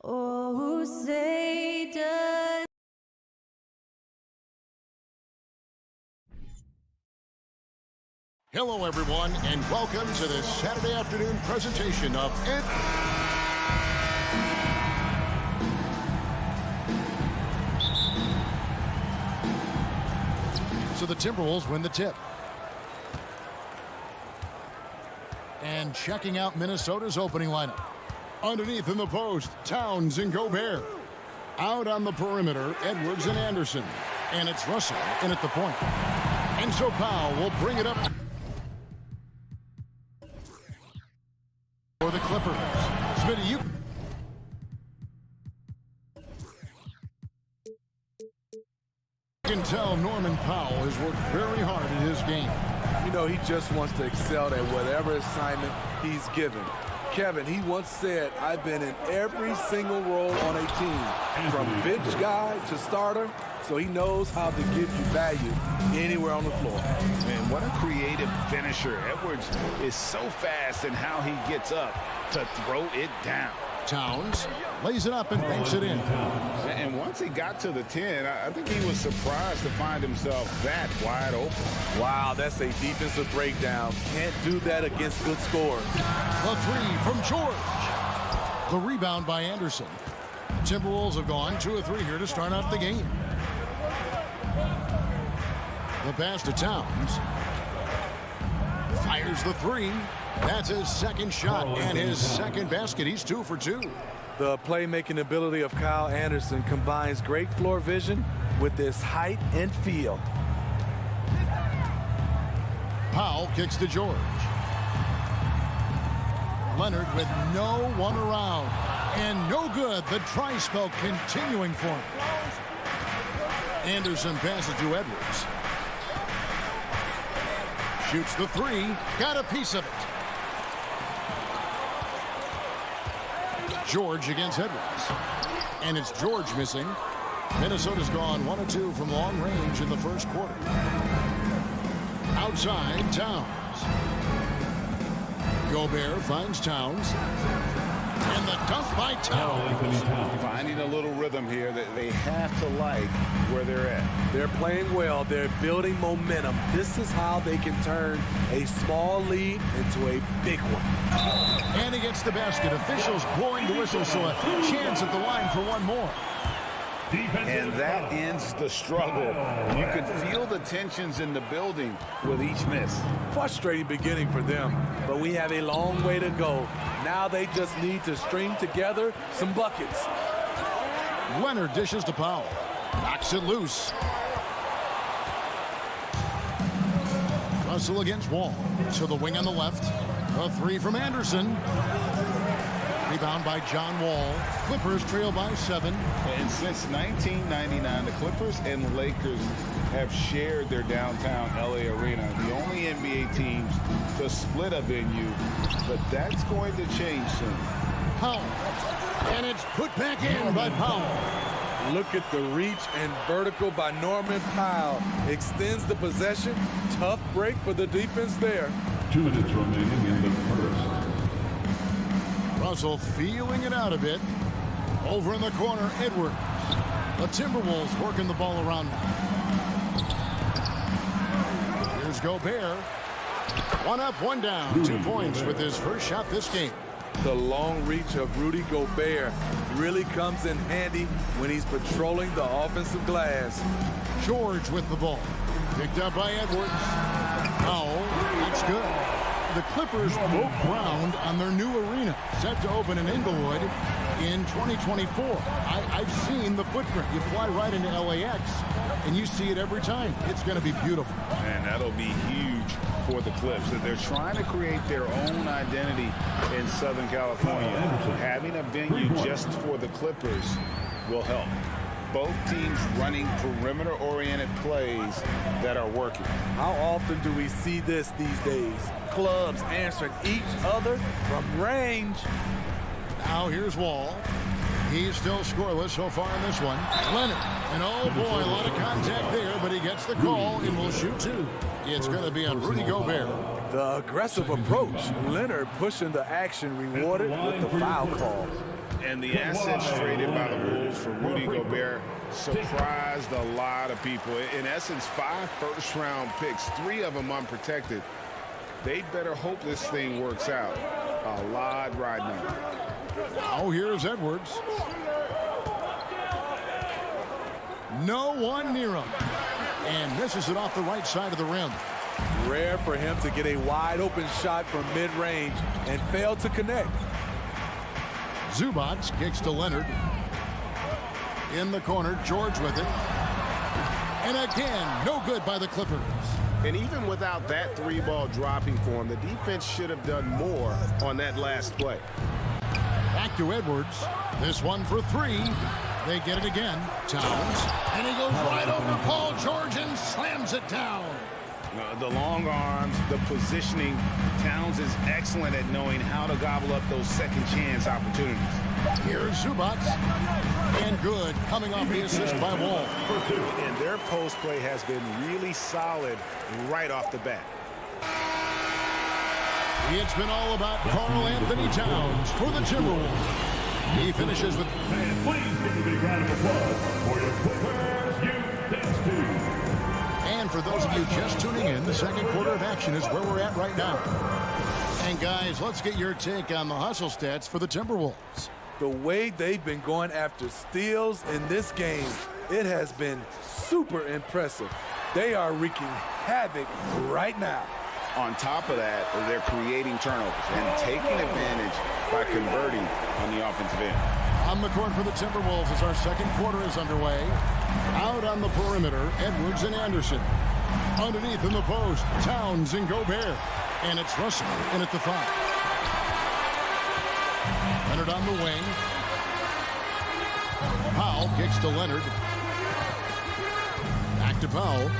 Oh, say does. Hello, everyone, and welcome to this Saturday afternoon presentation of It. So the Timberwolves win the tip. And checking out Minnesota's opening lineup. Underneath in the post, Towns and Gobert. Out on the perimeter, Edwards and Anderson. And it's Russell in at the point. And so Powell will bring it up for the Clippers. Spydi, you can tell Norman Powell has worked very hard at his game. You know, he just wants to excel at whatever assignment he's given. Kevin, he once said, I've been in every single role on a team, from bench guy to starter, so he knows how to give you value anywhere on the floor. Man, what a creative finisher. Edwards is so fast in how he gets up to throw it down. Towns lays it up and banks it in. And once he got to the 10, I think he was surprised to find himself that wide open. Wow, that's a defensive breakdown. Can't do that against good scores. The three from George. The rebound by Anderson. The Timberwolves have gone 2 of 3 here to start out the game. The pass to Towns. Fires the 3. That's his second shot and his second basket. He's 2 for 2. The playmaking ability of Kyle Anderson combines great floor vision with his height and feel. Powell kicks to George. Leonard with no one around. And no good. The try spell continuing for him. Anderson passes to Edwards. Shoots the 3. Got a piece of it. George against Edwards. And it's George missing. Minnesota's gone 1 of 2 from long range in the first quarter. Outside, Towns. Gobert finds Towns. And the dunk by Towns. Finding a little rhythm here that they have to like where they're at. They're playing well. They're building momentum. This is how they can turn a small lead into a big one. And he gets the basket. Officials blowing the whistle, so a chance at the line for one more. And that ends the struggle. You could feel the tensions in the building with each miss. Frustrating beginning for them, but we have a long way to go. Now they just need to string together some buckets. Leonard dishes to Powell. Knocks it loose. Russell against Wall. To the wing on the left. A 3 from Anderson. Rebound by John Wall. Clippers trail by 7. And since 1999, the Clippers and Lakers have shared their downtown LA arena. The only NBA teams to split a venue, but that's going to change soon. Powell. And it's put back in by Powell. Look at the reach and vertical by Norman Powell. Extends the possession. Tough break for the defense there. 2 minutes remaining in the first. Russell feeling it out a bit. Over in the corner, Edwards. The Timberwolves working the ball around now. Here's Gobert. 1 up, 1 down. 2 points with his first shot this game. The long reach of Rudy Gobert really comes in handy when he's patrolling the offensive glass. George with the ball. Picked up by Edwards. Powell. That's good. The Clippers broke ground on their new arena, set to open in Inglewood in 2024. I've seen the footprint. You fly right into LAX, and you see it every time. It's going to be beautiful. And that'll be huge for the Clips. They're trying to create their own identity in Southern California. Having a venue just for the Clippers will help. Both teams running perimeter-oriented plays that are working. How often do we see this these days? Clubs answering each other from range. Now here's Wall. He's still scoreless so far in this one. Leonard. And oh boy, a lot of contact there, but he gets the call and will shoot 2. It's going to be on Rudy Gobert. The aggressive approach. Leonard pushing the action, rewarded with the foul call. And the assets traded by the Wolves for Rudy Gobert surprised a lot of people. In essence, 5 first-round picks, 3 of them unprotected. They better hope this thing works out. A lot right now. Now here's Edwards. No one near him. And misses it off the right side of the rim. Rare for him to get a wide-open shot from mid-range and fail to connect. Zubac kicks to Leonard. In the corner, George with it. And again, no good by the Clippers. And even without that 3-ball dropping for him, the defense should have done more on that last play. Back to Edwards. This one for 3. They get it again. Towns. And he goes right over Paul George and slams it down. The long arms, the positioning. Towns is excellent at knowing how to gobble up those second chance opportunities. Here's Zubac. And good, coming off the assist by Wall. And their post play has been really solid right off the bat. It's been all about Karl Anthony Towns for the Timberwolves. He finishes with... And please give a big round of applause for your Clippers Youth Dance Team. And for those of you just tuning in, the second quarter of action is where we're at right now. And guys, let's get your take on the hustle stats for the Timberwolves. The way they've been going after steals in this game, it has been super impressive. They are wreaking havoc right now. On top of that, they're creating turnovers and taking advantage by converting on the offensive end. On the court for the Timberwolves as our second quarter is underway. Out on the perimeter, Edwards and Anderson. Underneath in the post, Towns and Gobert. And it's Russell in at the 5. Leonard on the wing. Powell kicks to Leonard. Back to Powell.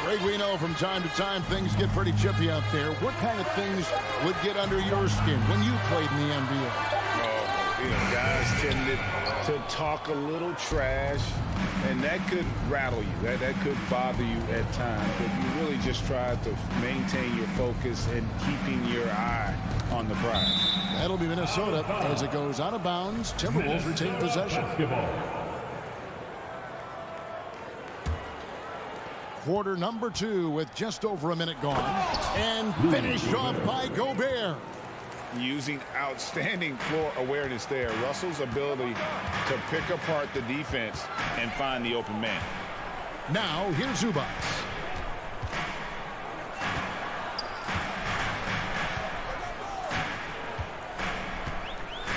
Greg, we know from time to time things get pretty chippy out there. What kind of things would get under your skin when you played in the NBA? Guys tended to talk a little trash, and that could rattle you. That could bother you at times. But you really just try to maintain your focus and keeping your eye on the prize. That'll be Minnesota as it goes out of bounds. Timberwolves retain possession. Quarter number 2 with just over a minute gone. And finished off by Gobert. Using outstanding floor awareness there. Russell's ability to pick apart the defense and find the open man. Now, here's Zubac.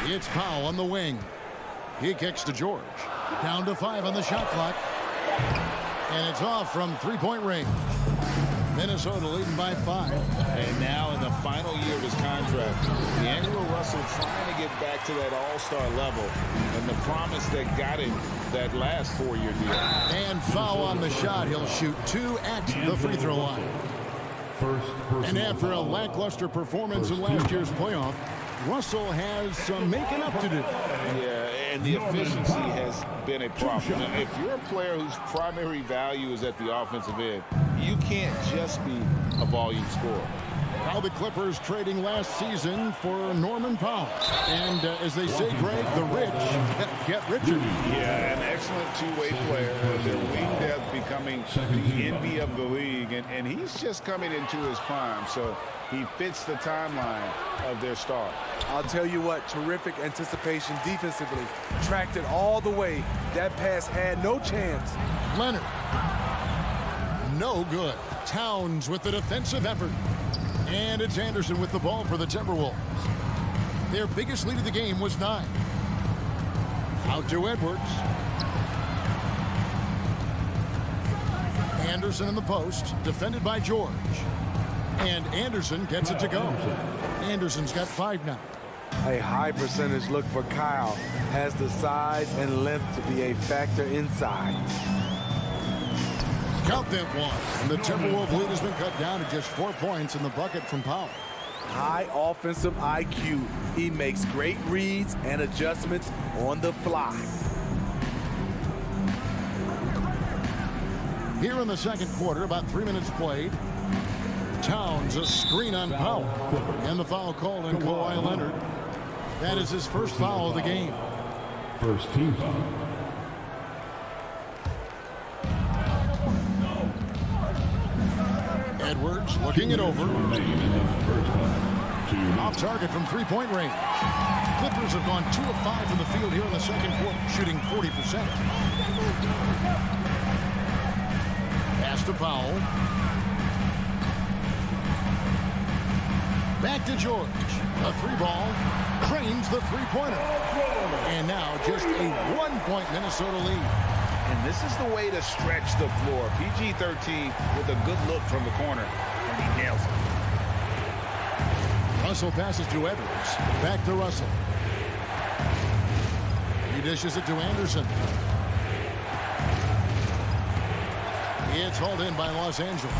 It's Powell on the wing. He kicks to George. Down to 5 on the shot clock. And it's off from 3-point range. Minnesota leading by 5. And now in the final year of his contract, D'Angelo Russell trying to get back to that all-star level and the promise that got him that last 4-year deal. And foul on the shot. He'll shoot 2 at the free throw line. And after a lackluster performance in last year's playoff, Russell has some making up to do. Yeah, and the efficiency has been a problem. Now, if you're a player whose primary value is at the offensive end, you can't just be a volume scorer. Now the Clippers trading last season for Norman Powell. And as they say, Greg, the rich get richer. Yeah, an excellent two-way player. Their wing depth becoming the envy of the league. And he's just coming into his prime. So he fits the timeline of their star. I'll tell you what, terrific anticipation defensively. Tracked it all the way. That pass had no chance. Leonard. No good. Towns with the defensive effort. And it's Anderson with the ball for the Timberwolves. Their biggest lead of the game was 9. Out to Edwards. Anderson in the post, defended by George. And Anderson gets it to go. Anderson's got 5 now. A high percentage look for Kyle. Has the size and length to be a factor inside. Count that one. And the Timberwolves lead has been cut down to just 4 points in the bucket from Powell. High offensive IQ. He makes great reads and adjustments on the fly. Here in the second quarter, about 3 minutes played. Towns, a screen on Powell. And the foul called on Kawhi Leonard. That is his first foul of the game. First team foul. Edwards looking it over. Off target from three-point range. Clippers have gone 2 of 5 from the field here in the second quarter, shooting 40%. Pass to Powell. Back to George. A three ball. Cranes the three-pointer. And now just a 1-point Minnesota lead. And this is the way to stretch the floor. PG-13 with a good look from the corner, and he nails it. Russell passes to Edwards. Back to Russell. He dishes it to Anderson. It's hauled in by Los Angeles.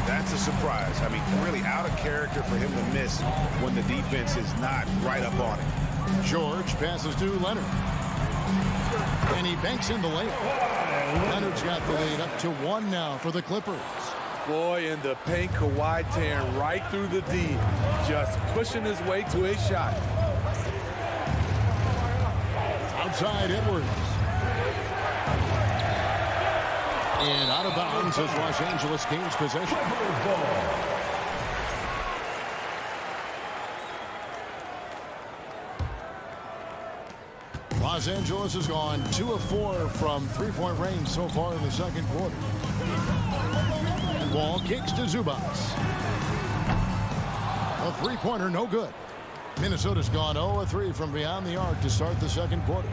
That's a surprise. I mean, really out of character for him to miss when the defense is not right up on him. George passes to Leonard. And he banks in the layup. Leonard's got the lead up to 1 now for the Clippers. Boy, in the paint, Kawhi tearing right through the D, just pushing his way to a shot. Outside Edwards. And out of bounds as Los Angeles gains possession. Los Angeles has gone 2 of 4 from three-point range so far in the second quarter. Ball kicks to Zubac. A three-pointer, no good. Minnesota's gone 0 of 3 from beyond the arc to start the second quarter.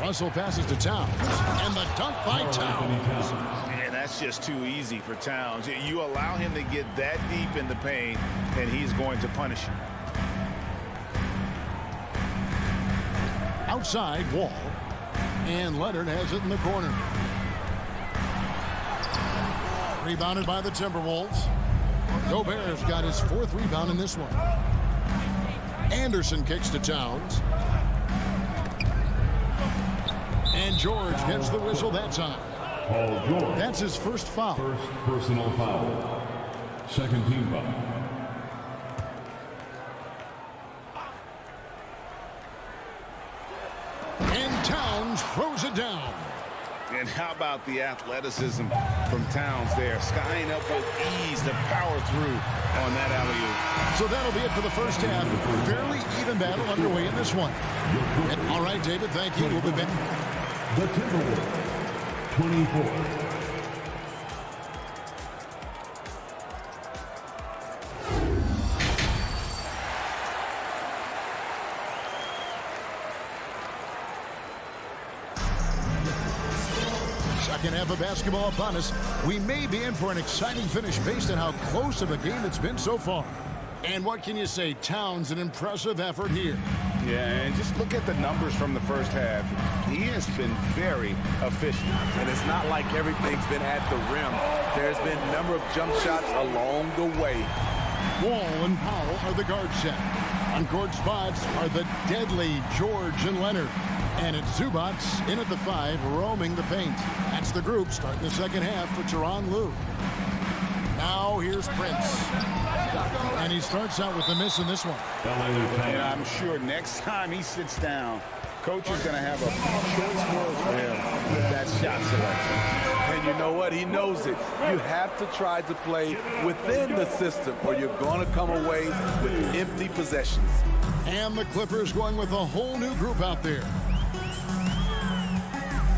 Russell passes to Towns, and the dunk by Towns. Man, that's just too easy for Towns. You allow him to get that deep in the paint, and he's going to punish you. Outside, Wall, and Leonard has it in the corner. Rebounded by the Timberwolves. Gobert's got his 4th rebound in this one. Anderson kicks to Towns. And George gets the whistle that time. Paul George. That's his first foul. First personal foul. Second team foul. And Towns throws it down. And how about the athleticism from Towns there, skying up with ease to power through on that alley-oop. So that'll be it for the first half. Fairly even battle underway in this one. And, all right, David, thank you. We'll be back. The Timberwolves, 24. Second half of basketball upon us. We may be in for an exciting finish based on how close of a game it's been so far. And what can you say? Towns, an impressive effort here. Yeah, and just look at the numbers from the first half. He has been very efficient. And it's not like everything's been at the rim. There's been a number of jump shots along the way. Wall and Powell are the guard set. On-court spots are the deadly George and Leonard. And it's Zubac in at the 5, roaming the paint. That's the group starting the second half for Lu. Now here's Prince. And he starts out with a miss in this one. And I'm sure next time he sits down, coach is going to have a choice word for him with that shot selection. And you know what? He knows it. You have to try to play within the system or you're going to come away with empty possessions. And the Clippers going with a whole new group out there.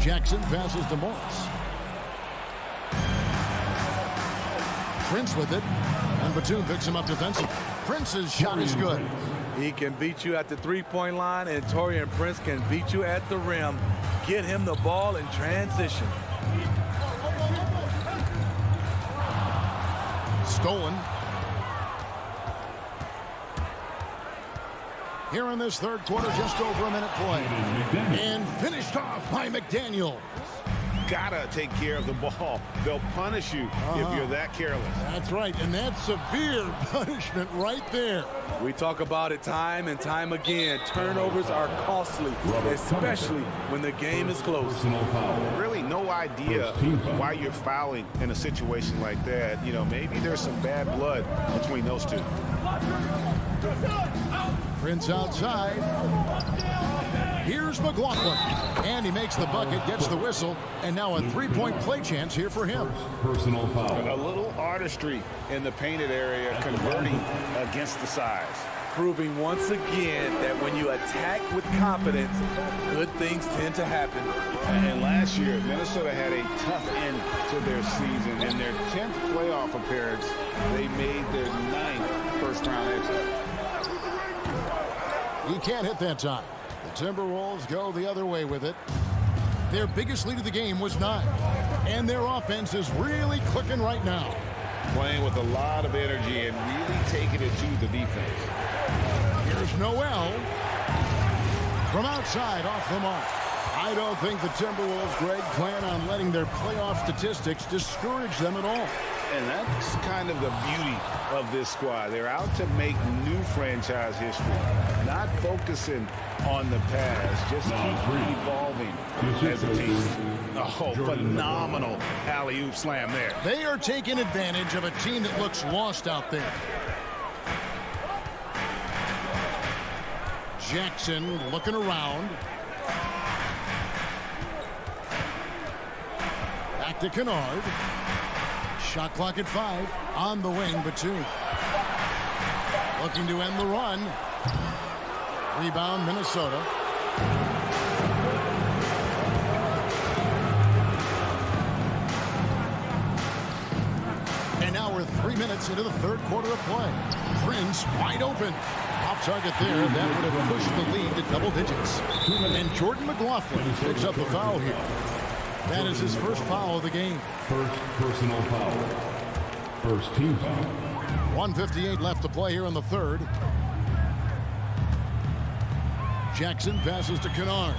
Jackson passes to Morris. Prince with it. And Batum picks him up defensively. Prince's shot is good. He can beat you at the three-point line, and Taurean Prince can beat you at the rim. Get him the ball in transition. Stolen. Here in this third quarter, just over a minute play. And finished off by McDaniels. gotta take care of the ball. They'll punish you if you're that careless. That's right, and that's severe punishment right there. We talk about it time and time again. Turnovers are costly, especially when the game is close. Really no idea why you're fouling in a situation like that. You know, maybe there's some bad blood between those two. Prince outside. Here's McLaughlin. And he makes the bucket, gets the whistle, and now a three-point play chance here for him. Personal foul. A little artistry in the painted area, converting against the size. Proving once again that when you attack with confidence, good things tend to happen. And last year, Minnesota had a tough end to their season. In their 10th playoff appearance, they made their 9th first-round exit. He can't hit that time. The Timberwolves go the other way with it. Their biggest lead of the game was 9. And their offense is really clicking right now. Playing with a lot of energy and really taking it to the defense. Here's Noel. From outside, off the mark. I don't think the Timberwolves, Greg, plan on letting their playoff statistics discourage them at all. And that's kind of the beauty of this squad. They're out to make new franchise history, not focusing on the past, just keep evolving as a team. Oh, phenomenal alley-oop slam there. They are taking advantage of a team that looks lost out there. Jackson looking around. Back to Kennard. Shot clock at 5. On the wing, but 2. Looking to end the run. Rebound, Minnesota. And now we're 3 minutes into the third quarter of play. Prince wide open. Off target there. That would have pushed the lead to double digits. And Jordan McLaughlin picks up the foul here. That is his first foul of the game. First personal foul. First team foul. 1:58 left to play here in the third. Jackson passes to Kennard.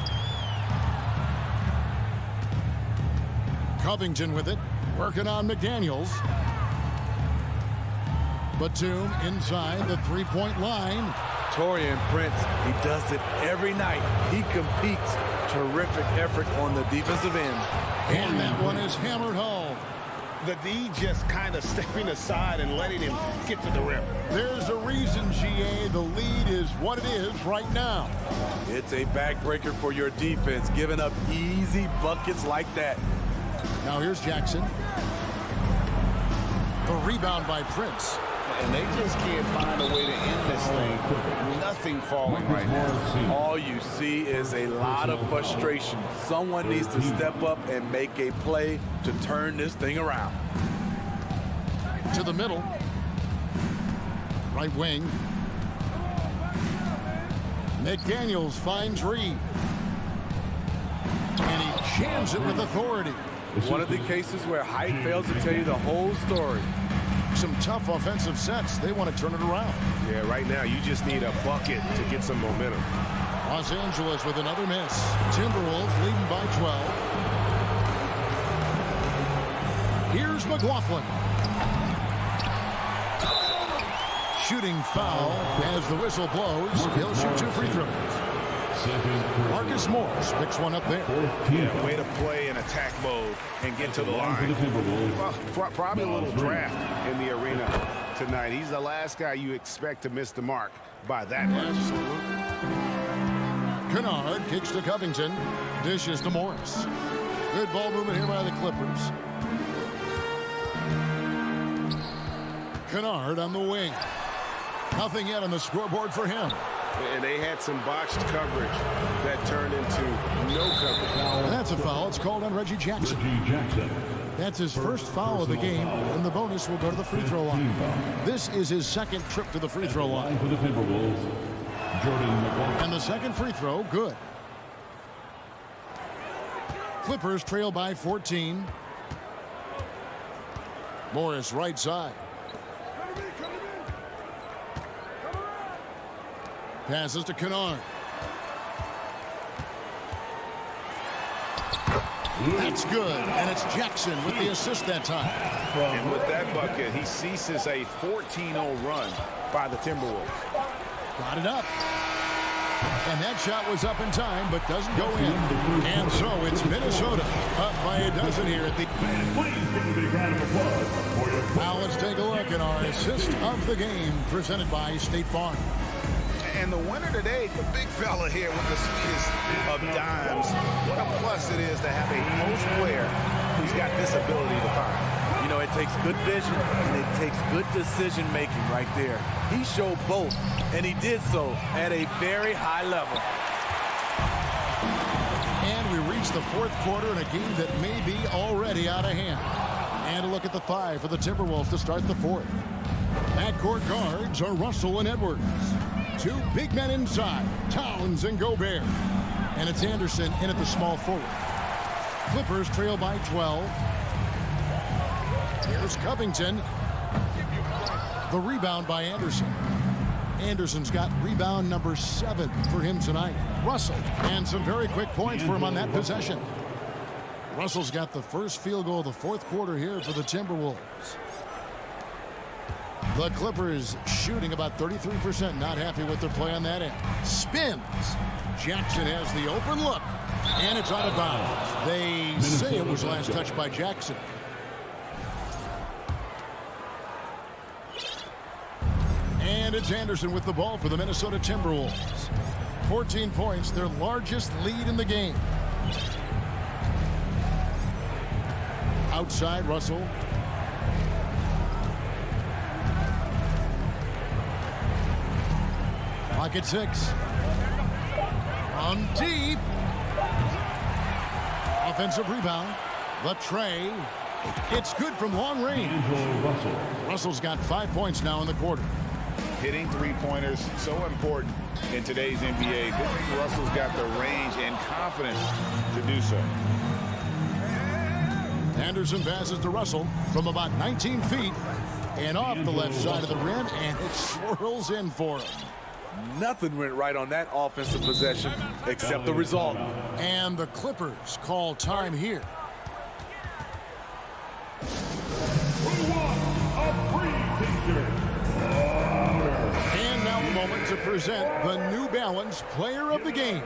Covington with it. Working on McDaniels. Batum inside the three-point line. Taurean Prince, he does it every night. He competes. Terrific effort on the defensive end. And that one is hammered home. The D just kind of stepping aside and letting him get to the rim. There's a reason, GA, the lead is what it is right now. It's a backbreaker for your defense, giving up easy buckets like that. Now here's Jackson. The rebound by Prince. And they just can't find a way to end this thing. Nothing falling right now. All you see is a lot of frustration. Someone needs to step up and make a play to turn this thing around. To the middle. Right wing. McDaniels finds Reed. And he jams it with authority. One of the cases where height fails to tell you the whole story. Some tough offensive sets. They want to turn it around. Yeah, right now you just need a bucket to get some momentum. Los Angeles with another miss. Timberwolves leading by 12. Here's McLaughlin. Shooting foul as the whistle blows. He'll shoot 2 free throws. Marcus Morris picks one up there. Yeah, way to play in attack mode and get to the line. Well, probably a little draft in the arena tonight. He's the last guy you expect to miss the mark by that much. Absolutely. Kennard kicks to Covington. Dishes to Morris. Good ball movement here by the Clippers. Kennard on the wing. Nothing yet on the scoreboard for him. And they had some botched coverage that turned into no coverage. That's a foul. It's called on Reggie Jackson. That's his first foul of the game, and the bonus will go to the free throw line. This is his second trip to the free throw line. For the Timberwolves, And the second free throw, good. Clippers trail by 14. Morris right side. Passes to Kennard. That's good, and it's Jackson with the assist that time. And with that bucket, he ceases a 14-0 run by the Timberwolves. Got it up. And that shot was up in time, but doesn't go in. And so it's Minnesota up by a dozen here at the... Please give a big round of applause for your Now let's take a look at our assist of the game presented by State Farm. And the winner today, the big fella here with the sweetest of dimes. What a plus it is to have a post player who's got this ability to find. You know, it takes good vision and it takes good decision making right there. He showed both, and he did so at a very high level. And we reach the fourth quarter in a game that may be already out of hand. And a look at the 5 for the Timberwolves to start the fourth. Backcourt guards are Russell and Edwards. 2 big men inside, Towns and Gobert. And it's Anderson in at the small forward. Clippers trail by 12. Here's Covington. The rebound by Anderson. Anderson's got rebound number 7 for him tonight. Russell, and some very quick points for him on that possession. Russell's got the first field goal of the fourth quarter here for the Timberwolves. The Clippers shooting about 33%, not happy with their play on that end. Spins. Jackson has the open look, and it's out of bounds. They say it was last touched by Jackson. And it's Anderson with the ball for the Minnesota Timberwolves. 14 points, their largest lead in the game. Outside, Russell. Clock at 6. On deep. Offensive rebound. The tray. It's good from long range. Russell's got 5 points now in the quarter. Hitting three-pointers, so important in today's NBA. Good thing Russell's got the range and confidence to do so. Anderson passes to Russell from about 19 feet and off the left side of the rim, and it swirls in for him. Nothing went right on that offensive possession except the result. And the Clippers call time here. And now a moment to present the New Balance Player of the Game,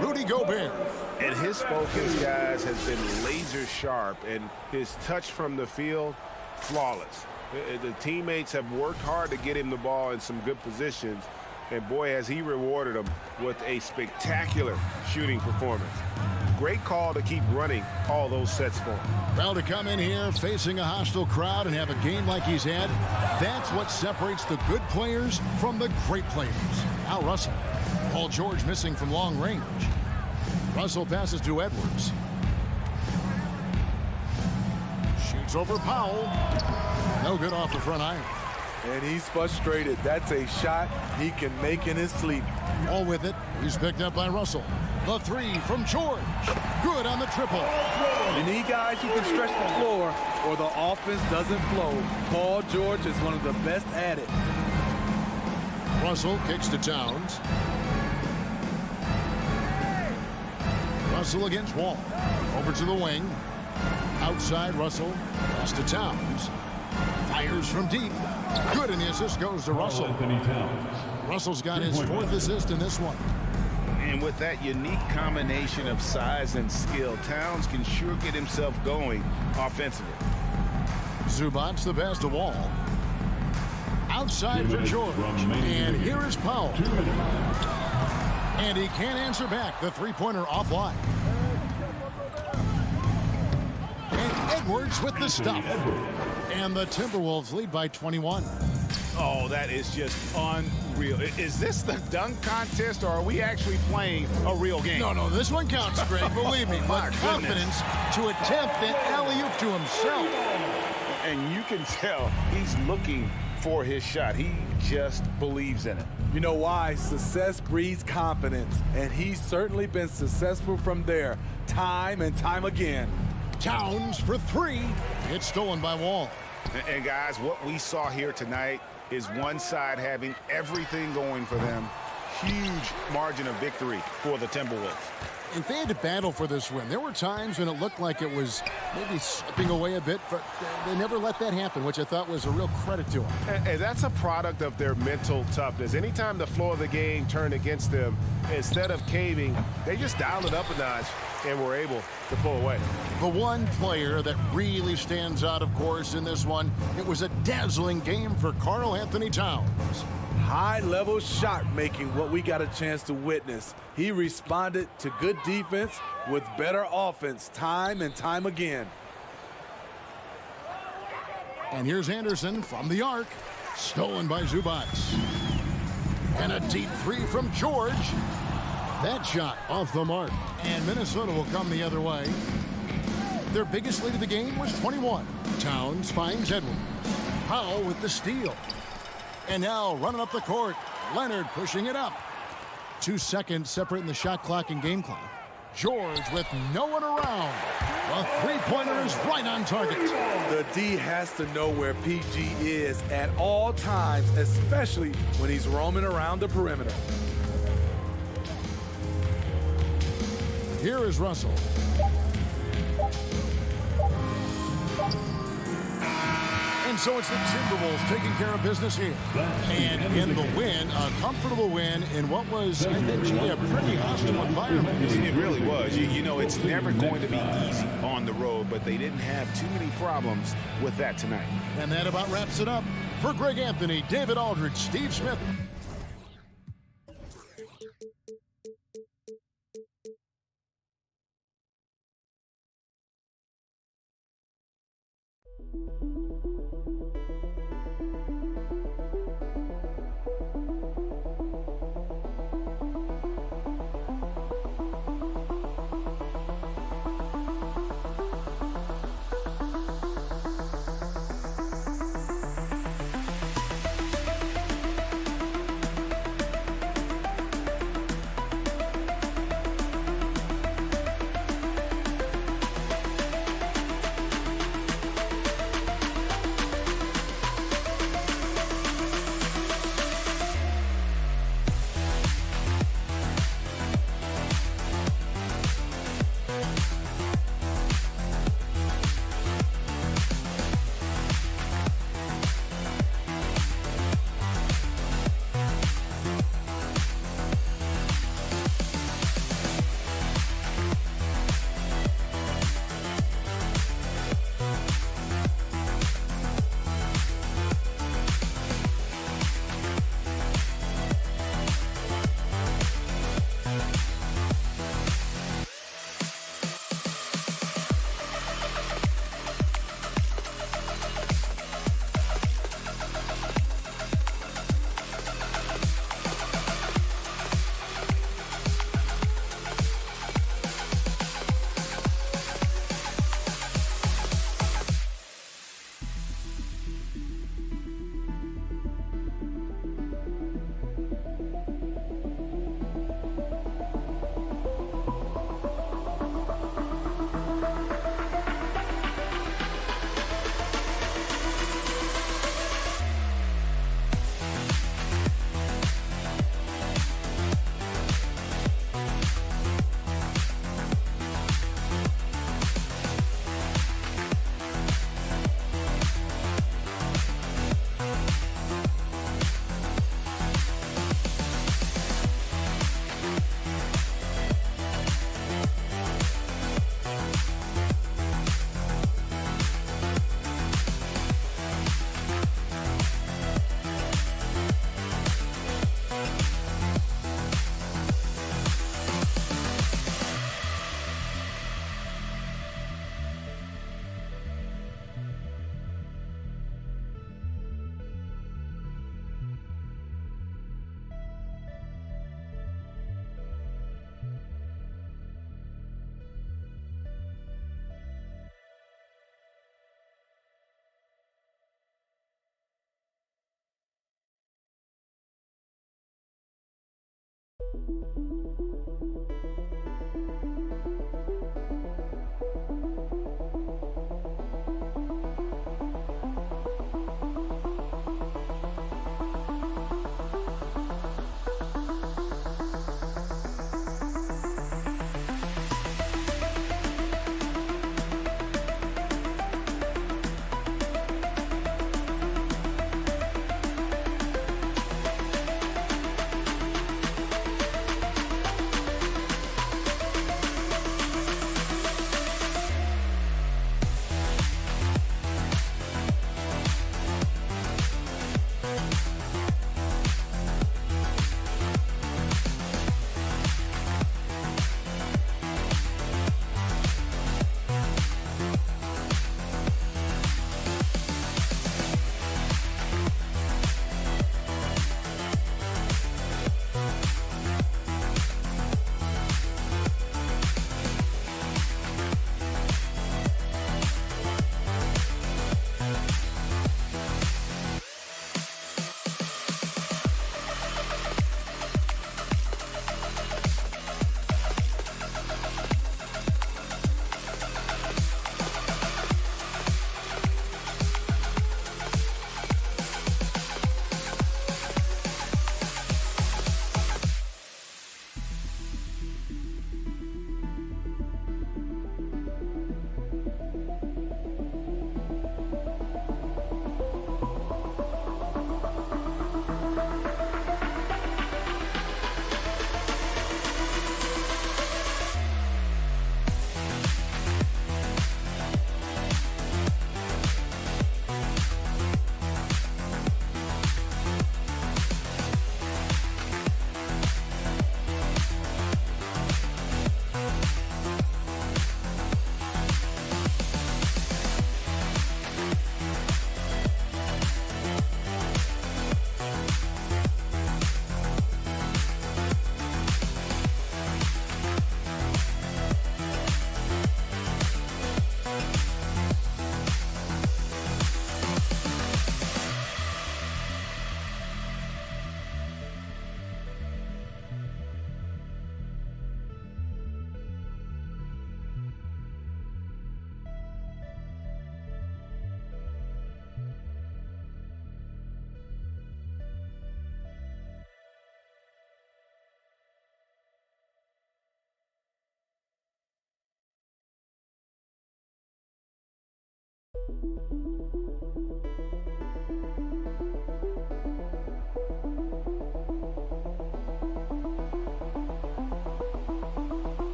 Rudy Gobert. And his focus, guys, has been laser sharp, and his touch from the field, flawless. The teammates have worked hard to get him the ball in some good positions, and boy, has he rewarded them with a spectacular shooting performance. Great call to keep running all those sets for him. Well, to come in here facing a hostile crowd and have a game like he's had, that's what separates the good players from the great players. Now Russell. Paul George missing from long range. Russell passes to Edwards. Shoots over Powell. No good off the front iron. And he's frustrated. That's a shot he can make in his sleep. All with it. He's picked up by Russell. The 3 from George. Good on the triple. You need guys who can stretch the floor or the offense doesn't flow. Paul George is one of the best at it. Russell kicks to Towns. Russell against Wall. Over to the wing. Outside Russell. Pass to Towns. Fires from deep. Good, and the assist goes to Russell. Russell's got his 4th assist in this one. And with that unique combination of size and skill, Towns can sure get himself going offensively. Zubac's the pass to Wall. Outside for George. And here is Powell. And he can't answer back. The three-pointer offline. And Edwards with the stuff. And the Timberwolves lead by 21. Oh, that is just unreal. Is this the dunk contest, or are we actually playing a real game? No, this one counts, Greg, believe me. My But confidence to attempt that alley-oop to himself. And you can tell he's looking for his shot. He just believes in it. You know why? Success breeds confidence, and he's certainly been successful from there, time and time again. Towns for 3. It's stolen by Wall. And guys, what we saw here tonight is one side having everything going for them. Huge margin of victory for the Timberwolves. And they had to battle for this win. There were times when it looked like it was maybe slipping away a bit, but they never let that happen, which I thought was a real credit to them. And that's a product of their mental toughness. Anytime the flow of the game turned against them, instead of caving, they just dialed it up a notch and were able to pull away. The one player that really stands out, of course, in this one, it was a dazzling game for Karl Anthony Towns. High-level shot making, what we got a chance to witness. He responded to good defense with better offense time and time again. And here's Anderson from the arc, stolen by Zubac. And a deep three from George. That shot off the mark, and Minnesota will come the other way. Their biggest lead of the game was 21. Towns finds Edwards. Powell with the steal. And now running up the court, Leonard pushing it up. 2 seconds separating the shot clock and game clock. George with no one around. The three-pointer is right on target. The D has to know where PG is at all times, especially when he's roaming around the perimeter. Here is Russell. And so it's the Timberwolves taking care of business here. And in the win, a comfortable win in what was, I think, a pretty hostile environment. It really was. You know, it's never going to be easy on the road, but they didn't have too many problems with that tonight. And that about wraps it up. For Greg Anthony, David Aldridge, Steve Smith.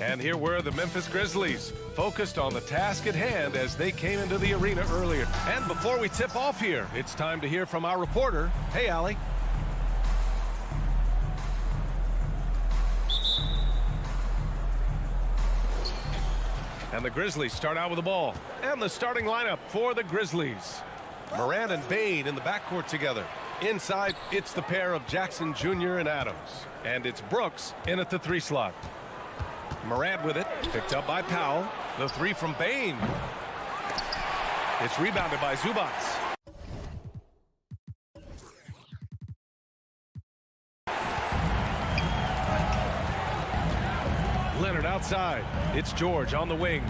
And here were the Memphis Grizzlies, focused on the task at hand as they came into the arena earlier. And before we tip off here, it's time to hear from our reporter. Hey, Allie. And the Grizzlies start out with the ball. And the starting lineup for the Grizzlies. Morant and Bane in the backcourt together. Inside, it's the pair of Jackson Jr. and Adams. And it's Brooks in at the 3 slot. Morant with it, picked up by Powell. The 3 from Bane. It's rebounded by Zubac. Leonard outside. It's George on the wing.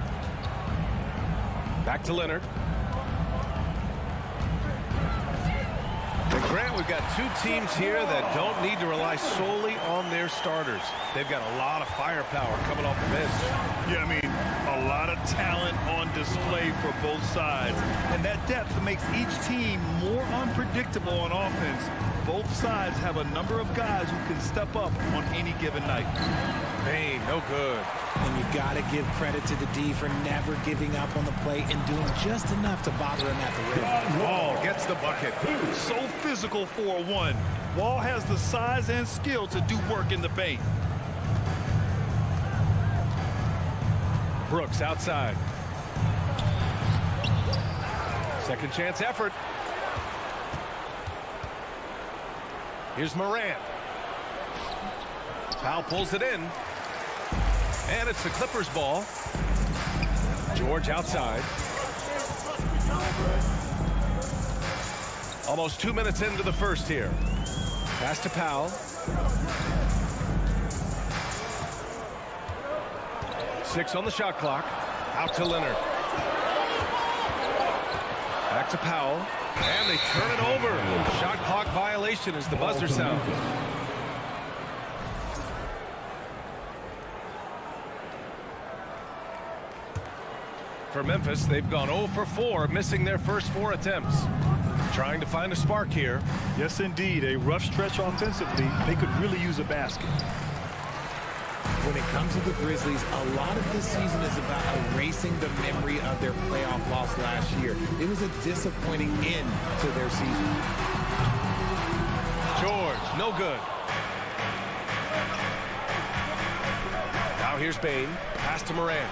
Back to Leonard. And Grant, we've got 2 teams here that don't need to rely solely on their starters. They've got a lot of firepower coming off the bench. Yeah, I mean, a lot of talent on display for both sides. And that depth makes each team more unpredictable on offense. Both sides have a number of guys who can step up on any given night. Bane, no good. And you got to give credit to the D for never giving up on the play and doing just enough to bother him at the rim. Wall gets the bucket. So physical for a 1. Wall has the size and skill to do work in the paint. Brooks outside. Second chance effort. Here's Morant. Powell pulls it in. And it's the Clippers ball. George outside. Almost 2 minutes into the first here. Pass to Powell. 6 on the shot clock. Out to Leonard. Back to Powell. And they turn it over. Shot clock violation as the buzzer sounds. For Memphis, they've gone 0 for 4, missing their first 4 attempts. Trying to find a spark here. Yes, indeed. A rough stretch offensively. They could really use a basket. When it comes to the Grizzlies, a lot of this season is about erasing the memory of their playoff loss last year. It was a disappointing end to their season. George, no good. Now here's Bane. Pass to Morant.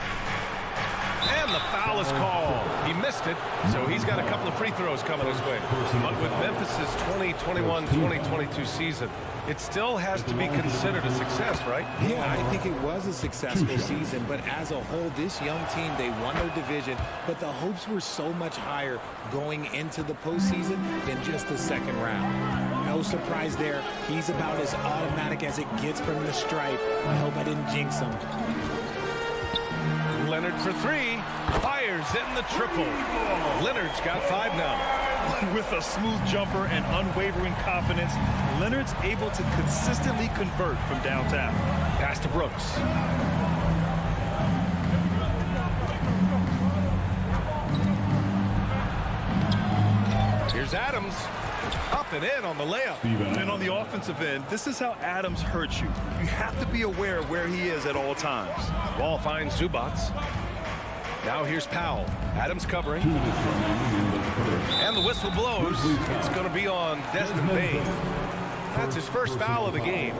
And the foul is called. He missed it, so he's got a couple of free throws coming his way. But with Memphis's 2021-2022 season, it still has to be considered a success, right? Yeah, I think it was a successful season, but as a whole, this young team, they won their division, but the hopes were so much higher going into the postseason than just the second round. No surprise there. He's about as automatic as it gets from the stripe. I hope I didn't jinx him. Leonard for 3, fires in the triple. Leonard's got 5 now. With a smooth jumper and unwavering confidence, Leonard's able to consistently convert from downtown. Pass to Brooks. Here's Adams. Up and in on the layup. And on the offensive end, this is how Adams hurts you. You have to be aware of where he is at all times. Ball finds Zubac. Now here's Powell. Adams covering. And the whistle blows. It's going to be on Desmond Bain. That's his first foul of the game.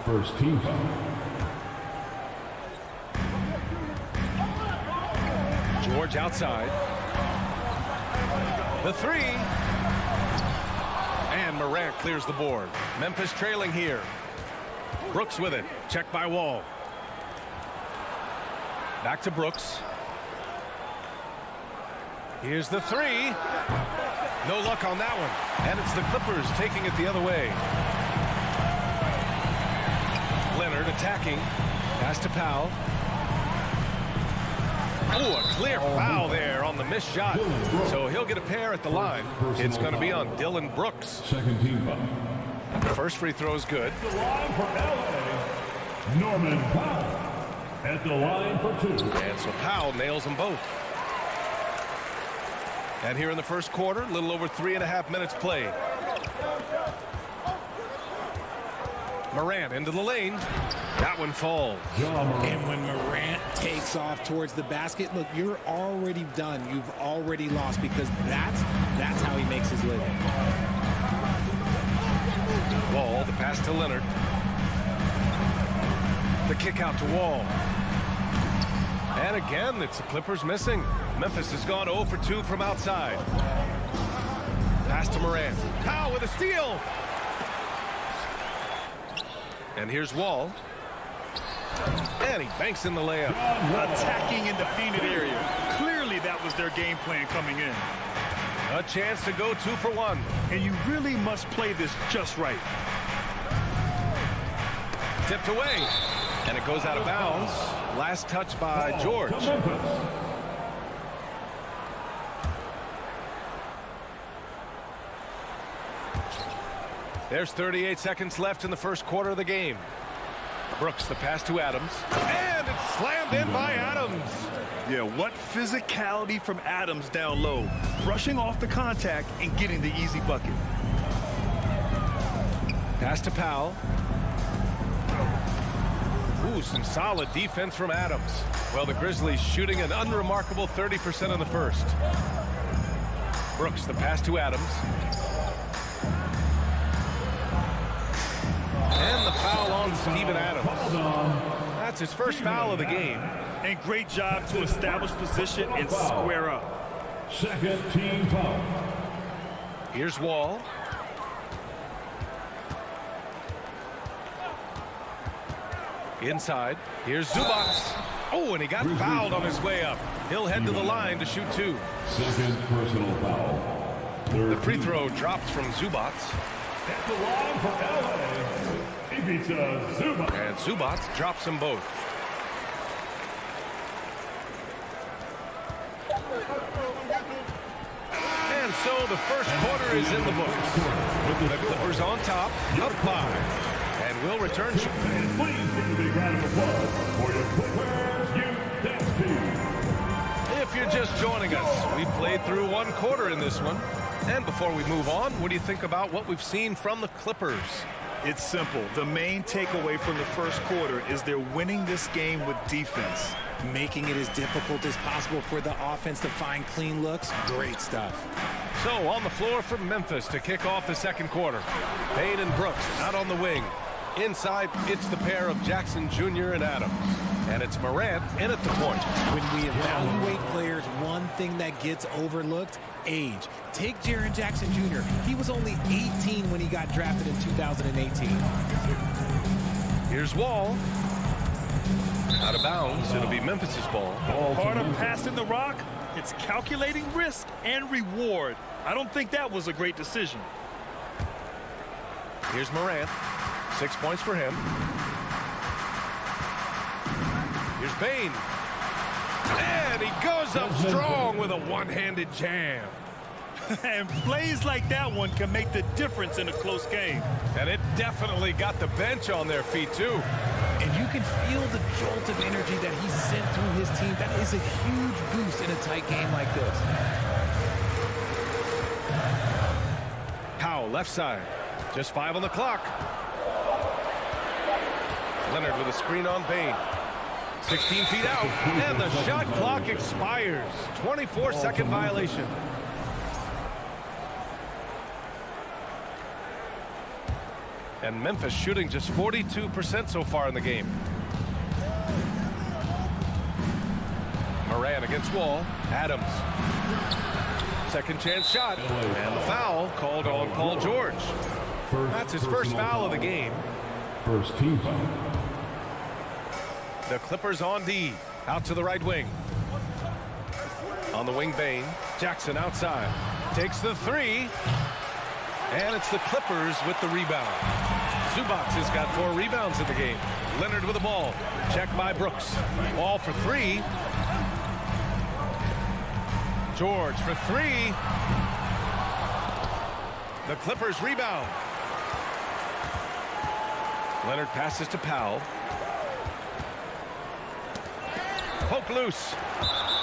First team foul. George outside. The three. And Morant clears the board. Memphis trailing here. Brooks with it. Checked by Wall. Back to Brooks. Here's the three. No luck on that one. And it's the Clippers taking it the other way. Leonard attacking. Pass to Powell. Oh, a clear foul there on the missed shot. So he'll get a pair at the line. It's going to be on Dylan Brooks. Second team foul. First free throw is good. The line for LA, Norman Powell. At the line for two. And so Powell nails them both. And here in the first quarter, a little over 3.5 minutes played. Morant into the lane. That one falls. And when Morant takes off towards the basket, look, you're already done. You've already lost because that's how he makes his living. Wall, the pass to Leonard. The kick out to Wall. And again, it's the Clippers missing. Memphis has gone 0 for 2 from outside. Pass to Morant. Powell with a steal. And here's Wall. And he banks in the layup. Attacking in the painted area. Clearly that was their game plan coming in. A chance to go 2 for 1. And you really must play this just right. Tipped away. And it goes out of bounds. Last touch by George. There's 38 seconds left in the first quarter of the game. Brooks, the pass to Adams. And it's slammed in by Adams. Yeah, what physicality from Adams down low. Brushing off the contact and getting the easy bucket. Pass to Powell. Ooh, some solid defense from Adams. Well, the Grizzlies shooting an unremarkable 30% in the first. Brooks, the pass to Adams. And the foul on Steven Adams. That's his first foul of the game. And great job to establish position and square up. Second team foul. Here's Wall. Inside. Here's Zubac. Oh, and he got fouled on his way up. He'll head to the line to shoot 2. Second personal foul. The free throw drops from Zubac. At the line for LA, Zubac. And Zubac drops them both. And so the first quarter is in the books. The Clippers on top, up 5. And we'll return. And please give a big round of applause for your Clippers youth dance team. If you're just joining us, we played through one quarter in this one. And before we move on, what do you think about what we've seen from the Clippers? It's simple. The main takeaway from the first quarter is they're winning this game with defense. Making it as difficult as possible for the offense to find clean looks. Great stuff. So on the floor for Memphis to kick off the second quarter. Payne and Brooks out on the wing. Inside, it's the pair of Jackson Jr. and Adams. And it's Morant in at the point. When we evaluate players, one thing that gets overlooked, age. Take Jaren Jackson Jr. He was only 18 when he got drafted in 2018. Here's Wall. Out of bounds. It'll be Memphis's ball. Part of passing the rock, it's calculating risk and reward. I don't think that was a great decision. Here's Morant. 6 points for him. Here's Bain. And he goes up strong with a one-handed jam. And plays like that one can make the difference in a close game. And it definitely got the bench on their feet, too. And you can feel the jolt of energy that he sent through his team. That is a huge boost in a tight game like this. Powell, left side. Just 5 on the clock. Leonard with a screen on Bane. 16 feet out, and the shot clock expires. 24-second violation. And Memphis shooting just 42% so far in the game. Moran against Wall. Adams. Second chance shot. And the foul called on Paul George. That's his first foul of the game. First team foul. The Clippers on D. Out to the right wing. On the wing, Bane. Jackson outside. Takes the three. And it's the Clippers with the rebound. Zubac has got 4 rebounds in the game. Leonard with the ball. Check by Brooks. Ball for 3. George for 3. The Clippers rebound. Leonard passes to Powell. Poke loose.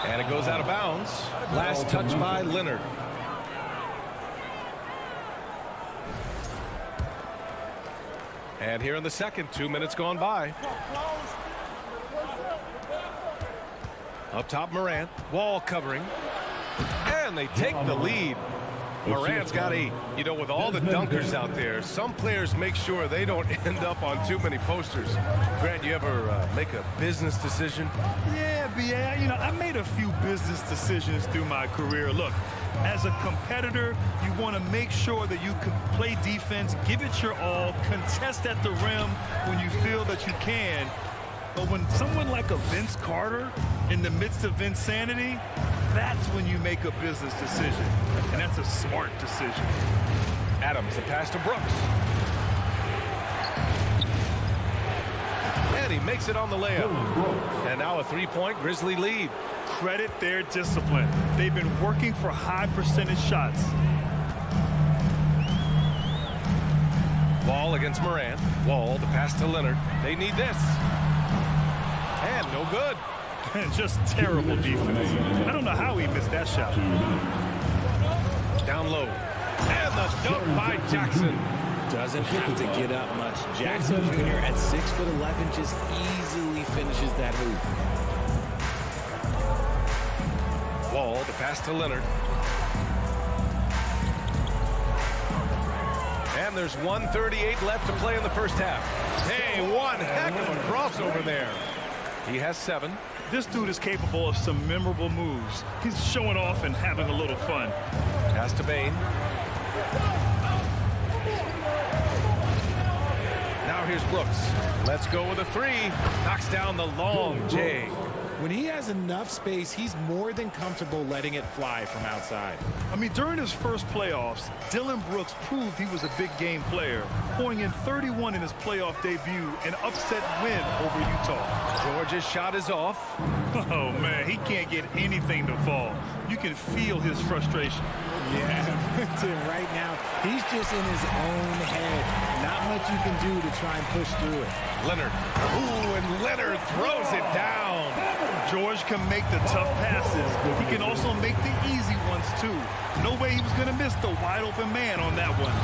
And it goes out of bounds. Last touch by Leonard. And here in the second, 2 minutes gone by. Up top, Morant. Wall covering. And they take the lead. Morant's got 8. You know, with all the dunkers out there, some players make sure they don't end up on too many posters. Grant, you ever make a business decision? Yeah, you know, I made a few business decisions through my career. Look, as a competitor, you want to make sure that you can play defense, give it your all, contest at the rim when you feel that you can. But when someone like a Vince Carter in the midst of insanity, that's when you make a business decision. And that's a smart decision. Adams, the pass to Brooks. And he makes it on the layup. And now a 3-point Grizzly lead. Credit their discipline. They've been working for high percentage shots. Wall against Morant. Wall, the pass to Leonard. They need this. And no good. Just terrible defense. I don't know how he missed that shot. Down low. And the dunk by Jackson. Doesn't have to get up much. Jackson Jr. at 6'11" just easily finishes that hoop. Wall, the pass to Leonard. And there's 1:38 left to play in the first half. Hey, one heck of a crossover there. He has 7. This dude is capable of some memorable moves. He's showing off and having a little fun. Pass to Bane. Now here's Brooks. Let's go with a 3. Knocks down the long J. When he has enough space, he's more than comfortable letting it fly from outside. I mean, during his first playoffs, Dillon Brooks proved he was a big game player, pouring in 31 in his playoff debut, an upset win over Utah. George's shot is off. Oh, man, he can't get anything to fall. You can feel his frustration. Yeah, Tim, right now, he's just in his own head. Not much you can do to try and push through it. Leonard. Ooh, and Leonard throws it down. George can make the tough passes. He can also make the easy ones, too. No way he was going to miss the wide-open man on that one.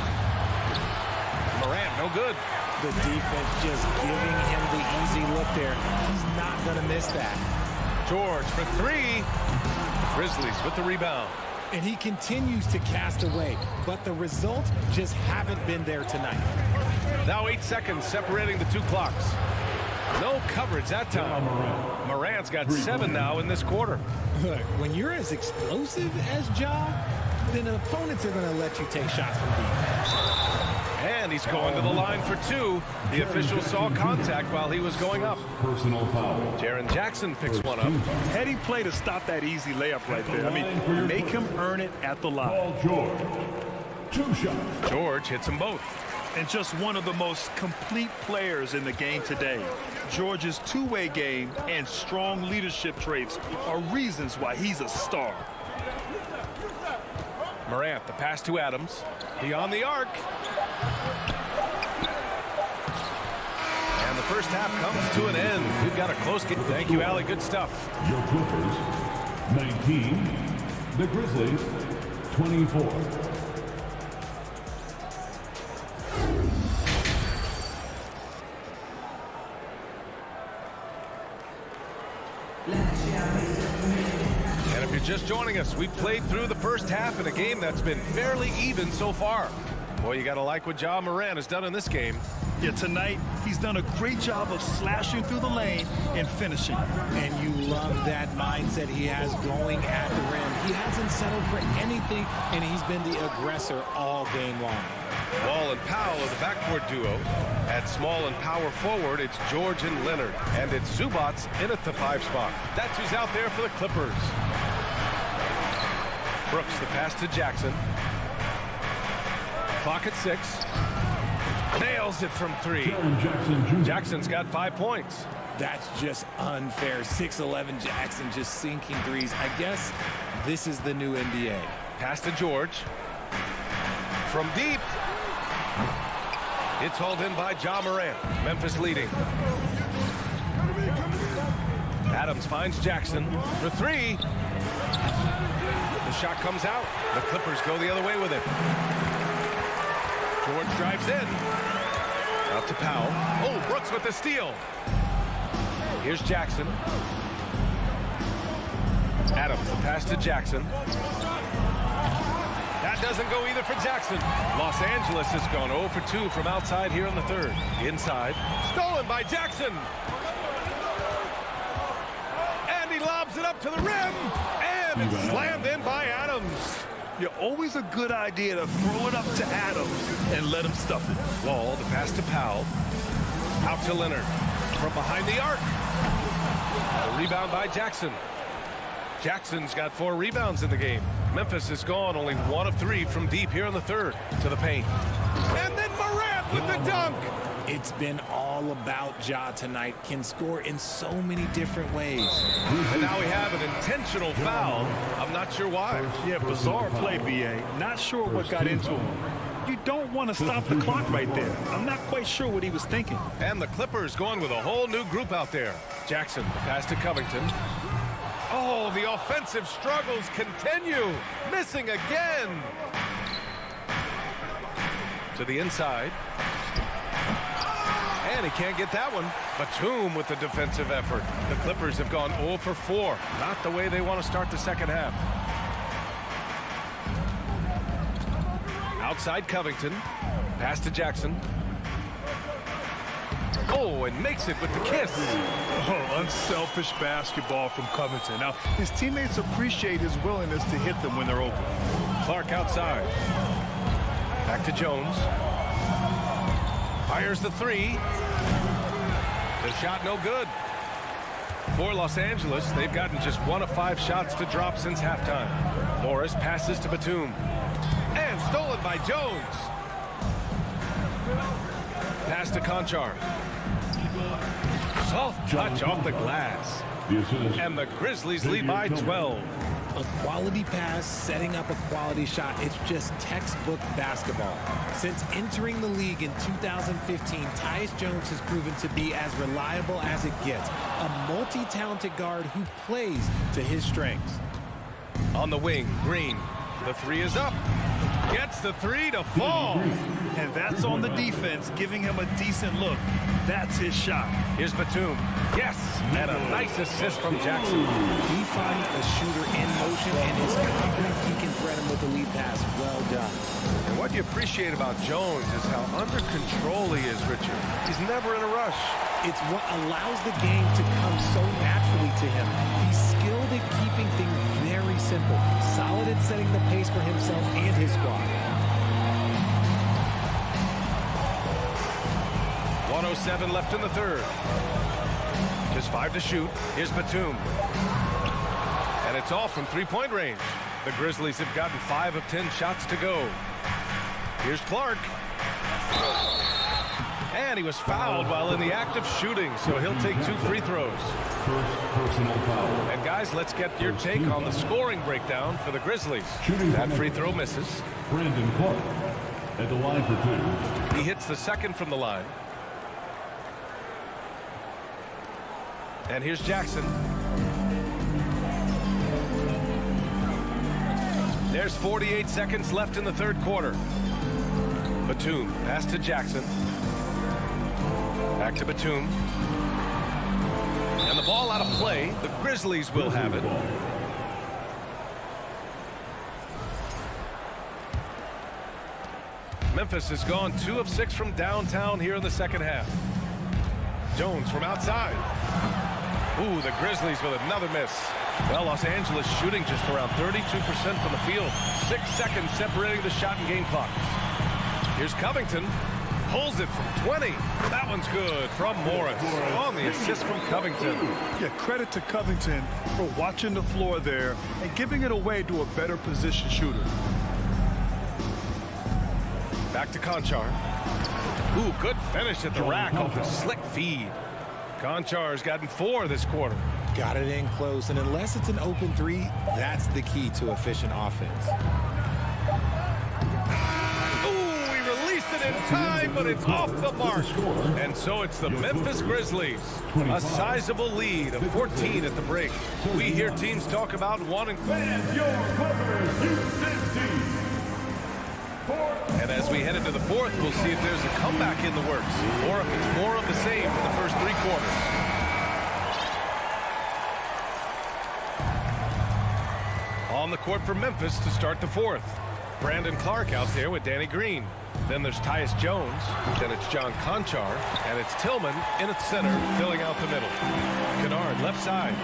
Morant, no good. The defense just giving him the easy look there. He's not going to miss that. George for 3. Grizzlies with the rebound. And he continues to cast away, but the results just haven't been there tonight. Now 8 seconds separating the 2 clocks. No coverage that time. Morant's got 7 now in this quarter. Look, when you're as explosive as Ja, then opponents are going to let you take shots from deep. And he's going to the line for 2. The official saw contact while he was going up. Personal foul. Jaren Jackson picks one up. Heady play to stop that easy layup right there. I mean, make him earn it at the line. Paul George. 2 shots. George hits them both. And just one of the most complete players in the game today. George's two-way game and strong leadership traits are reasons why he's a star. Morant, the pass to Adams. Beyond the arc. And the first half comes to an end. We've got a close game. Thank you, Allie. Good stuff. Your Clippers, 19. The Grizzlies, 24. And if you're just joining us, we've played through the first half in a game that's been fairly even so far. Boy, you got to like what Ja Morant has done in this game. Yeah, tonight, he's done a great job of slashing through the lane and finishing. And you love that mindset he has going at the rim. He hasn't settled for anything, and he's been the aggressor all game long. Wall and Powell are the backcourt duo. At small and power forward, it's George and Leonard. And it's Zubats in at the 5 spot. That's who's out there for the Clippers. Brooks, the pass to Jackson. Clock at 6. Nails it from 3. Jackson's got 5 points. That's just unfair. 6'11" Jackson just sinking threes. I guess this is the new NBA. Pass to George. From deep. It's hauled in by Ja Morant. Memphis leading. Adams finds Jackson for 3. The shot comes out. The Clippers go the other way with it. George drives in. Out to Powell. Oh, Brooks with the steal. Here's Jackson. Adams, the pass to Jackson. That doesn't go either for Jackson. Los Angeles has gone 0 for 2 from outside here in the third. Inside. Stolen by Jackson. And he lobs it up to the rim. And it's slammed in by Adams. Yeah, always a good idea to throw it up to Adams and let him stuff it. Wall, the pass to Powell. Out to Leonard. From behind the arc. A rebound by Jackson. Jackson's got 4 rebounds in the game. Memphis is gone only 1 of 3 from deep here in the third. To the paint. And then Morant with the dunk. It's been all about Ja tonight. Can score in so many different ways. And now we have an intentional foul. I'm not sure why. Yeah, bizarre play, B.A. Not sure what got into him. You don't want to stop the clock right there. I'm not quite sure what he was thinking. And the Clippers going with a whole new group out there. Jackson, the pass to Covington. Oh, the offensive struggles continue. Missing again. To the inside. And he can't get that one. Batum with the defensive effort. The Clippers have gone 0 for 4. Not the way they want to start the second half. Outside Covington. Pass to Jackson. Oh, and makes it with the kiss. Oh, unselfish basketball from Covington. Now, his teammates appreciate his willingness to hit them when they're open. Clark outside. Back to Jones. Fires the 3. The shot no good. For Los Angeles, they've gotten just 1 of 5 shots to drop since halftime. Morris passes to Batum. And stolen by Jones. Pass to Conchar. Soft touch off the glass. And the Grizzlies lead by 12. A quality pass, setting up a quality shot. It's just textbook basketball. Since entering the league in 2015, Tyus Jones has proven to be as reliable as it gets. A multi-talented guard who plays to his strengths. On the wing, Green. The 3 is up. Gets the 3 to fall. And that's on the defense, giving him a decent look. That's his shot. Here's Batum. Yes, and a nice assist from Jackson. He finds a shooter in motion and is confident he can thread him with the lead pass. Well done. And what you appreciate about Jones is how under control he is, Richard. He's never in a rush. It's what allows the game to come so naturally to him. He's skilled at keeping things very simple. Solid at setting the pace for himself and his squad. 1:07 left in the third. Just 5 to shoot. Here's Batum. And it's all from 3-point range. The Grizzlies have gotten 5 of 10 shots to go. Here's Clark. And he was fouled while in the act of shooting, so he'll take 2 free throws. And guys, let's get your take on the scoring breakdown for the Grizzlies. That free throw misses. Brandon Clark at the line for 2. He hits the second from the line. And here's Jackson. There's 48 seconds left in the third quarter. Batum, pass to Jackson. Back to Batum. And the the ball out of play. The Grizzlies will have it. Memphis has gone 2 of 6 from downtown here in the second half. Jones from outside. Ooh, the Grizzlies with another miss. Well, Los Angeles shooting just around 32% from the field. 6 seconds separating the shot and game clock. Here's Covington. Pulls it from 20. That one's good from Morris on the assist from Covington. Yeah, credit to Covington for watching the floor there and giving it away to a better position shooter. Back to Conchar. Ooh, good finish at the rack off the slick feed. Conchar's gotten 4 this quarter. Got it in close, and unless it's an open 3, that's the key to efficient offense. Ooh, he released it in time, but it's off the mark. And so it's the Memphis Grizzlies. A sizable lead of 14 at the break. We hear teams talk about wanting... And as we head into the fourth, we'll see if there's a comeback in the works, or if it's more of the same for the first 3 quarters. On the court for Memphis to start the fourth. Brandon Clark out there with Danny Green. Then there's Tyus Jones. Then it's John Conchar. And it's Tillman in at center, filling out the middle. Kennard left side.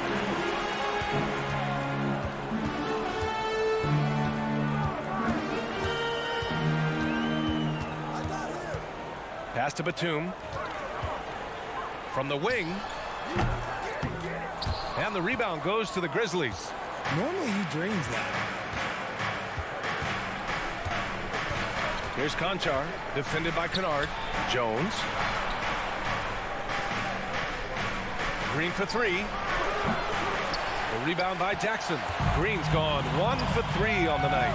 Pass to Batum. From the wing. And the rebound goes to the Grizzlies. Normally he drains that. Here's Conchar, defended by Kennard. Jones. Green for 3. The rebound by Jackson. Green's gone 1 for 3 on the night.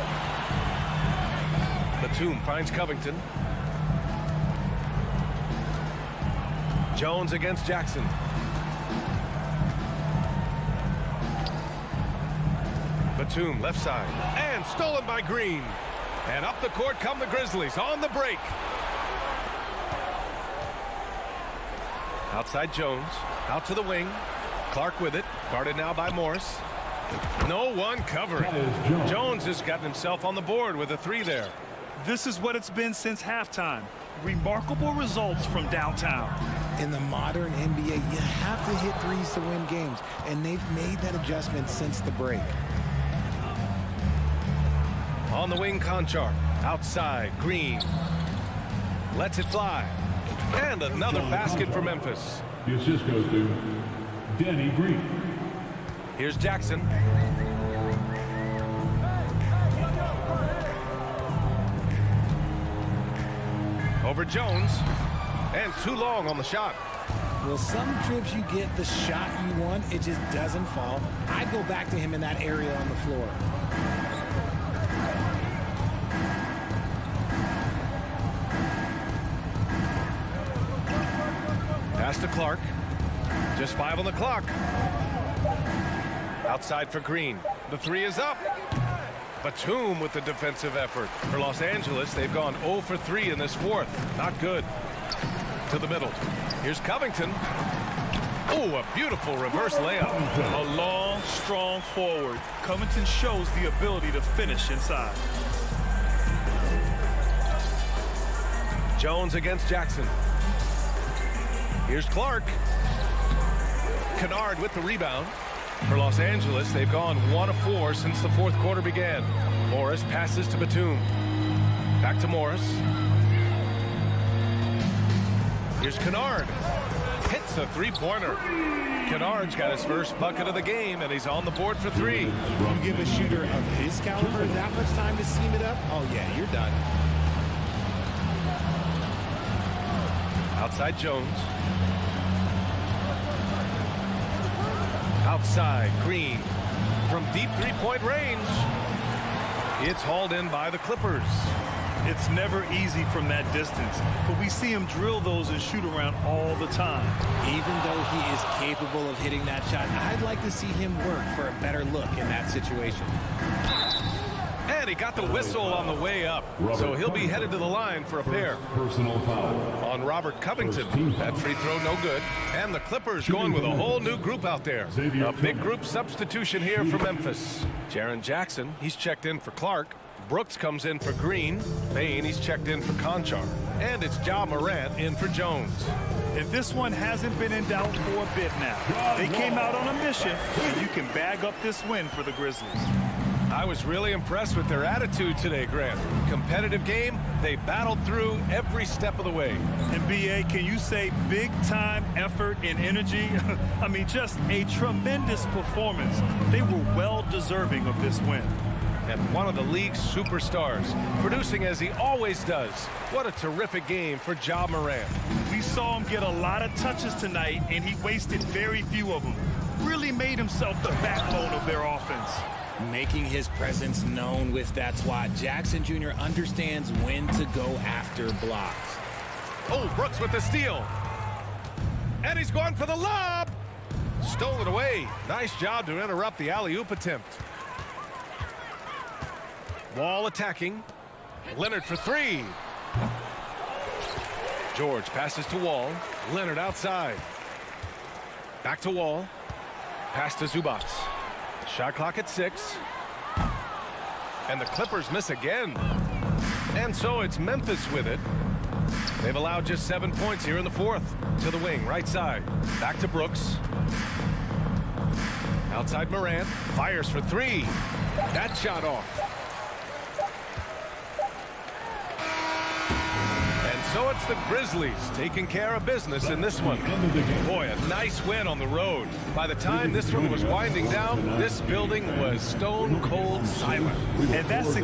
Batum finds Covington. Jones against Jackson. Batum left side and stolen by Green. And up the court come the Grizzlies on the break. Outside Jones, out to the wing. Clark with it, guarded now by Morris. No one covering. Jones has gotten himself on the board with a 3 there. This is what it's been since halftime. Remarkable results from downtown. In the modern NBA, you have to hit 3s to win games, and they've made that adjustment since the break. On the wing, Conchar. Outside, Green. Lets it fly. And another basket for Memphis. The assist goes to Danny Green. Here's Jackson. Over Jones. And too long on the shot. Well, some trips you get the shot you want, it just doesn't fall. I'd go back to him in that area on the floor. Pass to Clark. Just 5 on the clock. Outside for Green. The 3 is up. Batum with the defensive effort. For Los Angeles, they've gone 0 for 3 in this fourth. Not good. To the middle. Here's Covington. Oh, a beautiful reverse layup. A long, strong forward. Covington shows the ability to finish inside. Jones against Jackson. Here's Clark. Kennard with the rebound. For Los Angeles, they've gone 1 of 4 since the fourth quarter began. Morris passes to Batum. Back to Morris. Here's Kennard. Hits a 3-pointer. Kennard's got his first bucket of the game, and he's on the board for 3. You give a shooter of his caliber that much time to seam it up, oh yeah, you're done. Outside Jones. Outside Green. From deep 3-point range. It's hauled in by the Clippers. It's never easy from that distance, but we see him drill those and shoot around all the time. Even though he is capable of hitting that shot, I'd like to see him work for a better look in that situation. And he got the whistle on the way up. So he'll be headed to the line for a pair. Personal foul. On Robert Covington. That free throw no good. And the Clippers going with a whole new group out there. A big group substitution here for Memphis. Jaren Jackson, he's checked in for Clark. Brooks comes in for Green. Bane, he's checked in for Conchar. And it's Ja Morant in for Jones. And this one hasn't been in doubt for a bit now. They came out on a mission, and you can bag up this win for the Grizzlies. I was really impressed with their attitude today, Grant. Competitive game, they battled through every step of the way. And B.A., can you say big-time effort and energy? I mean, just a tremendous performance. They were well-deserving of this win. And one of the league's superstars, producing as he always does. What a terrific game for Ja Morant. We saw him get a lot of touches tonight, and he wasted very few of them. Really made himself the backbone of their offense. Making his presence known with that swat. Jackson Jr. understands when to go after blocks. Oh, Brooks with the steal. And he's going for the lob. Stole it away. Nice job to interrupt the alley-oop attempt. Wall attacking. Leonard for three. George passes to Wall. Leonard outside. Back to Wall. Pass to Zubac. Shot clock at 6. And the Clippers miss again. And so it's Memphis with it. They've allowed just 7 points here in the fourth. To the wing, right side. Back to Brooks. Outside Morant. Fires for three. That shot off. So it's the Grizzlies taking care of business in this one. Boy, a nice win on the road. By the time this one was winding down, this building was stone cold silent. And that's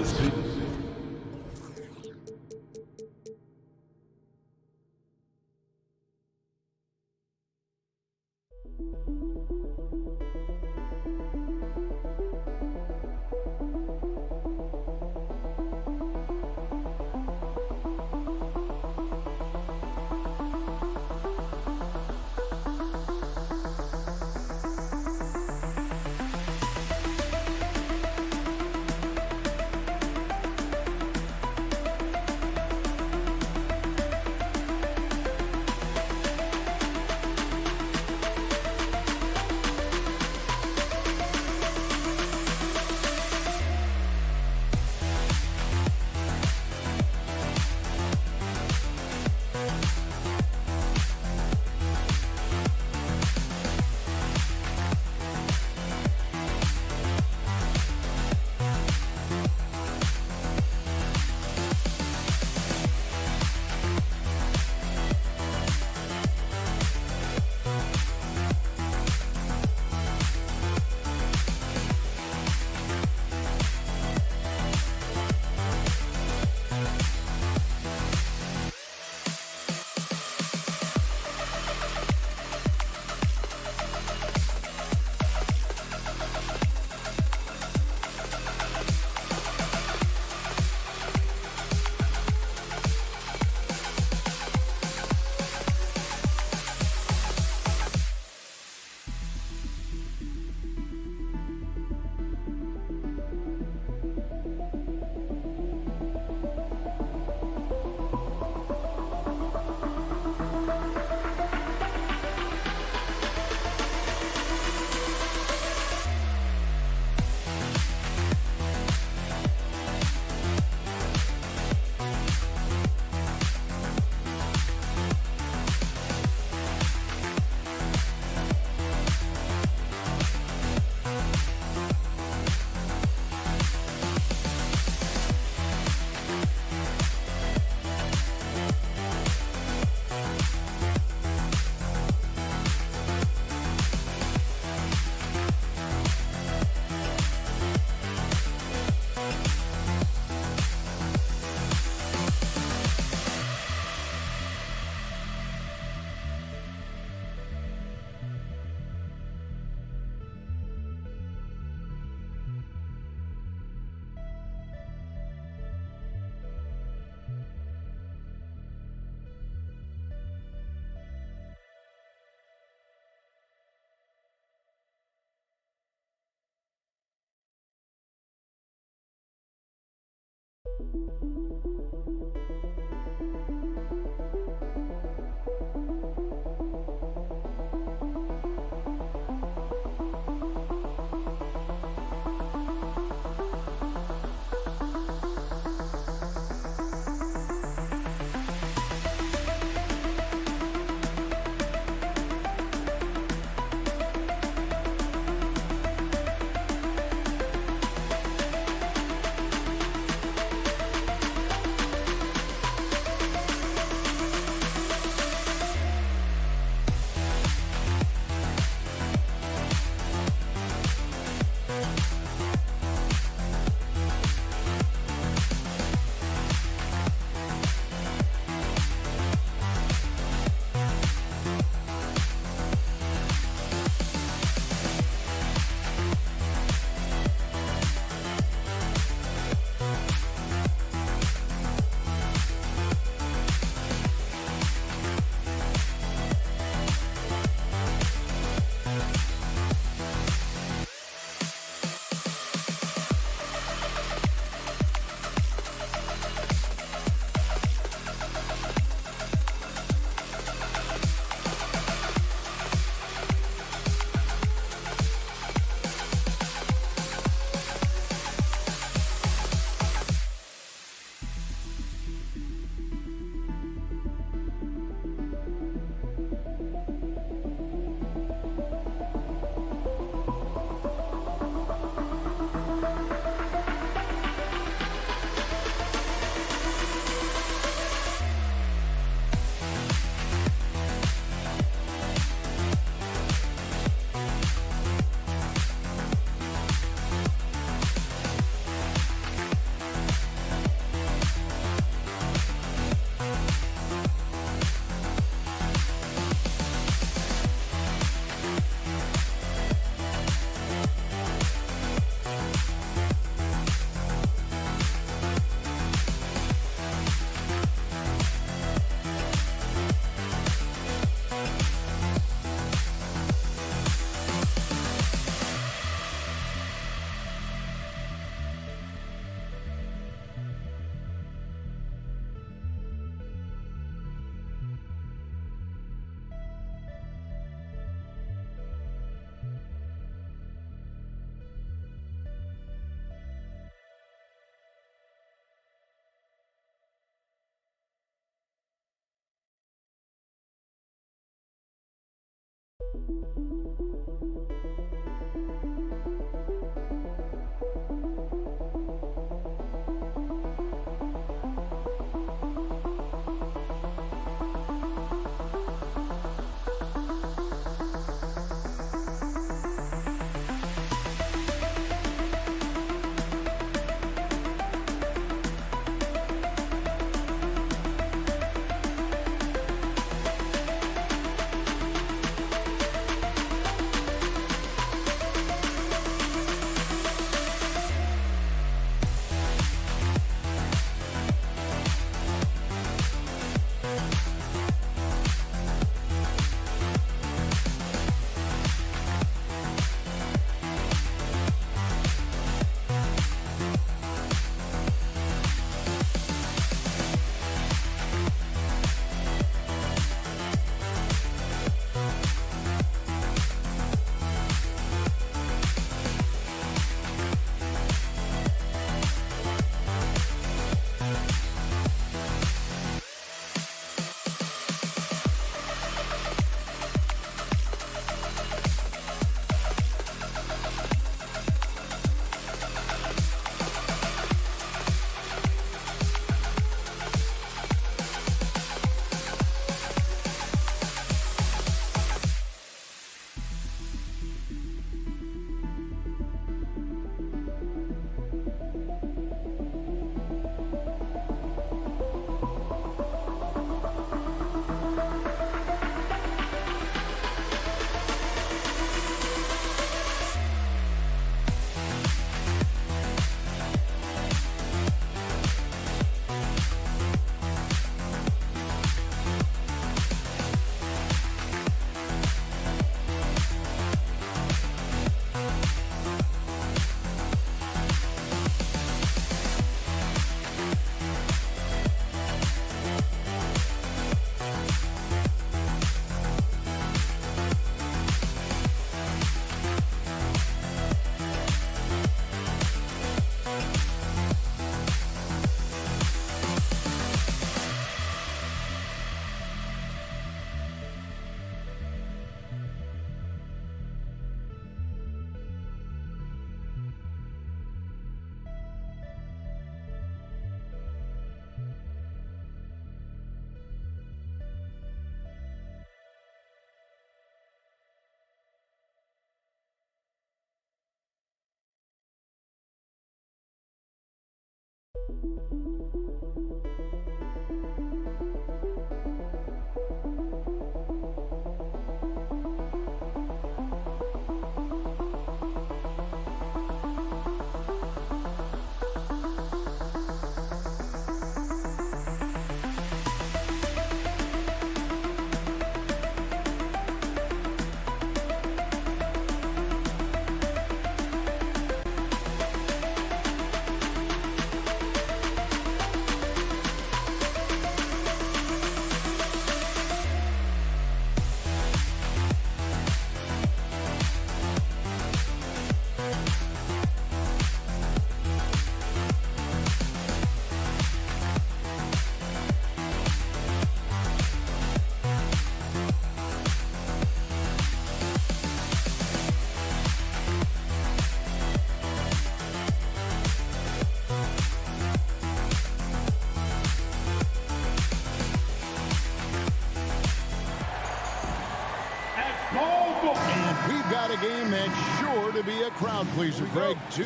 And we've got a game that's sure to be a crowd pleaser, Greg. Two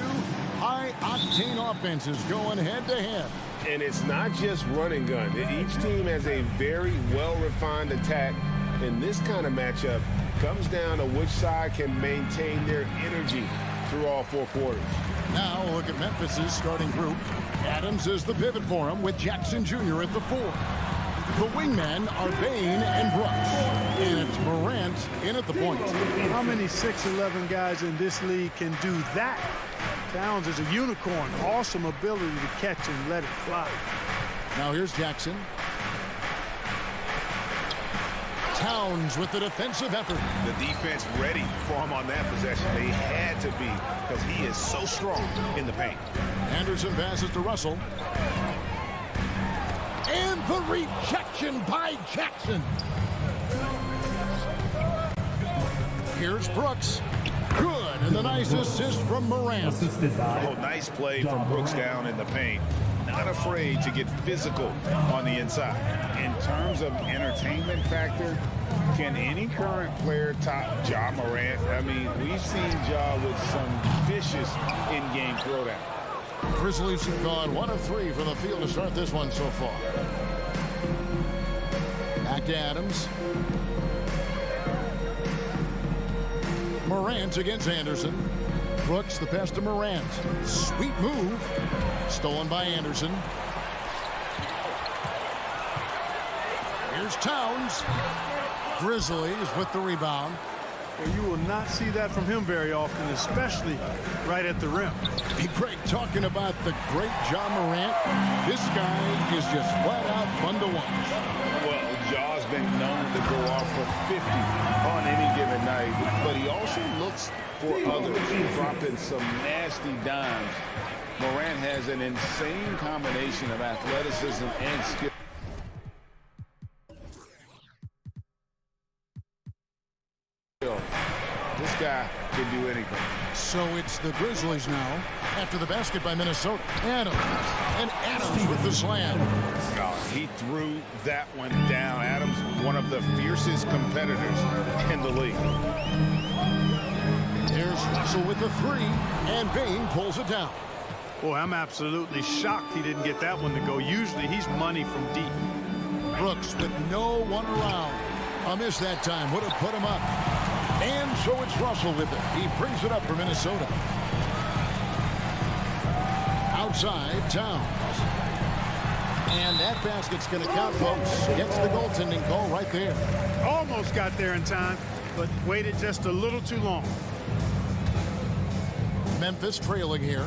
high-octane offenses going head-to-head. And it's not just run and gun. Each team has a very well-refined attack. And this kind of matchup comes down to which side can maintain their energy through all four quarters. Now look at Memphis's starting group. Adams is the pivot for him with Jackson Jr. at the 4. The wingmen are Bane and Brooks. And it's Morant in at the point. How many 6'11" guys in this league can do that? Towns is a unicorn. Awesome ability to catch and let it fly. Now here's Jackson. Towns with the defensive effort. The defense ready for him on that possession. They had to be because he is so strong in the paint. Anderson passes to Russell. And the rejection by Jackson. Here's Brooks. Good, and the nice assist from Morant. Oh, nice play from Brooks down in the paint. Not afraid to get physical on the inside. In terms of entertainment factor, can any current player top Ja Morant? I mean, we've seen Ja with some vicious in-game throwdown. Grizzlies have gone 1 of 3 from the field to start this one so far. Back to Adams. Morant against Anderson. Brooks the pass to Morant. Sweet move. Stolen by Anderson. Here's Towns. Grizzlies with the rebound. Well, you will not see that from him very often, especially right at the rim. Hey, Greg, talking about the great Ja Morant, this guy is just flat out fun to watch. Well, Ja's been known to go off for 50 on any given night, but he also looks for others, dropping some nasty dimes. Morant has an insane combination of athleticism and skill. This guy can do anything. So it's the Grizzlies now after the basket by Minnesota. Adams. And Adams with the slam. Oh, he threw that one down. Adams, one of the fiercest competitors in the league. Here's Russell with the 3, and Bain pulls it down. Boy, I'm absolutely shocked he didn't get that one to go. Usually he's money from deep. Brooks with no one around. A miss that time would have put him up. And so it's Russell with it. He brings it up for Minnesota. Outside, Towns. And that basket's going to count, folks. Gets the goaltending call right there. Almost got there in time, but waited just a little too long. Memphis trailing here.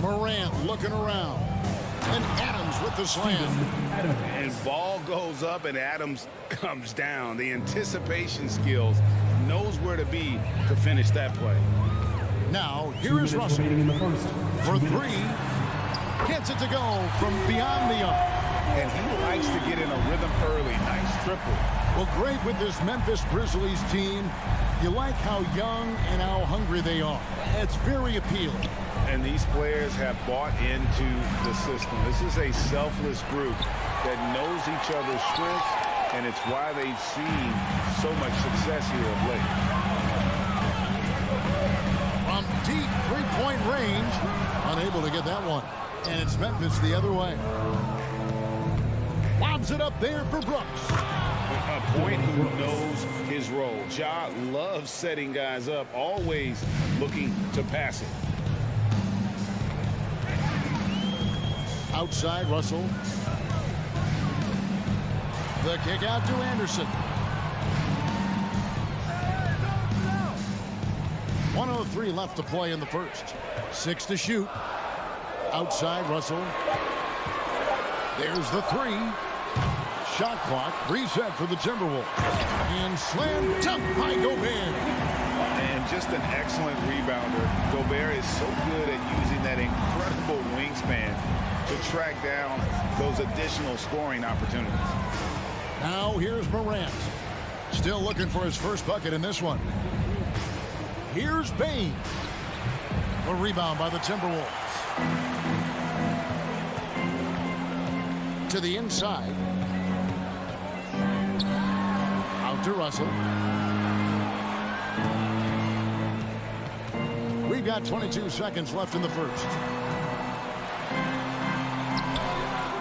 Morant looking around. And Adams with the slam. And ball goes up and Adams comes down. The anticipation skills, knows where to be to finish that play. Now, here is Russell for 3. Gets it to go from beyond the arc. And he likes to get in a rhythm early. Nice triple. Well, great with this Memphis Grizzlies team. You like how young and how hungry they are. It's very appealing. And these players have bought into the system. This is a selfless group that knows each other's strengths, and it's why they've seen so much success here of late. From deep three-point range, unable to get that one. And it's Memphis the other way. Lobs it up there for Brooks. A point who knows his role. Ja loves setting guys up, always looking to pass it. Outside, Russell. The kick out to Anderson. 1:03 left to play in the first. 6 to shoot. Outside, Russell. There's the 3. Shot clock reset for the Timberwolves. And slam dunk by Gobert. And just an excellent rebounder. Gobert is so good at using that incredible wingspan to track down those additional scoring opportunities. Now here's Morant. Still looking for his first bucket in this one. Here's Bain. A rebound by the Timberwolves. To the inside. Out to Russell. We've got 22 seconds left in the first.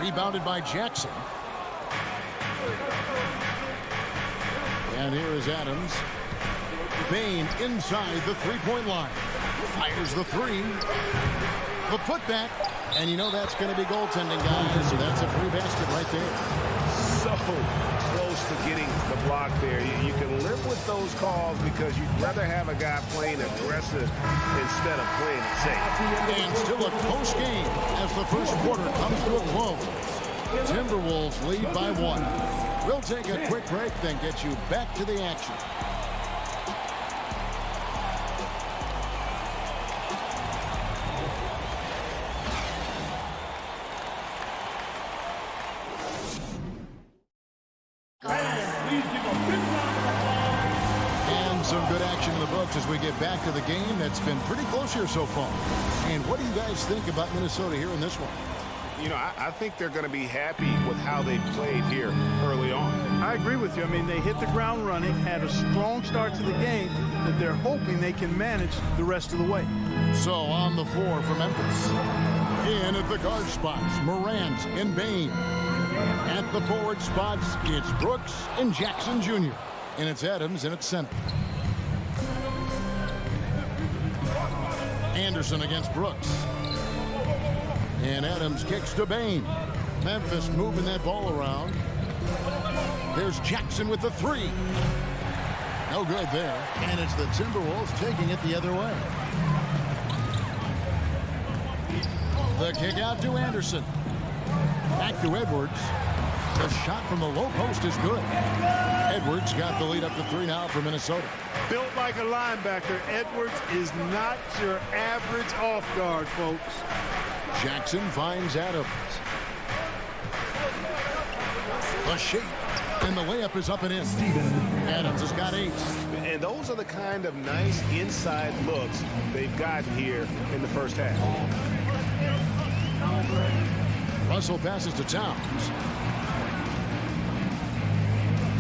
Rebounded by Jackson. And here is Adams. Bain inside the three-point line. Fires the 3. The putback. And you know that's going to be goaltending, guys. So that's a free basket right there. So close to getting the block there. You can live with those calls because you'd rather have a guy playing aggressive instead of playing it safe. And still a close game as the first quarter comes to a close. Timberwolves lead by 1. We'll take a quick break, then get you back to the action. And some good action in the books as we get back to the game that's been pretty close here so far. And what do you guys think about Minnesota here in this one? You know, I think they're going to be happy with how they played here early on. I agree with you. I mean, they hit the ground running, had a strong start to the game that they're hoping they can manage the rest of the way. So on the floor for Memphis. In at the guard spots, Morant and Bane. At the forward spots, it's Brooks and Jackson Jr. And it's Adams in at center. Anderson against Brooks. And Adams kicks to Bane. Memphis moving that ball around. There's Jackson with the three. No good there. And it's the Timberwolves taking it the other way. The kick out to Anderson. Back to Edwards. The shot from the low post is good. Edwards got the lead up to 3 now for Minnesota. Built like a linebacker, Edwards is not your average off guard, folks. Jackson finds Adams. The shape, and the layup is up and in. Adams has got 8. And those are the kind of nice inside looks they've gotten here in the first half. Russell passes to Towns.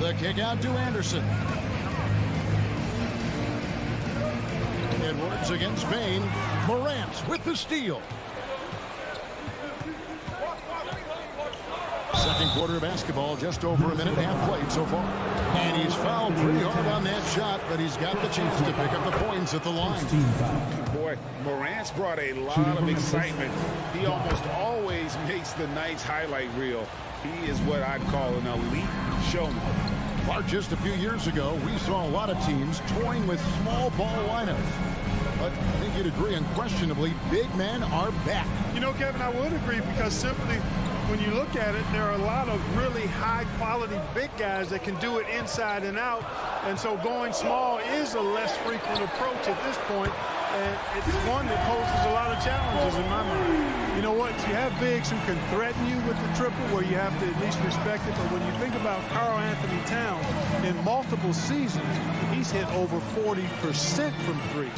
The kick out to Anderson. Edwards against Bane. Morant with the steal. Second quarter of basketball, just over a minute and a half played so far. And he's fouled pretty hard on that shot, but he's got the chance to pick up the points at the line. Boy, Morant's brought a lot of excitement. He almost always makes the night's highlight reel. He is what I'd call an elite showman. Clark, just a few years ago, we saw a lot of teams toying with small ball lineups. But I think you'd agree, unquestionably, big men are back. You know, Kevin, I would agree because simply when you look at it, there are a lot of really high-quality big guys that can do it inside and out. And so going small is a less frequent approach at this point. And it's one that poses a lot of challenges in my mind. You know what? You have bigs who can threaten you with the triple where you have to at least respect it. But when you think about Karl Anthony Towns, in multiple seasons, he's hit over 40% from 3.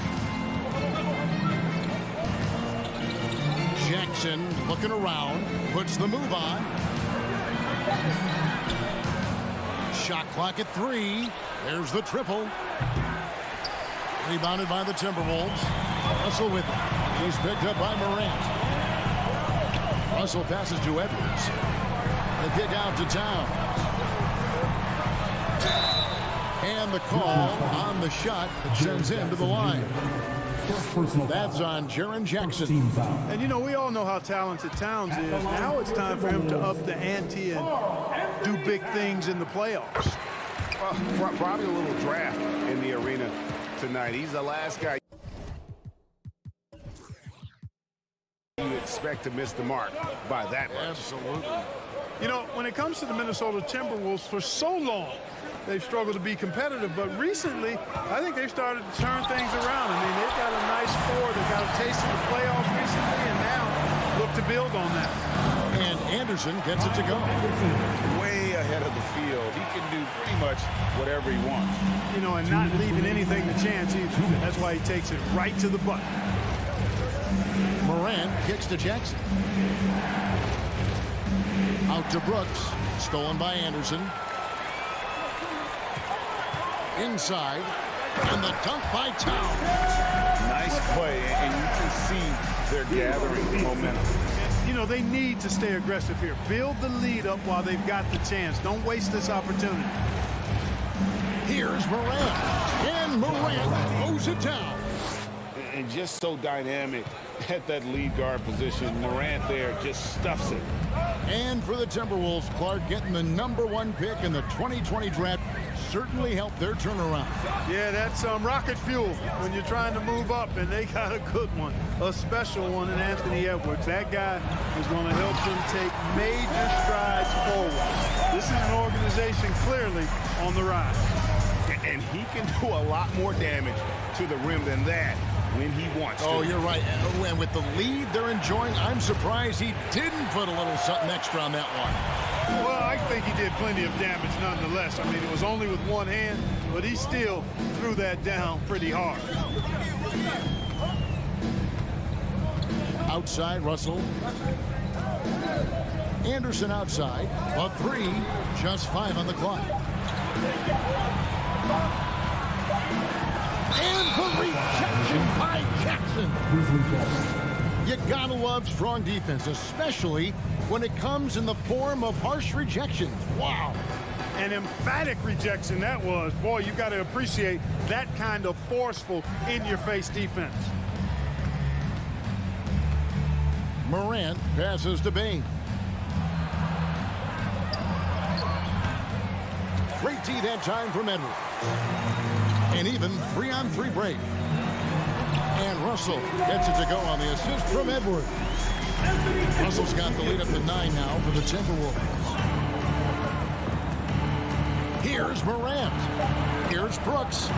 Jackson looking around, puts the move on. Shot clock at 3. There's the triple. Rebounded by the Timberwolves. Russell with it. He's picked up by Morant. Russell passes to Edwards. The kick out to Towns. And the call on the shot that sends him to the line. That's on Jaren Jackson. And, you know, we all know how talented Towns is. Now it's time for him to up the ante and do big things in the playoffs. Probably a little draft in the arena tonight. He's the last guy you expect to miss the mark by that much. Absolutely. You know, when it comes to the Minnesota Timberwolves, for so long, they've struggled to be competitive, but recently, I think they've started to turn things around. I mean, they've got a nice score. They've got a taste of the playoffs recently, and now look to build on that. And Anderson gets it to go. Way ahead of the field. He can do pretty much whatever he wants. You know, and not leaving anything to chance either. That's why he takes it right to the bucket. Morant kicks to Jackson. Out to Brooks. Stolen by Anderson. Inside. And the dunk by Towns. Nice play, and you can see they're gathering momentum. You know, they need to stay aggressive here. Build the lead up while they've got the chance. Don't waste this opportunity. Here's Morant. And Morant mows it down. And just so dynamic at that lead guard position. Morant there just stuffs it. And for the Timberwolves, Clark getting the #1 pick in the 2020 draft certainly helped their turnaround. Yeah, that's rocket fuel when you're trying to move up, and they got a good one, a special one in Anthony Edwards. That guy is going to help them take major strides forward. This is an organization clearly on the rise. And he can do a lot more damage to the rim than that when he wants to. Oh, you're right. And with the lead they're enjoying, I'm surprised he didn't put a little something extra on that one. Well, I think he did plenty of damage nonetheless. I mean, it was only with one hand, but he still threw that down pretty hard. Outside, Russell. Anderson outside. A three, just 5 on the clock. And the rejection by Jackson. You gotta love strong defense, especially when it comes in the form of harsh rejections. Wow. An emphatic rejection that was. Boy, you got to appreciate that kind of forceful, in-your-face defense. Morant passes to Bane. Great D that time from Edwards. An even 3-on-3 break. And Russell gets it to go on the assist from Edwards. Russell's got the lead up to 9 now for the Timberwolves. Here's Morant. Here's Brooks.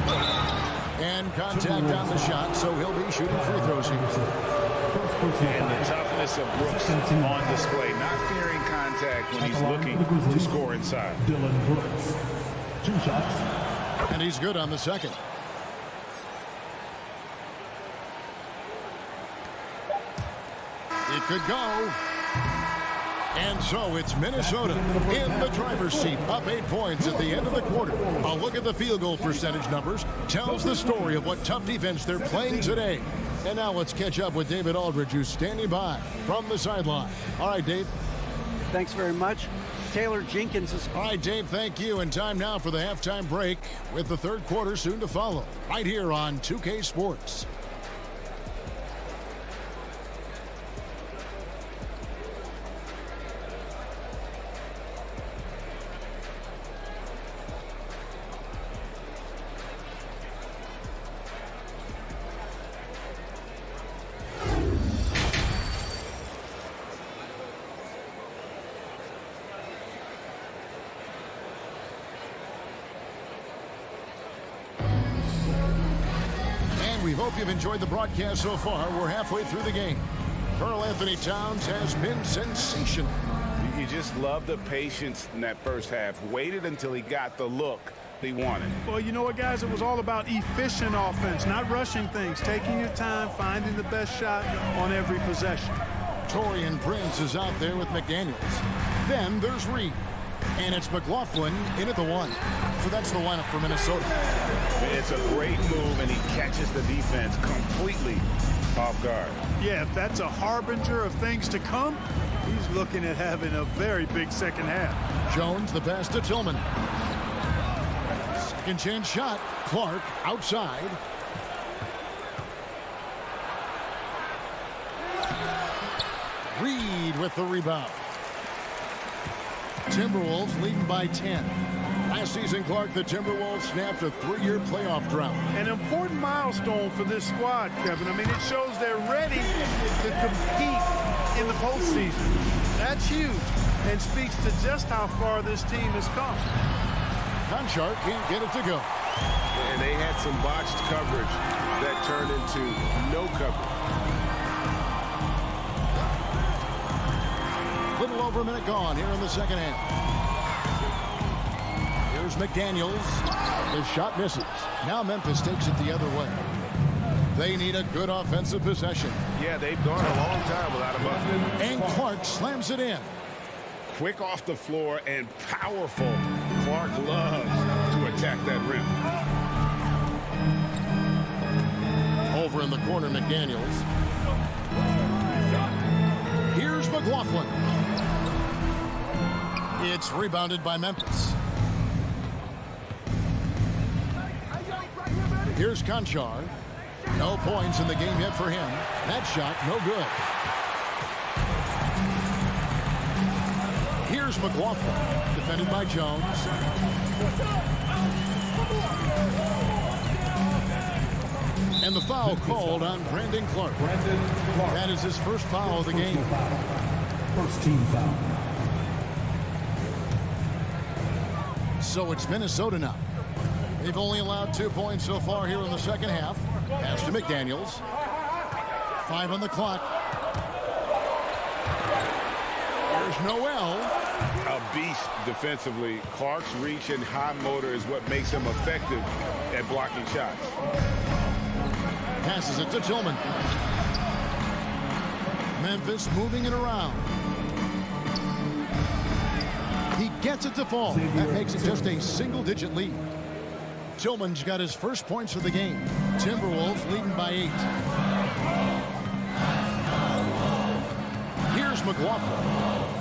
And contact on the shot, so he'll be shooting free throws here. And the toughness of Brooks on display, not fearing contact when he's looking to score inside. Dylan Brooks. 2 shots. And he's good on the second. It could go. And so it's Minnesota in the driver's seat, up 8 points at the end of the quarter. A look at the field goal percentage numbers tells the story of what tough defense they're playing today. And now let's catch up with David Aldridge, who's standing by from the sideline. All right, Dave. Thanks very much. Taylor Jenkins is... All right, Dave, thank you. And time now for the halftime break with the third quarter soon to follow. Right here on 2K Sports. We hope you've enjoyed the broadcast so far. We're halfway through the game. Karl Anthony Towns has been sensational. You just love the patience in that first half. Waited until he got the look he wanted. Well, you know what, guys? It was all about efficient offense, not rushing things, taking your time, finding the best shot on every possession. Taurean Prince is out there with McDaniels. Then there's Reed. And it's McLaughlin in at the 1. So that's the lineup for Minnesota. It's a great move, and he catches the defense completely off guard. Yeah, if that's a harbinger of things to come, he's looking at having a very big second half. Jones, the pass to Tillman. Second chance shot. Clark outside. Reed with the rebound. Timberwolves leading by 10. Last season, Clark, the Timberwolves snapped a 3-year playoff drought. An important milestone for this squad, Kevin. I mean, it shows they're ready to compete in the postseason. That's huge and speaks to just how far this team has come. Conchar can't get it to go. And they had some botched coverage that turned into no coverage. Little over a minute gone here in the second half. Here's McDaniels. His shot misses. Now Memphis takes it the other way. They need a good offensive possession. Yeah, they've gone a long time without a bucket. And Clark slams it in. Quick off the floor and powerful. Clark loves to attack that rim. Over in the corner, McDaniels. Here's McLaughlin. It's rebounded by Memphis. Here's Conchar. No points in the game yet for him. That shot, no good. Here's McLaughlin, defended by Jones. And the foul called on Brandon Clark. That is his first foul of the game. First team foul. So it's Minnesota now. They've only allowed 2 points so far here in the second half. Pass to McDaniels. 5 on the clock. There's Noel. A beast defensively. Clark's reach and high motor is what makes him effective at blocking shots. Passes it to Tillman. Memphis moving it around. He gets it to fall. That makes it just a single-digit lead. Tillman's got his first points of the game. Timberwolves leading by 8. Here's McLaughlin.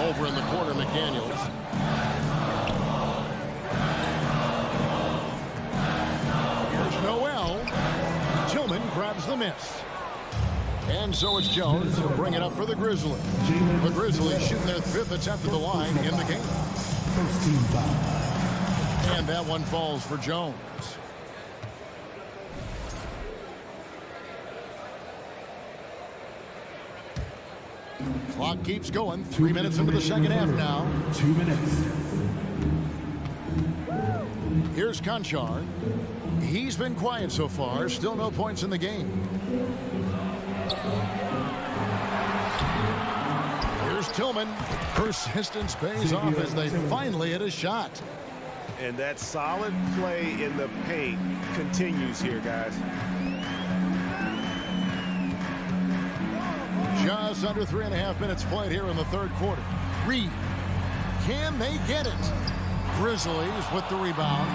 Over in the corner, McDaniels. Here's Noel. Tillman grabs the miss. And so it's Jones to bring it up for the Grizzlies. The Grizzlies shooting their 5th attempt at the line in the game. First team foul. And that one falls for Jones. Clock keeps going. 3 minutes into the second half now. 2 minutes. Here's Conchar. He's been quiet so far. Still no points in the game. Here's Tillman. Persistence pays off as they finally hit a shot. And that solid play in the paint continues here, guys. Just under 3.5 minutes played here in the third quarter. Reed. Can they get it? Grizzlies with the rebound.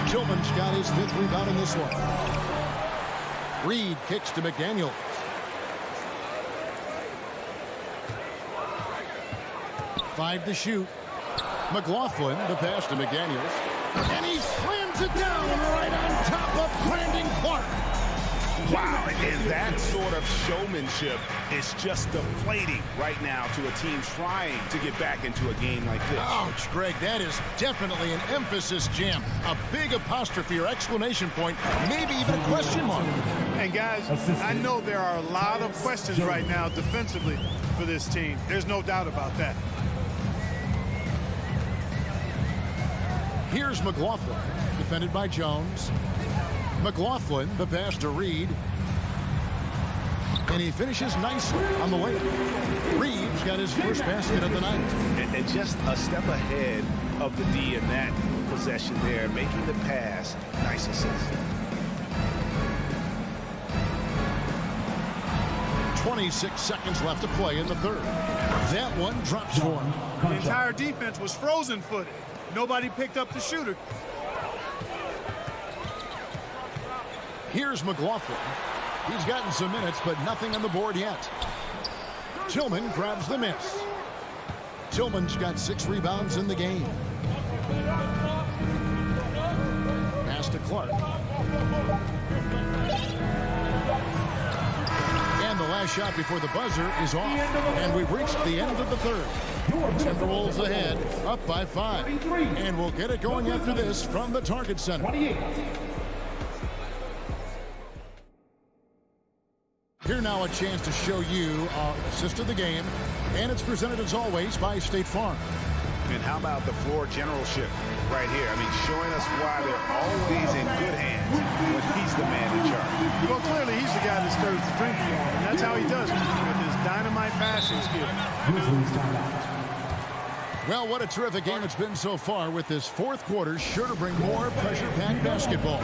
Tillman's got his 5th rebound in this one. Reed kicks to McDaniels. Five to shoot. McLaughlin, the pass to McDaniels. And he slams it down right on top of Brandon Clark. Wow, and that sort of showmanship is just deflating right now to a team trying to get back into a game like this. Ouch, Greg, that is definitely an emphasis jam. A big apostrophe or exclamation point, maybe even a question mark. And guys, I know there are a lot of questions right now defensively for this team. There's no doubt about that. Here's McLaughlin, defended by Jones. McLaughlin, the pass to Reed. And he finishes nicely on the way. Reed's got his first basket of the night. And just a step ahead of the D in that possession there, making the pass. Nice assist. 26 seconds left to play in the third. That one drops for him. The entire defense was frozen-footed. Nobody picked up the shooter. Here's McLaughlin. He's gotten some minutes, but nothing on the board yet. Tillman grabs the miss. Tillman's got 6 rebounds in the game. Pass to Clark. And the last shot before the buzzer is off. And we've reached the end of the third. Timberwolves ahead, up by 5. And we'll get it going after this from the Target Center. Here now a chance to show you our assist of the game. And it's presented as always by State Farm. And how about the floor generalship right here? I mean, showing us why they're always in good hands when he's the man in charge. Well, clearly he's the guy that stirs the drink for him, and that's how he does it, with his dynamite passing skill. Well, what a terrific game it's been so far, with this fourth quarter sure to bring more pressure-packed basketball.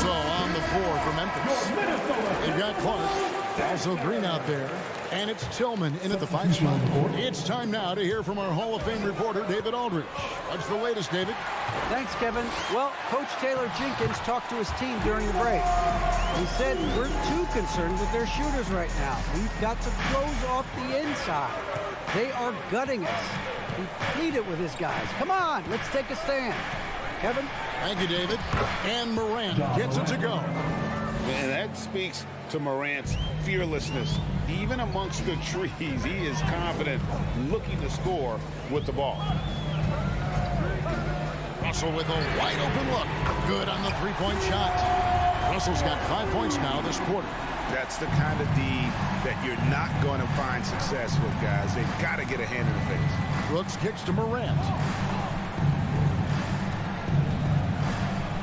So on the floor for Memphis, they've got Clark, also Green out there, and it's Tillman in at the 5 spot. It's time now to hear from our Hall of Fame reporter, David Aldridge. What's the latest, David? Thanks, Kevin. Well, Coach Taylor Jenkins talked to his team during the break. He said, we're too concerned with their shooters right now. We've got to close off the inside. They are gutting us. He pleaded with his guys. Come on, let's take a stand. Kevin? Thank you, David. And Morant gets it to go. And that speaks to Morant's fearlessness. Even amongst the trees, he is confident, looking to score with the ball. Russell with a wide open look. Good on the three-point shot. Russell's got 5 points now this quarter. That's the kind of D that you're not going to find success with, guys. They've got to get a hand in the face. Brooks kicks to Morant.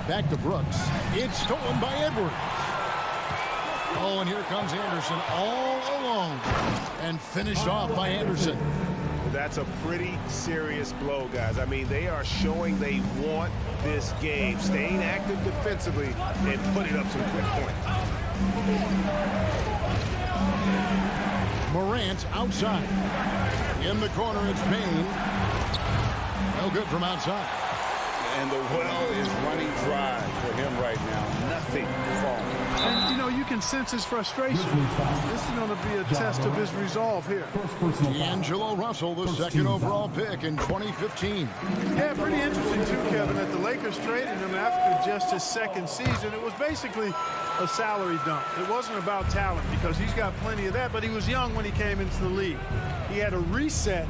Back to Brooks. It's stolen by Edwards. Oh, and here comes Anderson all alone. And finished off by Anderson. That's a pretty serious blow, guys. I mean, they are showing they want this game, staying active defensively and putting up some quick points. Morant outside. In the corner, it's Bane. No good from outside. And the well is running dry for him right now. Nothing falling. And, you know, you can sense his frustration. This is going to be a test of his resolve here. D'Angelo Russell, the second overall pick in 2015. Yeah, pretty interesting, too, Kevin, that the Lakers traded him after just his second season. It was basically a salary dump. It wasn't about talent because he's got plenty of that, but he was young when he came into the league. He had a reset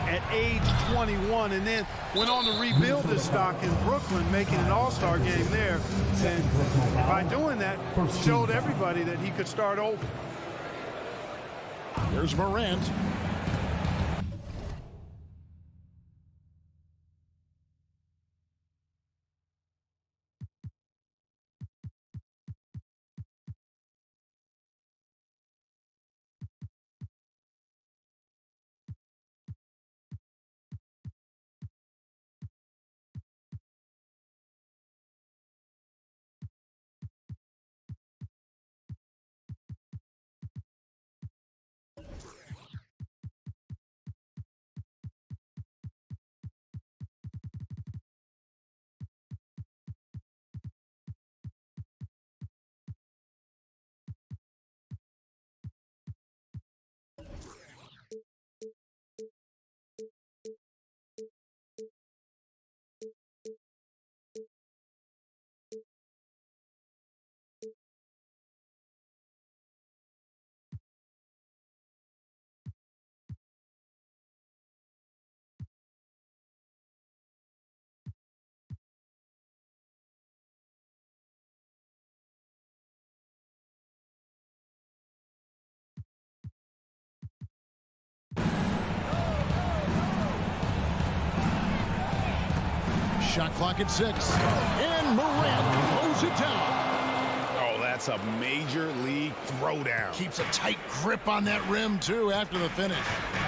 at age 21 and then went on to rebuild his stock in Brooklyn, making an all-star game there. And by doing that, showed everybody that he could start over. There's Morant. Shot clock at 6. And Morant throws it down. Oh, that's a major league throwdown. Keeps a tight grip on that rim, too, after the finish.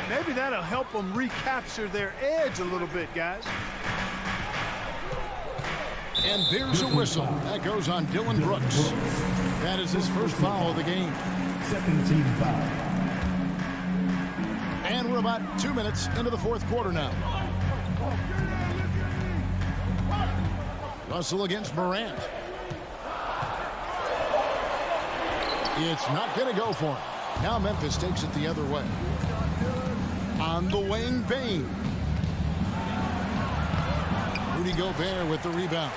Maybe that'll help them recapture their edge a little bit, guys. And there's a whistle. That goes on Dylan Brooks. That is his first foul of the game. Second team foul. And we're about 2 minutes into the fourth quarter now. Russell against Morant. It's not going to go for him. Now Memphis takes it the other way. On the wing, Bane. Rudy Gobert with the rebound.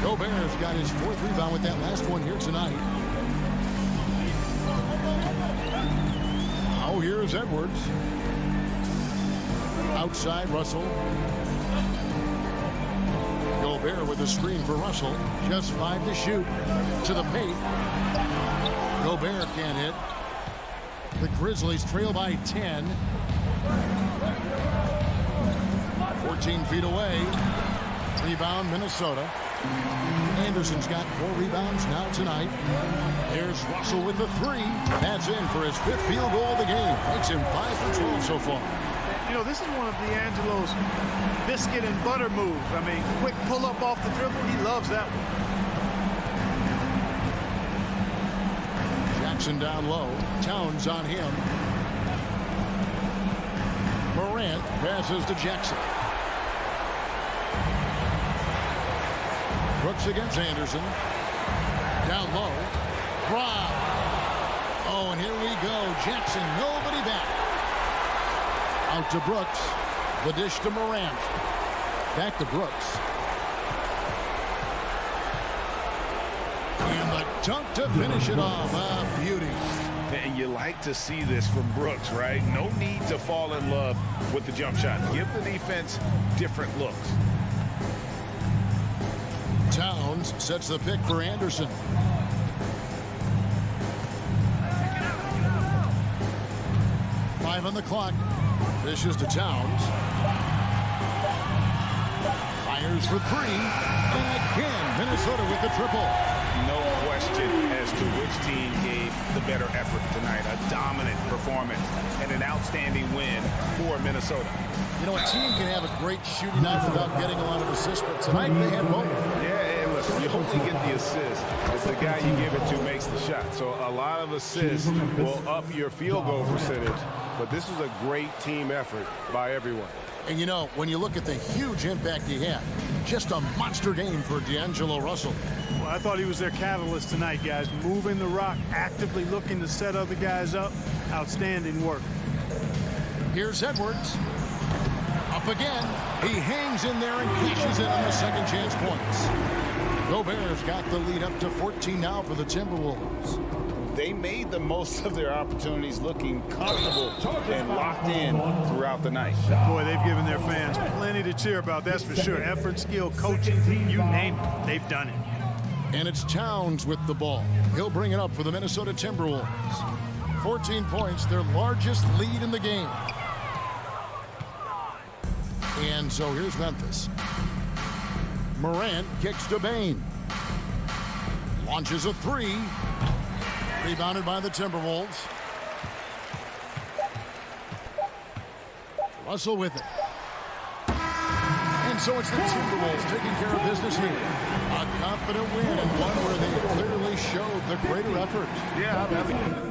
Gobert's got his fourth rebound with that last one here tonight. Oh, here's Edwards. Outside, Russell. Gobert with a screen for Russell. Just 5 to shoot. To the paint. Gobert can't hit. The Grizzlies trail by 10. 14 feet away. Rebound, Minnesota. Anderson's got 4 rebounds now tonight. There's Russell with the 3. That's in for his 5th field goal of the game. Makes him 5 for 12 so far. You know, this is one of D'Angelo's biscuit and butter moves. I mean, quick pull-up off the dribble. He loves that one. Jackson down low. Towns on him. Morant passes to Jackson. Brooks against Anderson. Down low. Rob. Oh, and here we go. Jackson, nobody back. Out to Brooks. The dish to Morant. Back to Brooks. And the dunk to finish it off. A beauty. And you like to see this from Brooks, right? No need to fall in love with the jump shot. Give the defense different looks. Towns sets the pick for Anderson. Five on the clock. Dishes to Towns. Fires for 3. And again, Minnesota with the triple. no question as to which team gave the better effort tonight. A dominant performance and an outstanding win for Minnesota. You know, a team can have a great shooting night without getting a lot of assists, but tonight they had both. Yeah, and listen, you hopefully get the assist if the guy you give it to makes the shot. So a lot of assists will up your field goal percentage, but this is a great team effort by everyone. And, you know, when you look at the huge impact he had, just a monster game for D'Angelo Russell. Well, I thought he was their catalyst tonight, guys. Moving the rock, actively looking to set other guys up. Outstanding work. Here's Edwards. Up again. He hangs in there and cashes in on the second chance points. Gobert's got the lead up to 14 now for the Timberwolves. They made the most of their opportunities, looking comfortable and locked in throughout the night. Boy, they've given their fans plenty to cheer about, that's for sure. Effort, skill, coaching, you name it, they've done it. And it's Towns with the ball. He'll bring it up for the Minnesota Timberwolves. 14 points, their largest lead in the game. And so here's Memphis. Morant kicks to Bane. Launches a three. Rebounded by the Timberwolves. Russell with it. And so it's the Timberwolves taking care of business here. A confident win and one where they clearly showed the greater effort. Yeah, I mean,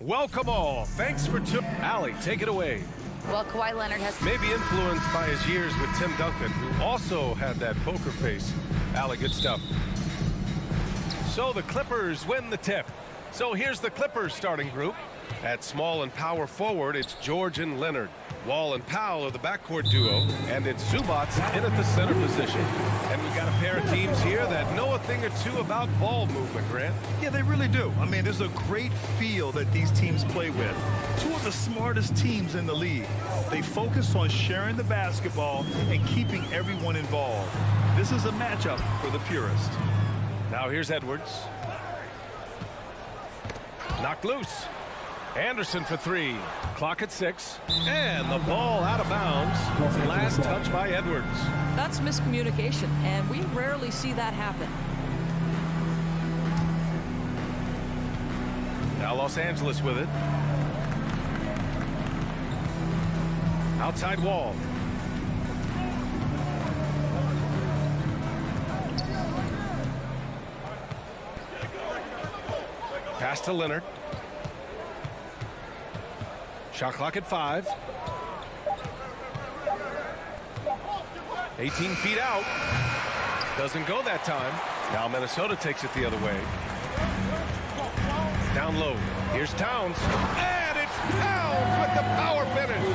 Welcome all. Thanks for Allie, take it away. Well, Kawhi Leonard has maybe influenced by his years with Tim Duncan, who also had that poker face. Allie, good stuff. So the Clippers win the tip. So here's the Clippers starting group. At small and power forward, it's George and Leonard. Wall and Powell are the backcourt duo, and it's Zubac in at the center position. And we've got a pair of teams here that know a thing or two about ball movement, Grant. Yeah, they really do. I mean, there's a great feel that these teams play with. Two of the smartest teams in the league. They focus on sharing the basketball and keeping everyone involved. This is a matchup for the purist. Now here's Edwards. Knocked loose. Anderson for three. Clock at 6. And the ball out of bounds. Last touch by Edwards. That's miscommunication, and we rarely see that happen. Now Los Angeles with it. Outside Wall. Pass to Leonard. Shot clock at 5. 18 feet out. Doesn't go that time. Now Minnesota takes it the other way. Down low. Here's Towns. And it's Towns with the power finish.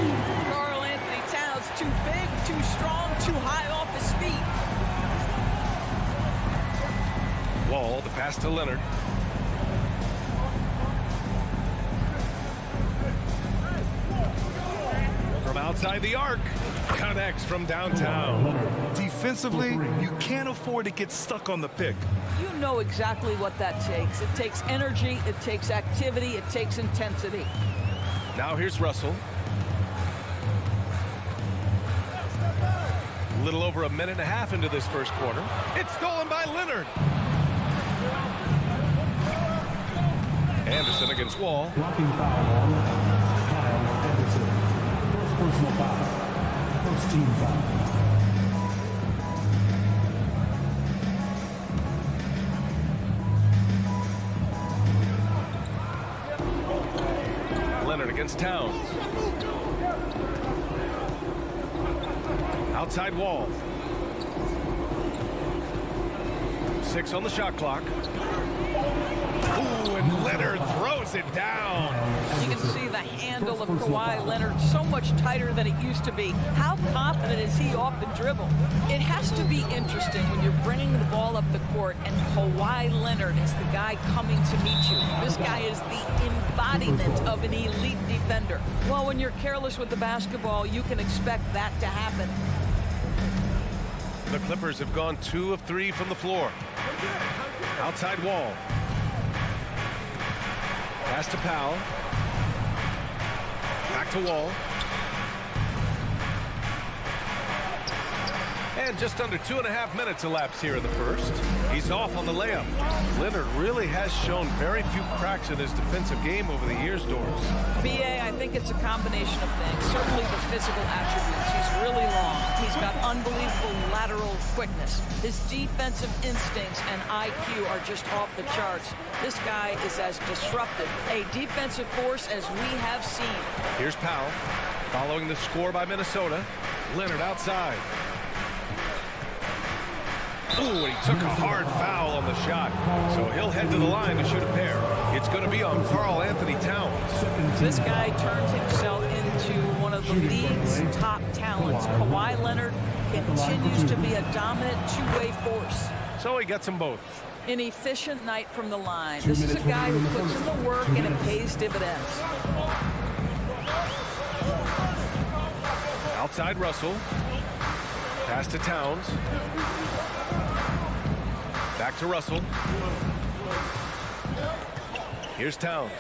Karl Anthony Towns, too big, too strong, too high off his feet. Wall, the pass to Leonard. From outside the arc, connects from downtown. Defensively, you can't afford to get stuck on the pick. You know exactly what that takes. It takes energy, it takes activity, it takes intensity. Now here's Russell. A little over a minute and a half into this first quarter. It's stolen by Leonard. Anderson against Wall. Blocking foul on Kyle Anderson. First personal foul. First team foul. Leonard against Towns. Outside Wall. 6 on the shot clock. Ooh, and Leonard throws it down. You can see the handle of Kawhi Leonard so much tighter than it used to be. How confident is he off the dribble? It has to be interesting when you're bringing the ball up the court and Kawhi Leonard is the guy coming to meet you. This guy is the embodiment of an elite defender. Well, when you're careless with the basketball, you can expect that to happen. The Clippers have gone 2 of 3 from the floor. Outside Wall. Pass to Powell. Back to Wall. And just under 2.5 minutes elapsed here in the first. He's off on the layup. Leonard really has shown very few cracks in his defensive game over the years, Doris. BA, I think it's a combination of things. Certainly the physical attributes. He's really long. He's got unbelievable lateral quickness. His defensive instincts and IQ are just off the charts. This guy is as disruptive a defensive force as we have seen. Here's Powell following the score by Minnesota. Leonard outside. Ooh, and he took a hard foul on the shot. So he'll head to the line to shoot a pair. It's going to be on Karl-Anthony Towns. This guy turns himself into one of the league's top talents. Kawhi Leonard continues to be a dominant two-way force. So he gets them both. An efficient night from the line. This is a guy who puts in the work and it pays dividends. Outside Russell. Pass to Towns. Back to Russell. Here's Towns.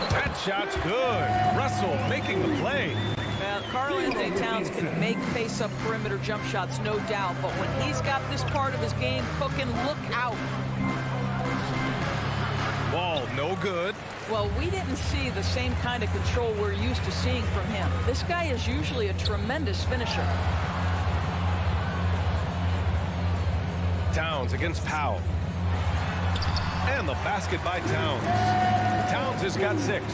That shot's good. Russell making the play. Now, Karl-Anthony Towns can make face-up perimeter jump shots, no doubt. But when he's got this part of his game cooking, look out. Wall, no good. Well, we didn't see the same kind of control we're used to seeing from him. This guy is usually a tremendous finisher. Towns against Powell. And the basket by Towns. Towns has got 6.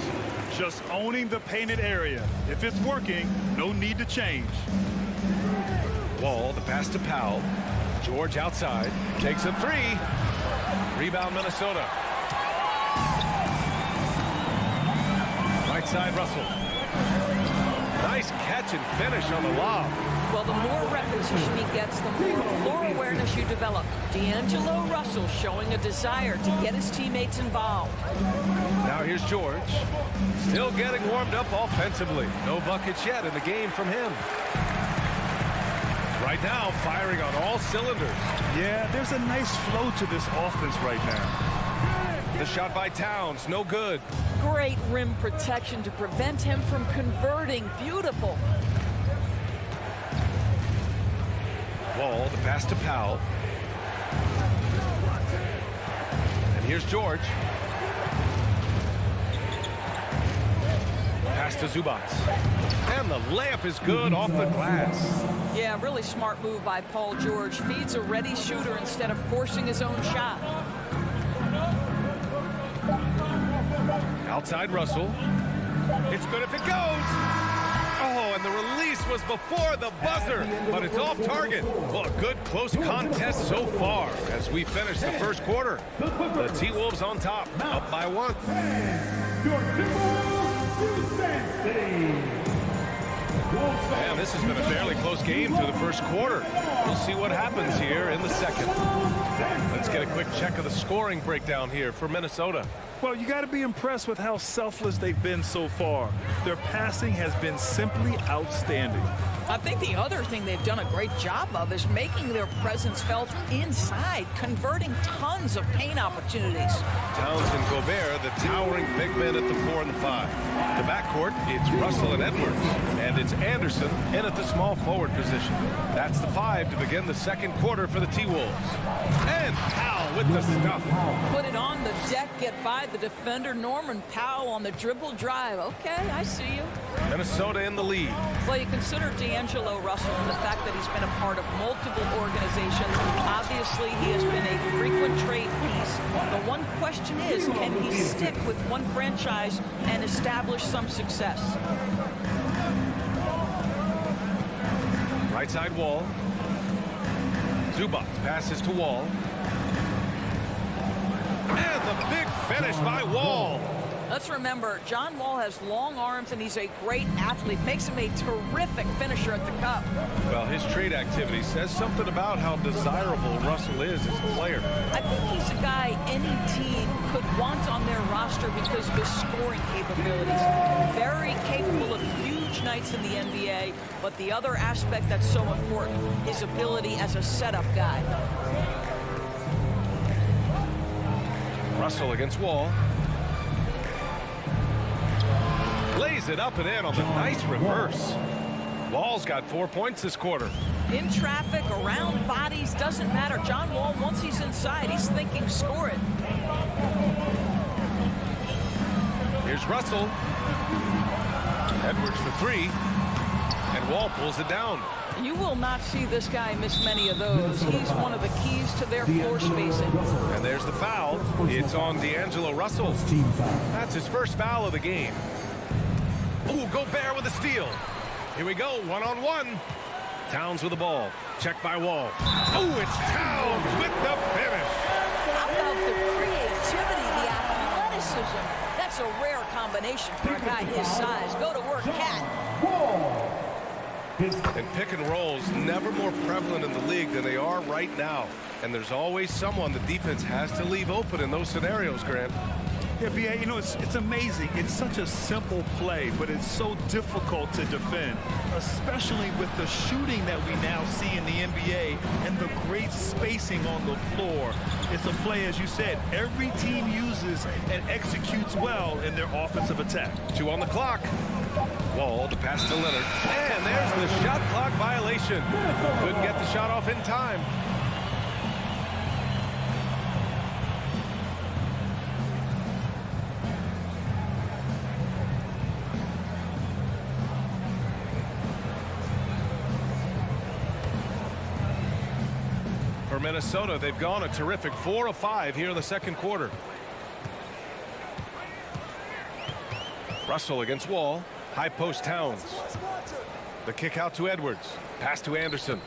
Just owning the painted area. If it's working, no need to change. Wall, the pass to Powell. George outside. Takes a 3. Rebound Minnesota. Right side Russell. Nice catch and finish on the lob. Well, the more repetition he gets, the more floor awareness you develop. D'Angelo Russell showing a desire to get his teammates involved. Now here's George. Still getting warmed up offensively. No buckets yet in the game from him. Right now, firing on all cylinders. Yeah, there's a nice flow to this offense right now. The shot by Towns, no good. Great rim protection to prevent him from converting. Beautiful. Wall, the pass to Powell. And here's George. Pass to Zubac. And the layup is good off the glass. Yeah, really smart move by Paul George. Feeds a ready shooter instead of forcing his own shot. Outside Russell. It's good if it goes. Oh, and the release was before the buzzer, but it's off target. Well, a good close contest so far as we finish the first quarter. The T-Wolves on top, up by 1. Man, this has been a fairly close game through the first quarter. We'll see what happens here in the second. Let's get a quick check of the scoring breakdown here for Minnesota. Well, you got to be impressed with how selfless they've been so far. Their passing has been simply outstanding. I think the other thing they've done a great job of is making their presence felt inside, converting tons of paint opportunities. Towns and Gobert, the towering big men at the 4 and the 5. The backcourt, it's Russell and Edwards. And it's Anderson in at the small forward position. That's the 5 to begin the second quarter for the T-Wolves. And Powell with the stuff. Put it on the deck, get by the defender. Norman Powell on the dribble drive. Okay, I see you. Minnesota in the lead. Well, you consider D'Angelo Russell and the fact that he's been a part of multiple organizations. Obviously, he has been a frequent trade piece. The one question is, can he stick with one franchise and establish some success? Right side Wall. Zubac passes to Wall. And the big finish by Wall. Let's remember, John Wall has long arms and he's a great athlete. Makes him a terrific finisher at the cup. Well, his trade activity says something about how desirable Russell is as a player. I think he's a guy any team could want on their roster because of his scoring capabilities. Very capable of huge nights in the NBA, but the other aspect that's so important, his ability as a setup guy. Russell against Wall. Lays it up and in on the nice reverse. Wall's got 4 points this quarter. In traffic, around bodies, doesn't matter. John Wall, once he's inside, he's thinking score it. Here's Russell. Edwards for 3. And Wall pulls it down. You will not see this guy miss many of those. He's one of the keys to their floor spacing. And there's the foul. It's on D'Angelo Russell. That's his first foul of the game. Ooh, Gobert with a steal. Here we go, one-on-one. Towns with the ball. Checked by Wall. Oh, it's Towns with the finish. How about the creativity, the athleticism? That's a rare combination for a guy his size. Go to work, Cat. And pick and rolls never more prevalent in the league than they are right now. And there's always someone the defense has to leave open in those scenarios, Grant. Yeah, B.A., you know, it's amazing. It's such a simple play, but it's so difficult to defend, especially with the shooting that we now see in the NBA and the great spacing on the floor. It's a play, as you said, every team uses and executes well in their offensive attack. 2 on the clock. Wall, the pass to Leonard. And there's the shot clock violation. Couldn't get the shot off in time. For Minnesota, they've gone a terrific 4 of 5 here in the second quarter. Russell against Wall. High post Towns. The kick out to Edwards. Pass to Anderson.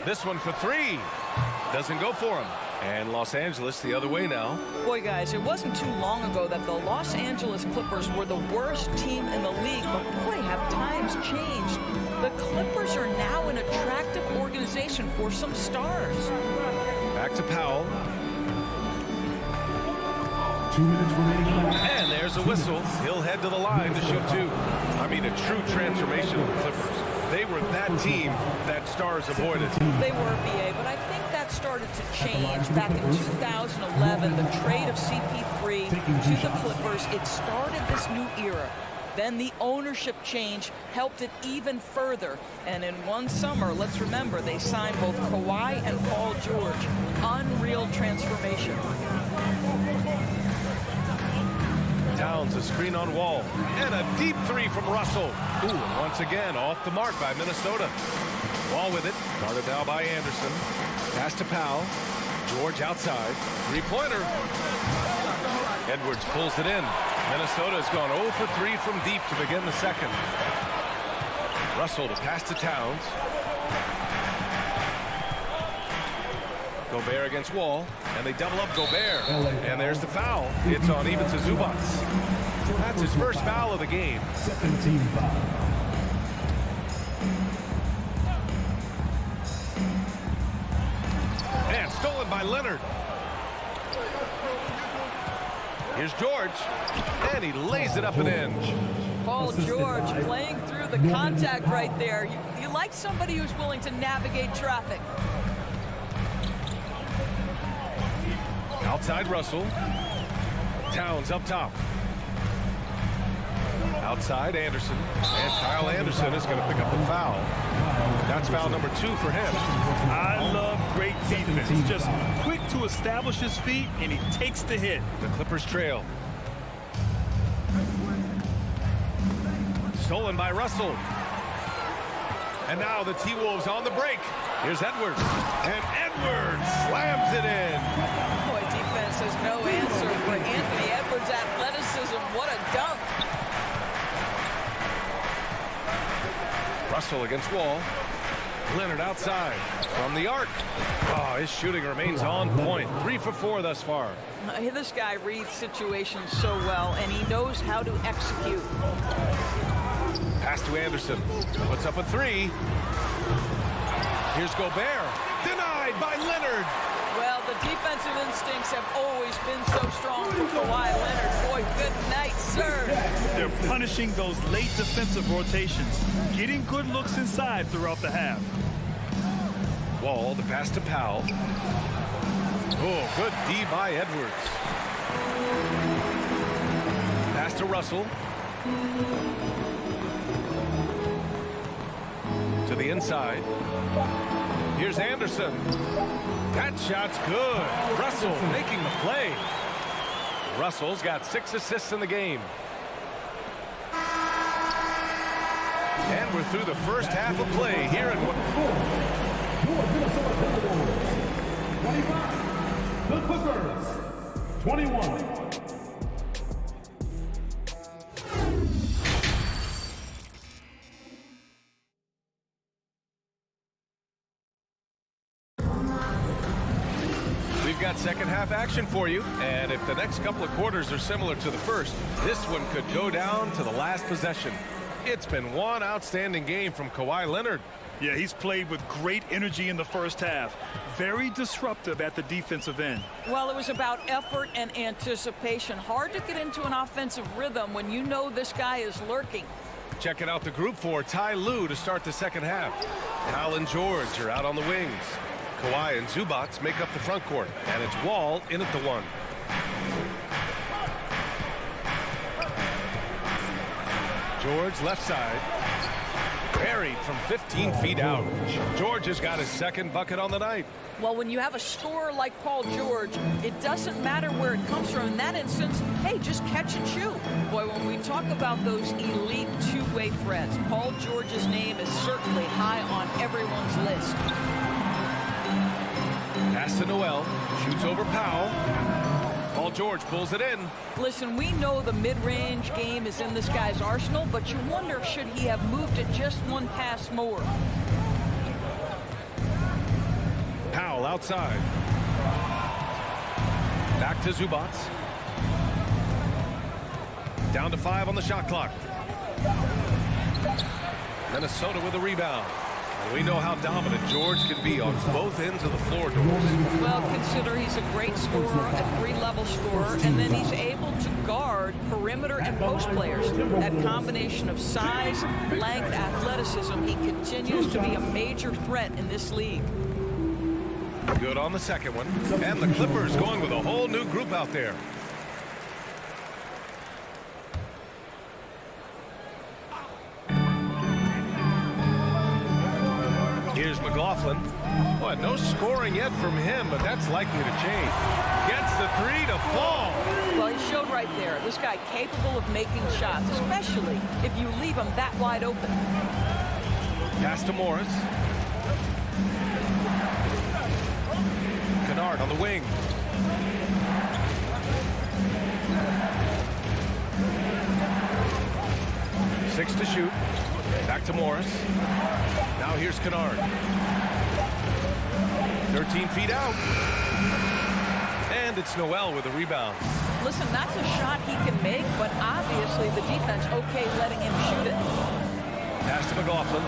This one for 3. Doesn't go for him. And Los Angeles the other way now. Boy, guys, it wasn't too long ago that the Los Angeles Clippers were the worst team in the league. But boy, have times changed. The Clippers are now an attractive organization for some stars. Back to Powell. 2 minutes remaining. And there's a whistle. He'll head to the line to shoot 2. I mean, a true transformation of the Clippers. They were that team that stars avoided. They were, BA, but I think that started to change back in 2011. The trade of CP3 to the Clippers, it started this new era. Then the ownership change helped it even further. And in one summer, let's remember, they signed both Kawhi and Paul George. Unreal transformation. Towns, a screen on Wall. And a deep 3 from Russell. Ooh, and once again, off the mark by Minnesota. Wall with it. Guarded now by Anderson. Pass to Powell. George outside. 3-pointer. Edwards pulls it in. Minnesota's gone 0 for 3 from deep to begin the second. Russell to pass to Towns. Gobert against Wall, and they double up Gobert. And there's the foul. It's on even to Zubac. That's his first foul of the game. 17 foul. And stolen by Leonard. Here's George, and he lays it up and in. Paul George playing through the contact right there. You like somebody who's willing to navigate traffic. Outside Russell. Towns up top. Outside Anderson. And Kyle Anderson is going to pick up the foul. That's foul number 2 for him. I love great defense. Just quick to establish his feet, and he takes the hit. The Clippers trail. Stolen by Russell. And now the T-Wolves on the break. Here's Edwards. And Edwards slams it in. Boy, defense has no answer for Anthony Edwards' athleticism. What a dunk. Russell against Wall. Leonard outside from the arc. Oh, his shooting remains on point. 3 for 4 thus far. This guy reads situations so well, and he knows how to execute. Pass to Anderson. Puts up a 3. Here's Gobert. Denied by Leonard. Well, the defensive instincts have always been so strong for Kawhi Leonard. Boy, good night, sir. They're punishing those late defensive rotations, getting good looks inside throughout the half. Wall, the pass to Powell. Oh, good D by Edwards. Pass to Russell. To the inside. Here's Anderson. That shot's good. Russell making the play. Russell's got 6 assists in the game. And we're through the first half of play here in The Clippers, 21. We've got second half action for you, and if the next couple of quarters are similar to the first, this one could go down to the last possession. It's been one outstanding game from Kawhi Leonard. Yeah, he's played with great energy in the first half. Very disruptive at the defensive end. Well, it was about effort and anticipation. Hard to get into an offensive rhythm when you know this guy is lurking. Checking out the group for Ty Lue to start the second half. Powell and George are out on the wings. Kawhi and Zubats make up the front court, and it's Wall in at the 1. George left side. Buried from 15 feet out. George has got his second bucket on the night. Well, when you have a scorer like Paul George, it doesn't matter where it comes from. In that instance, hey, just catch and shoot. Boy, when we talk about those elite two-way threats, Paul George's name is certainly high on everyone's list. Pass to Noel. Shoots over Powell. Paul George pulls it in. Listen, we know the mid-range game is in this guy's arsenal, but you wonder, should he have moved it just one pass more? Powell outside. Back to Zubats. Down to 5 on the shot clock. Minnesota with a rebound. And we know how dominant George can be on both ends of the floor, Doors. Well, consider he's a great scorer, a 3-level scorer, and then he's able to guard perimeter and post players. That combination of size, length, athleticism, he continues to be a major threat in this league. Good on the second one. And the Clippers going with a whole new group out there. Here's McLaughlin. Boy, no scoring yet from him, but that's likely to change. Gets the 3 to fall. Well, he showed right there. This guy capable of making shots, especially if you leave him that wide open. Pass to Morris. Kennard on the wing. Six to shoot. Back to Morris. Now here's Kennard. 13 feet out. And it's Noel with a rebound. Listen, that's a shot he can make, but obviously the defense okay letting him shoot it. Pass to McLaughlin.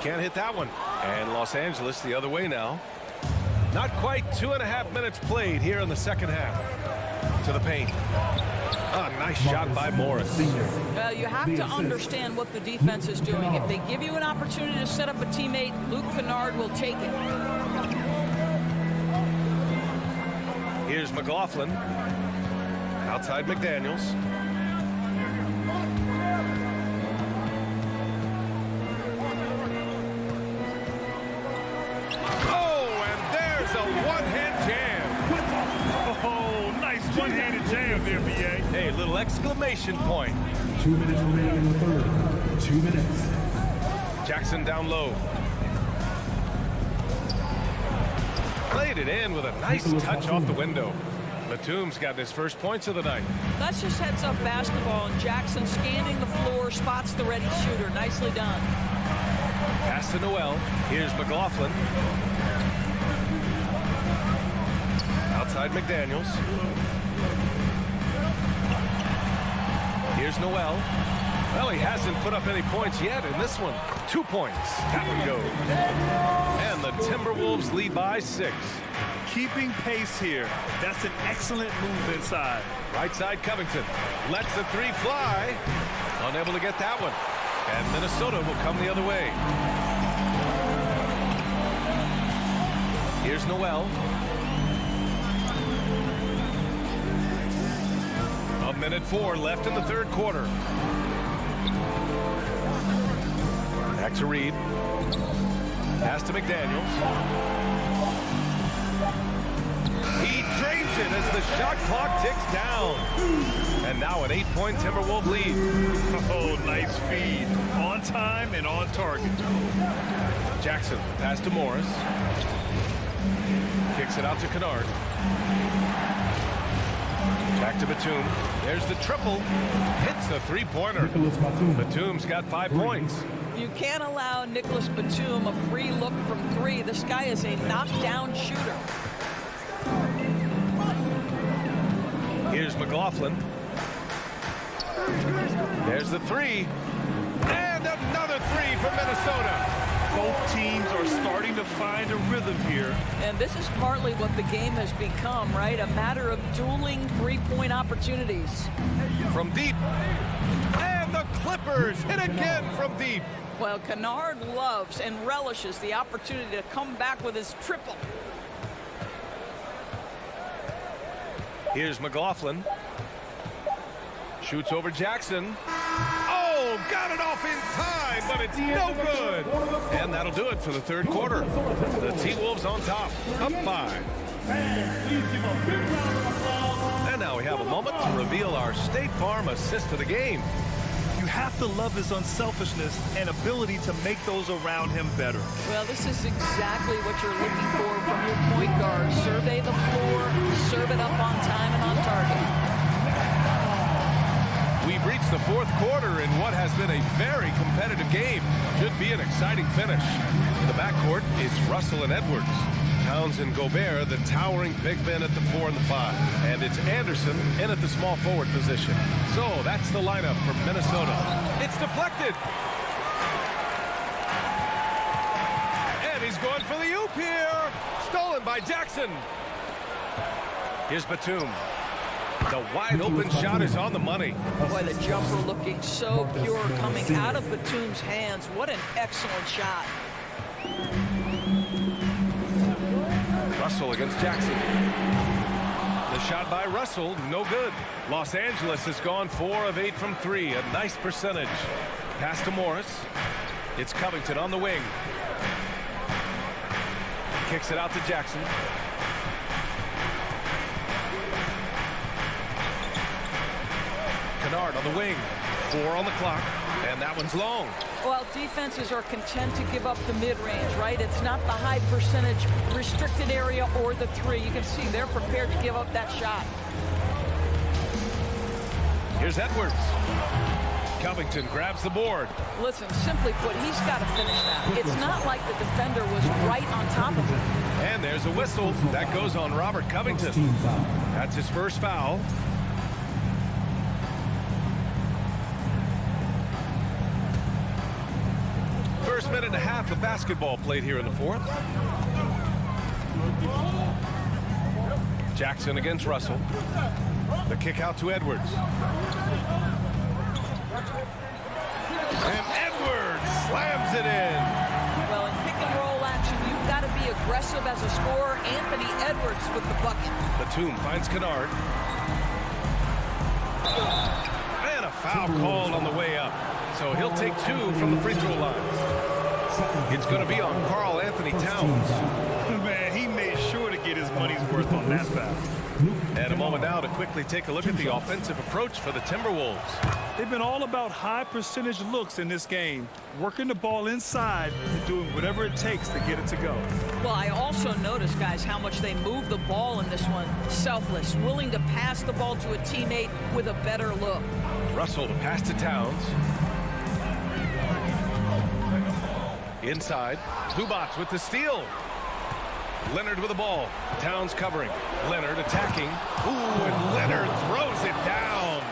can't hit that one. And Los Angeles the other way now. Not quite 2.5 minutes played here in the second half. To the paint. A nice shot by Morris. Well, you have to understand what the defense is doing. If they give you an opportunity to set up a teammate, Luke Kennard will take it. Here's McLaughlin. Outside McDaniels. One-handed jam there, B.A. Hey, little exclamation point. 2 minutes remaining in the third. 2 minutes. Jackson down low. Played it in with a nice touch off the window. Batum's got his first points of the night. That's just heads-up basketball, and Jackson scanning the floor, spots the ready shooter. Nicely done. Pass to Noel. Here's McLaughlin. Outside McDaniels. Here's Noel. Well, he hasn't put up any points yet in this one. 2 points. Tap and go. And the Timberwolves lead by 6. Keeping pace here. That's an excellent move inside. Right side Covington. Lets the three fly. Unable to get that one. And Minnesota will come the other way. Here's Noel. Minute 4 left in the third quarter. Back to Reed. Pass to McDaniels. He drains it as the shot clock ticks down. And now an 8-point Timberwolf lead. Oh, nice feed. On time and on target. Jackson, pass to Morris. Kicks it out to Kennard. Back to Batum. There's the triple. Hits the three-pointer. Batum's got 5 points. You can't allow Nicholas Batum a free look from 3. This guy is a knockdown shooter. Here's McLaughlin. There's the 3. And another 3 for Minnesota. Both teams are starting to find a rhythm here. And this is partly what the game has become, right? A matter of dueling three-point opportunities. From deep. And the Clippers hit again from deep. Well, Kennard loves and relishes the opportunity to come back with his triple. Here's McLaughlin. Shoots over Jackson. Oh, got it off in time, but it's no good. And that'll do it for the third quarter. The T-Wolves on top, up 5. And now we have a moment to reveal our State Farm assist of the game. You have to love his unselfishness and ability to make those around him better. Well, this is exactly what you're looking for from your point guard. Survey the floor, serve it up on time and on target. We've reached the fourth quarter in what has been a very competitive game. Should be an exciting finish. In the backcourt, it's Russell and Edwards. Towns and Gobert, the towering big men at the 4 and the 5. And it's Anderson in at the small forward position. So that's the lineup for Minnesota. It's deflected. And he's going for the oop here. Stolen by Jackson. Here's Batum. The wide open shot is on the money. Boy, the jumper looking so pure coming out of Batum's hands. What an excellent shot. Russell against Jackson. The shot by Russell, no good. Los Angeles has gone 4 of 8 from 3, a nice percentage. Pass to Morris. It's Covington on the wing. Kicks it out to Jackson. Kennard on the wing. 4 on the clock, and that one's long. Well, defenses are content to give up the mid-range, right? It's not the high percentage restricted area or the 3. You can see they're prepared to give up that shot. Here's Edwards. Covington grabs the board. Listen, simply put, he's got to finish that. It's not like the defender was right on top of him. And there's a whistle. That goes on Robert Covington. That's his first foul. First minute and a half of basketball played here in the fourth. Jackson against Russell. The kick out to Edwards. And Edwards slams it in. Well, in pick and roll action, you've got to be aggressive as a scorer. Anthony Edwards with the bucket. Batum finds Kennard. And a foul called on the way up. So he'll take 2 from the free throw line. It's going to be on Karl Anthony Towns. Man, he made sure to get his money's worth on that foul. And a moment now to quickly take a look at the offensive approach for the Timberwolves. They've been all about high percentage looks in this game, working the ball inside and doing whatever it takes to get it to go. Well, I also noticed, guys, how much they move the ball in this one. Selfless, willing to pass the ball to a teammate with a better look. Russell to pass to Towns. Inside, Zubac with the steal. Leonard with the ball. Towns covering. Leonard attacking. Ooh, and Leonard throws it down.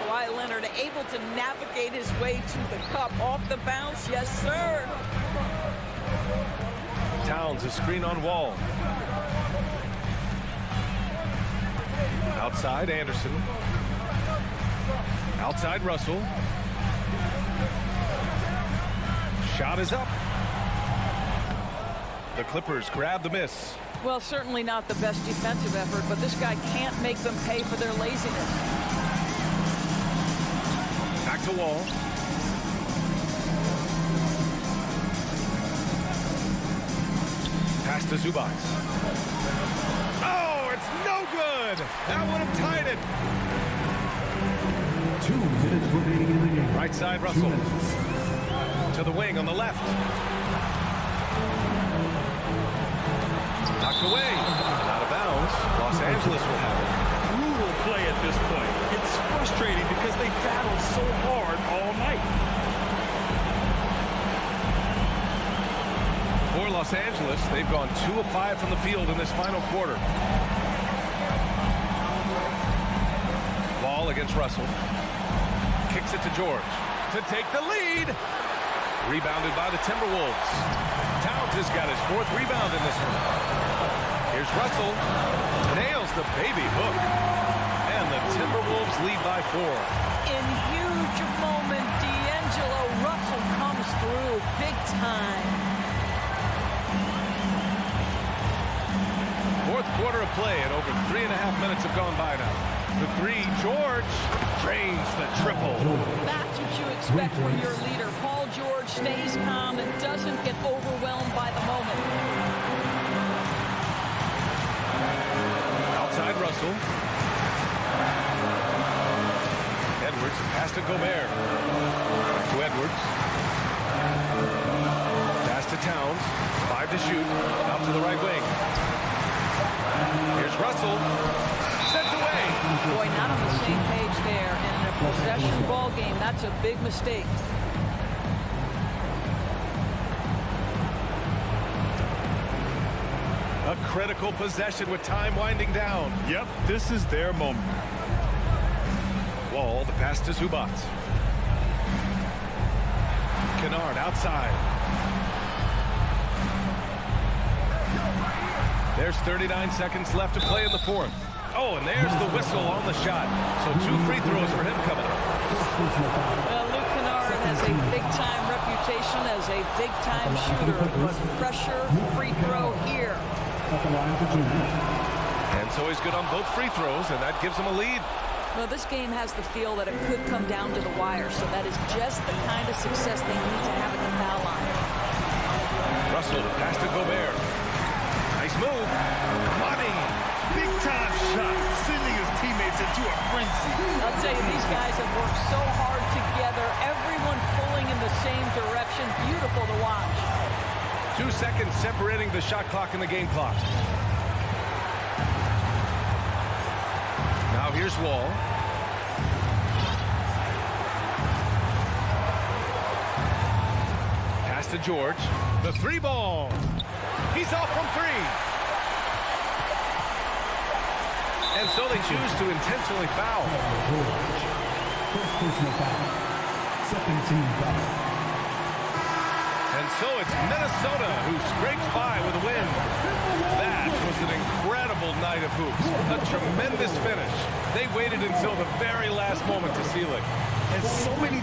Kawhi Leonard able to navigate his way to the cup. Off the bounce, yes, sir. Towns, a screen on Wall. Outside, Anderson. Outside, Russell. Shot is up. The Clippers grab the miss. Well, certainly not the best defensive effort, but this guy can't make them pay for their laziness. Back to Wall. Pass to Zubac. Oh, it's no good. That would have tied it. 2 minutes remaining in the game. Right side, Russell. To the wing on the left. Knocked away. Out of bounds. Los Angeles will have it. Brutal play at this point. It's frustrating because they battled so hard all night. For Los Angeles, they've gone 2 of 5 from the field in this final quarter. Ball against Russell. Kicks it to George to take the lead. Rebounded by the Timberwolves. Towns has got his 4th rebound in this one. Here's Russell. Nails the baby hook. And the Timberwolves lead by 4. In huge moment, D'Angelo Russell comes through big time. 4th quarter of play, and over 3.5 minutes have gone by now. The 3, George drains the triple. That's what you expect from your leader. Paul George stays calm and doesn't get overwhelmed by the moment. Outside Russell. Edwards pass to Gobert. To Edwards. Pass to Towns. 5 to shoot. Out to the right wing. Here's Russell. Sent away. Boy, not on the same page there. And in a possession ball game, that's a big mistake. A critical possession with time winding down. Yep, this is their moment. Wall, the pass to Zubac. Kennard outside. There's 39 seconds left to play in the 4th. Oh, and there's the whistle on the shot. So 2 free throws for him coming up. Well, Luke Kennard has a big-time reputation as a big-time shooter, but pressure, free throw here. And so he's good on both free throws, and that gives him a lead. Well, this game has the feel that it could come down to the wire, so that is just the kind of success they need to have at the foul line. Russell to pass to Gobert. Nice move. Money. Big-time shot, sending his teammates into a frenzy. I'll tell you, these guys have worked so hard together, everyone pulling in the same direction. Beautiful to watch. 2 seconds separating the shot clock and the game clock. Now here's Wall. Pass to George. The 3 ball. He's off from 3. And so they choose to intentionally foul. First personal foul. Second team foul. And so it's Minnesota who scrapes by with a win. That was an incredible night of hoops. A tremendous finish. They waited until the very last moment to seal it. And so many...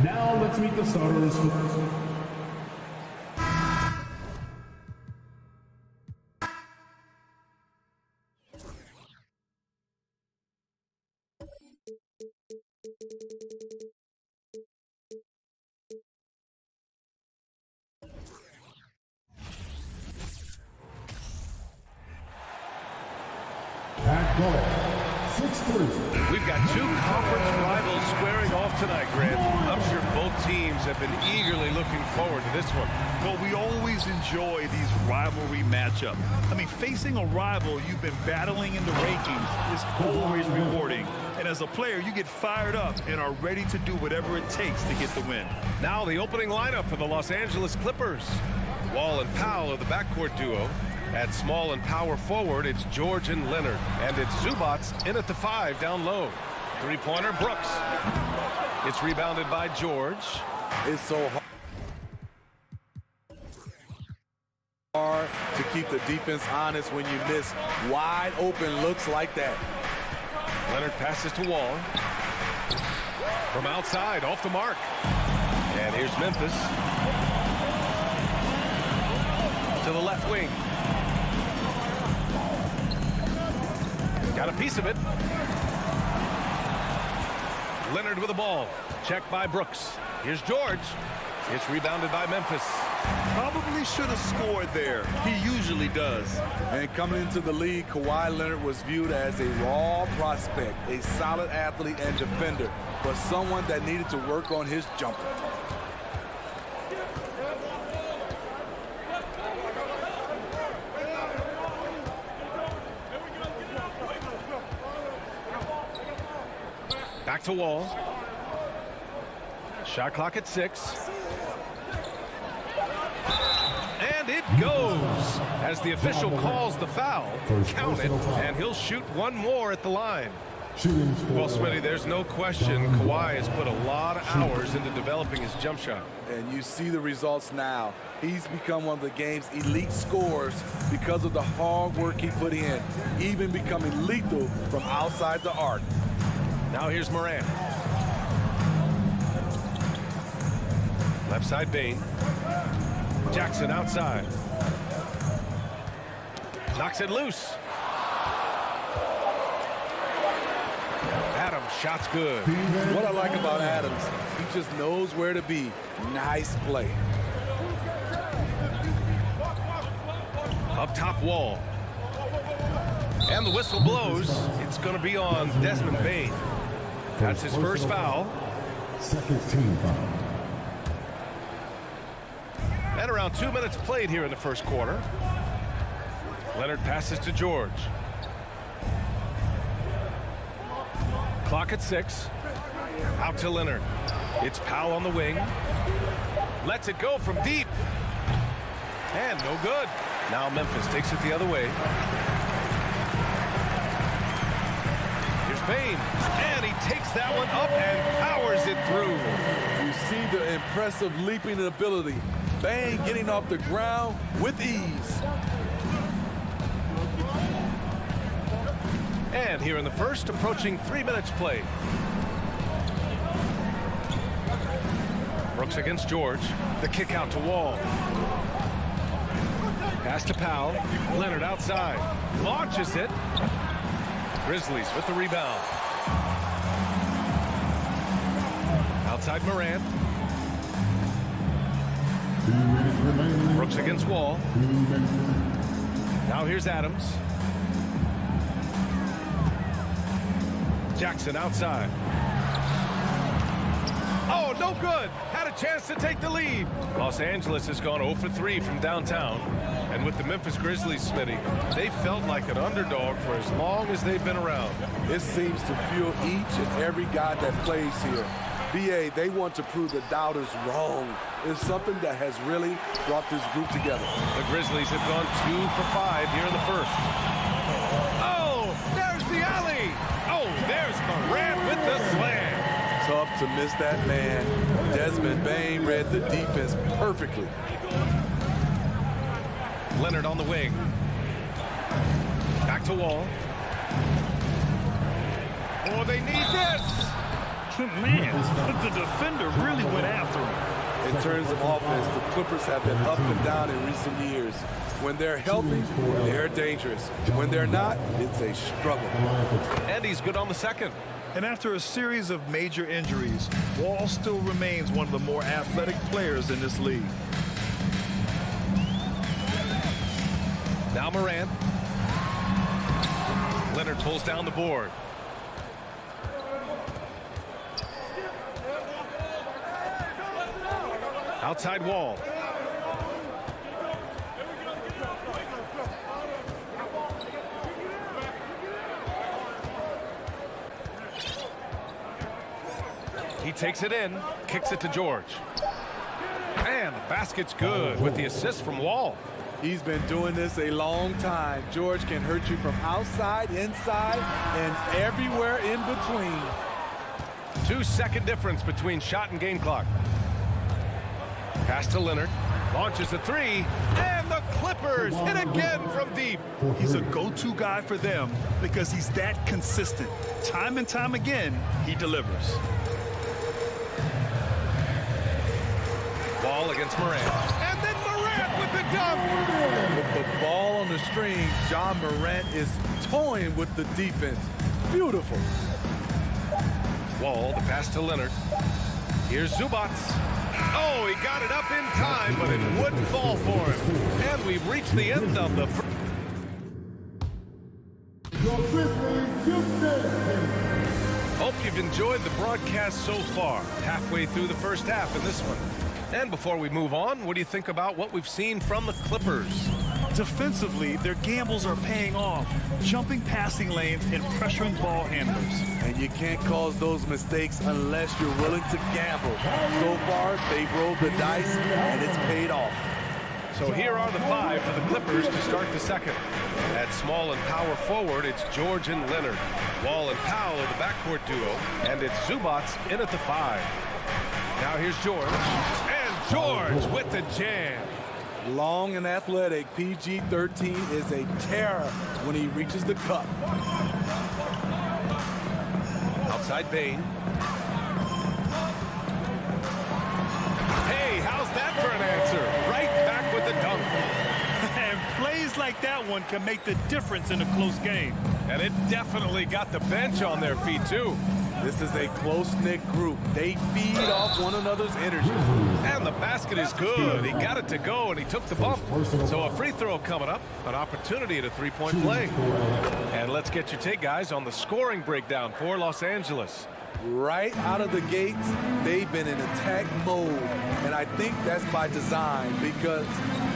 Now let's meet the starters. We've got two conference rivals squaring off tonight, Grant. I'm sure both teams have been eagerly looking forward to this one. Well, we always enjoy these rivalry matchups. I mean, facing a rival you've been battling in the rankings is always rewarding. And as a player, you get fired up and are ready to do whatever it takes to get the win. Now the opening lineup for the Los Angeles Clippers. Wall and Powell are the backcourt duo. At small and power forward, it's George and Leonard. And it's Zubats in at the 5 down low. Three-pointer, Brooks. It's rebounded by George. It's so hard to keep the defense honest when you miss wide open looks like that. Leonard passes to Wall. From outside, off the mark. And here's Memphis. To the left wing. Got a piece of it. Leonard with the ball. Checked by Brooks. Here's George. It's rebounded by Memphis. Probably should have scored there. He usually does. And coming into the league, Kawhi Leonard was viewed as a raw prospect, a solid athlete and defender, but someone that needed to work on his jumper. Back to Wall. Shot clock at 6. And it goes as the official calls the foul. Count it, and he'll shoot one more at the line. Well, Smitty, there's no question Kawhi has put a lot of hours into developing his jump shot. And you see the results now. He's become one of the game's elite scorers because of the hard work he put in, even becoming lethal from outside the arc. Now here's Morant. Left side Bane. Jackson outside. Knocks it loose. Adams, shot's good. What I like about Adams, he just knows where to be. Nice play. Up top Wall. And the whistle blows. It's going to be on Desmond Bane. That's his first foul. Second team foul. And around 2 minutes played here in the first quarter. Leonard passes to George. Clock at 6. Out to Leonard. It's Powell on the wing. Lets it go from deep. And no good. Now Memphis takes it the other way. Here's Bane. And he takes that one up and powers it through. You see the impressive leaping ability. Bane getting off the ground with ease. And here in the first, approaching 3 minutes played. Brooks against George. The kick out to Wall. Pass to Powell. Leonard outside. Launches it. Grizzlies with the rebound. Outside Morant. Brooks against Wall. Now here's Adams. Jackson outside. Oh, no good. Had a chance to take the lead. Los Angeles has gone 0 for 3 from downtown. And with the Memphis Grizzlies, Smitty, they felt like an underdog for as long as they've been around. It seems to fuel each and every guy that plays here. BA, they want to prove the doubters wrong. It's something that has really brought this group together. The Grizzlies have gone 2 for 5 here in the first. Oh, there's the alley. Oh, there's Morant with the slam. Tough to miss that man. Desmond Bane read the defense perfectly. Leonard on the wing. Back to Wall. Oh, they need this. Man, the defender really went after him. In terms of offense, the Clippers have been up and down in recent years. When they're healthy, they're dangerous. When they're not, it's a struggle. And he's good on the second. And after a series of major injuries, Wall still remains one of the more athletic players in this league. Now Morant. Leonard pulls down the board. Outside Wall. He takes it in, kicks it to George. And the basket's good with the assist from Wall. He's been doing this a long time. George can hurt you from outside, inside, and everywhere in between. 2-second difference between shot and game clock. Pass to Leonard. Launches a three. And the Clippers hit again from deep. He's a go-to guy for them because he's that consistent. Time and time again, he delivers. Ball against Morant. And then Morant with the dunk. With the ball on the string, John Morant is toying with the defense. Beautiful. Wall, the pass to Leonard. Here's Zubac. Oh, he got it up in time, but it wouldn't fall for him. And we've reached the end of the first. Hope you've enjoyed the broadcast so far. Halfway through the first half in this one. And before we move on, what do you think about what we've seen from the Clippers? Defensively, their gambles are paying off, jumping passing lanes and pressuring ball handlers. And you can't cause those mistakes unless you're willing to gamble. So far, they've rolled the dice, and it's paid off. So here are the 5 for the Clippers to start the second. At small and power forward, it's George and Leonard. Wall and Powell are the backcourt duo, and it's Zubats in at the 5. Now here's George, and George with the jam. Long and athletic, PG-13 is a terror when he reaches the cup. Outside Bane. Hey, how's that for an answer? Right back with the dunk. And plays like that one can make the difference in a close game. And it definitely got the bench on their feet, too. This is a close-knit group. They feed off one another's energy. And the basket is good. He got it to go, and he took the bump. So a free throw coming up, an opportunity at a three-point play. And let's get your take, guys, on the scoring breakdown for Los Angeles. Right out of the gates, they've been in attack mode. And I think that's by design because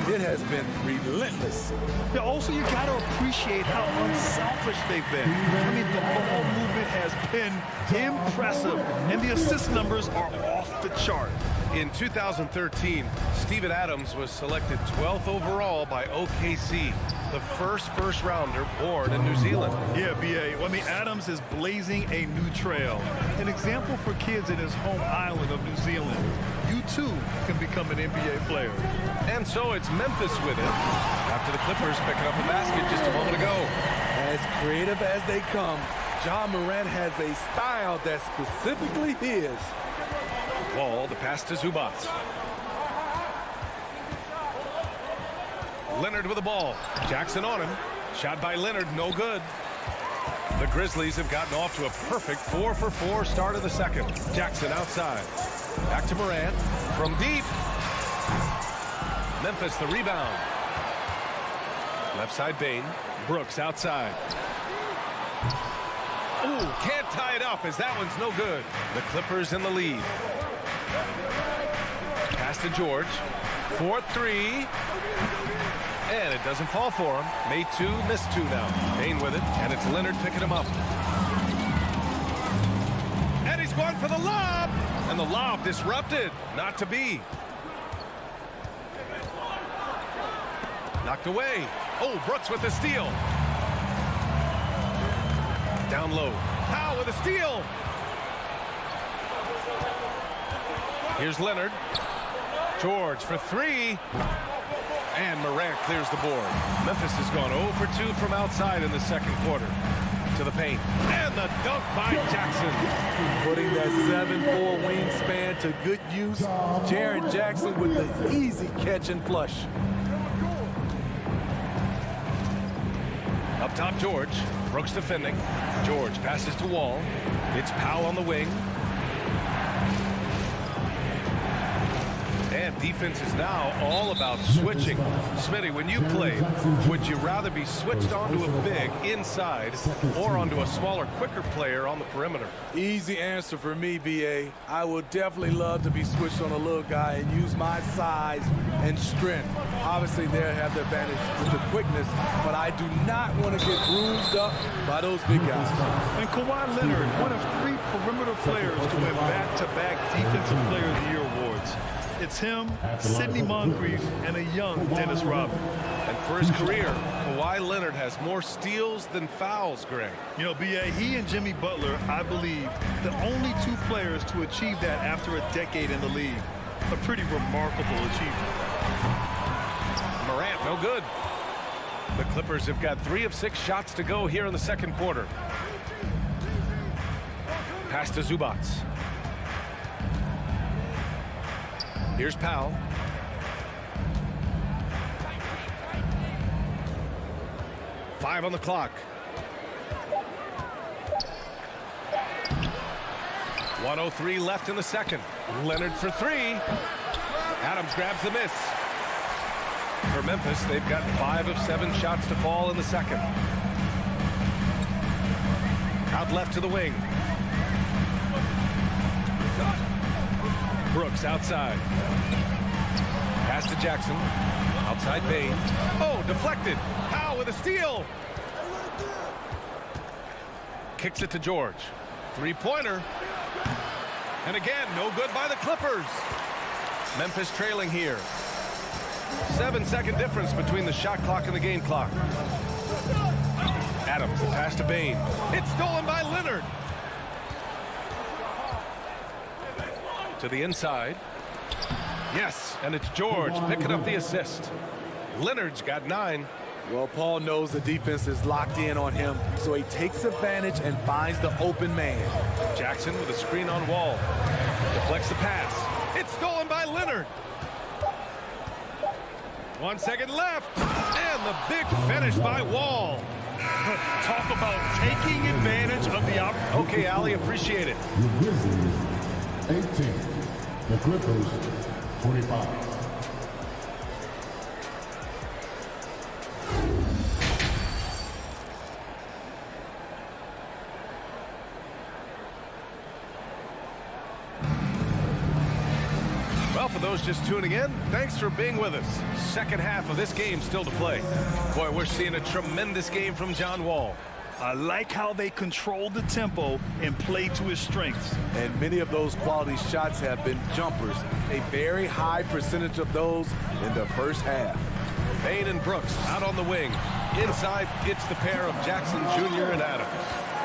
it has been relentless. Yeah, also, you got to appreciate how unselfish they've been. I mean, the ball movement has been impressive, and the assist numbers are off the chart. In 2013, Steven Adams was selected 12th overall by OKC, the first rounder born in New Zealand. Yeah, B.A. Well, I mean, Adams is blazing a new trail. An example for kids in his home island of New Zealand. You, too, can become an NBA player. And so it's Memphis with it, after the Clippers picking up a basket just a moment ago. As creative as they come, Ja Morant has a style that's specifically his. Wall, the pass to Zubats. Leonard with the ball. Jackson on him. Shot by Leonard, no good. The Grizzlies have gotten off to a perfect 4-for-4 start of the second. Jackson outside. Back to Morant. From deep. Memphis the rebound. Left side Bane. Brooks outside. Ooh, can't tie it up as that one's no good. The Clippers in the lead. Pass to George. 4-3. And it doesn't fall for him. Made 2, missed 2 now. Bane with it, and it's Leonard picking him up. And he's going for the lob. And the lob disrupted. Not to be. Knocked away. Oh, Brooks with the steal. Down low. Powell with a steal. Here's Leonard. George for 3. And Morant clears the board. Memphis has gone 0 for 2 from outside in the second quarter. To the paint. And the dunk by Jackson. Putting that 7'4" wingspan to good use. Jaren Jackson with the easy catch and flush. Up top, George. Brooks defending. George passes to Wall. It's Powell on the wing. And defense is now all about switching. Smitty, when you play, would you rather be switched onto a big inside or onto a smaller, quicker player on the perimeter? Easy answer for me, B.A. I would definitely love to be switched on a little guy and use my size and strength. Obviously, they have the advantage with the quickness, but I do not want to get bruised up by those big guys. And Kawhi Leonard, one of 3 perimeter players to win back-to-back Defensive Player of the Year awards. It's him, Sidney Moncrief, and a young Dennis Rodman. And for his career, Kawhi Leonard has more steals than fouls, Greg. You know, B.A., he and Jimmy Butler, I believe, the only 2 players to achieve that after a decade in the league. A pretty remarkable achievement. Morant, no good. The Clippers have got 3 of 6 shots to go here in the second quarter. Pass to Zubats. Here's Powell. Five on the clock. 1:03 left in the second. Leonard for 3. Adams grabs the miss. For Memphis, they've got 5 of 7 shots to fall in the second. Out left to the wing. Brooks outside. Pass to Jackson. Outside Bane. Oh, deflected. Powell with a steal. Kicks it to George. Three-pointer. And again, no good by the Clippers. Memphis trailing here. 7-second difference between the shot clock and the game clock. Adams, the pass to Bane. It's stolen by Leonard. To the inside. Yes, and it's George picking up the assist. Leonard's got 9. Well, Paul knows the defense is locked in on him, so he takes advantage and finds the open man. Jackson with a screen on Wall. Deflects the pass. It's stolen by Leonard. 1 second left. And the big finish by Wall. Talk about taking advantage of the opportunity. Okay, Ali, appreciate it. The Grizzlies, 18. The Clippers, 25. Well, for those just tuning in, thanks for being with us. Second half of this game still to play. Boy, we're seeing a tremendous game from John Wall. I like how they control the tempo and play to his strengths. And many of those quality shots have been jumpers. A very high percentage of those in the first half. Bane and Brooks out on the wing. Inside, it's the pair of Jackson Jr. and Adams.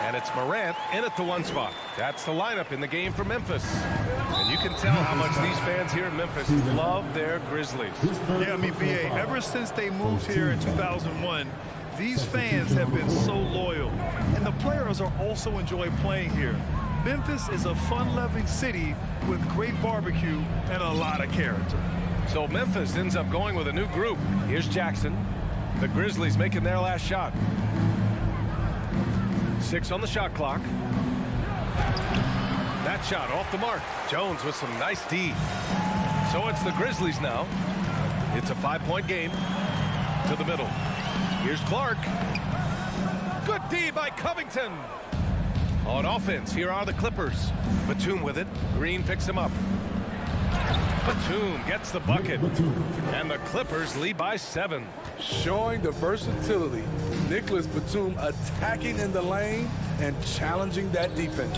And it's Morant in at the 1 spot. That's the lineup in the game for Memphis. And you can tell how much these fans here in Memphis love their Grizzlies. Yeah, I mean, BA, ever since they moved here in 2001, these fans have been so loyal. And the players are also enjoy playing here. Memphis is a fun-loving city with great barbecue and a lot of character. So Memphis ends up going with a new group. Here's Jackson. The Grizzlies making their last shot. 6 on the shot clock. That shot off the mark. Jones with some nice D. So it's the Grizzlies now. It's a 5-point game. To the middle. Here's Clark. Good D by Covington. On offense, here are the Clippers. Batum with it. Green picks him up. Batum gets the bucket. And the Clippers lead by 7. Showing the versatility. Nicholas Batum attacking in the lane and challenging that defense.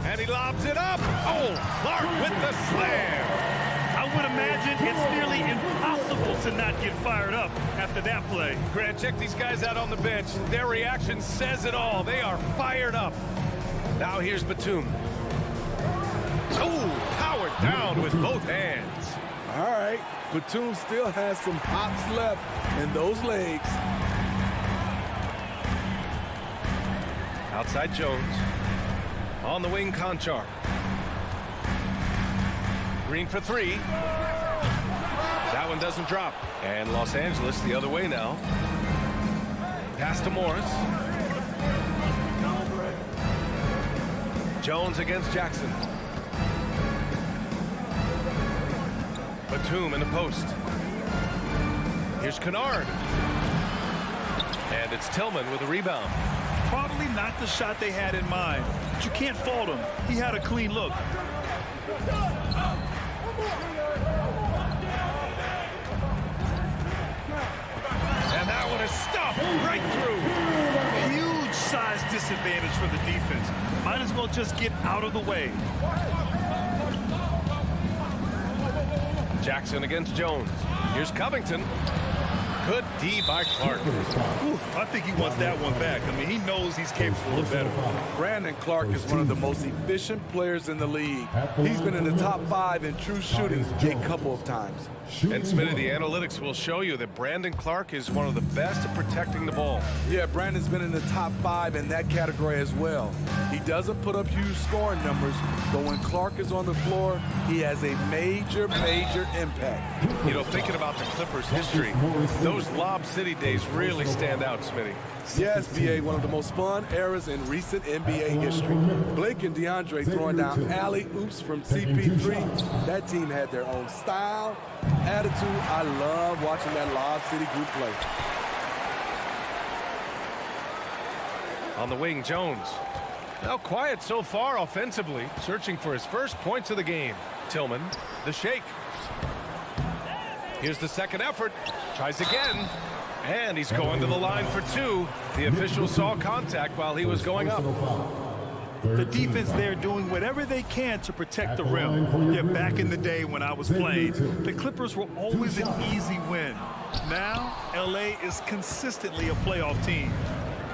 And he lobs it up. Oh, Clark with the slam. I would imagine it's nearly impossible to not get fired up after that play. Grant, check these guys out on the bench. Their reaction says it all. They are fired up. Now here's Batum. Oh, powered down with both hands. All right, Batum still has some hops left in those legs. Outside Jones. On the wing, Conchar. Green for 3. That one doesn't drop. And Los Angeles the other way now. Pass to Morris. Jones against Jackson. Batum in the post. Here's Kennard. And it's Tillman with a rebound. Probably not the shot they had in mind, but you can't fault him. He had a clean look. And that one is stuffed right through. Huge size disadvantage for the defense. Might as well just get out of the way. Jackson against Jones. Here's Covington. Good D by Clark. Ooh, I think he wants that one back. I mean, he knows he's capable of better. Brandon Clark is one of the most efficient players in the league. He's been in the top 5 in true shooting a couple of times. And Smitty, the analytics will show you that Brandon Clark is one of the best at protecting the ball. Yeah, Brandon's been in the top 5 in that category as well. He doesn't put up huge scoring numbers, but when Clark is on the floor, he has a major impact. You know, thinking about the Clippers' history, those Lob City days really stand out, Smitty. Yes, BA, one of the most fun eras in recent NBA history. Blake and DeAndre throwing down alley-oops from CP3. That team had their own style, attitude. I love watching that Lob City group play. On the wing, Jones. Now quiet so far offensively, searching for his first points of the game. Tillman, the shake. Here's the second effort. Tries again. And he's going to the line for two. The official saw contact while he was going up. The defense there doing whatever they can to protect the rim. Yeah, back in the day when I was playing, the Clippers were always an easy win. Now, LA is consistently a playoff team.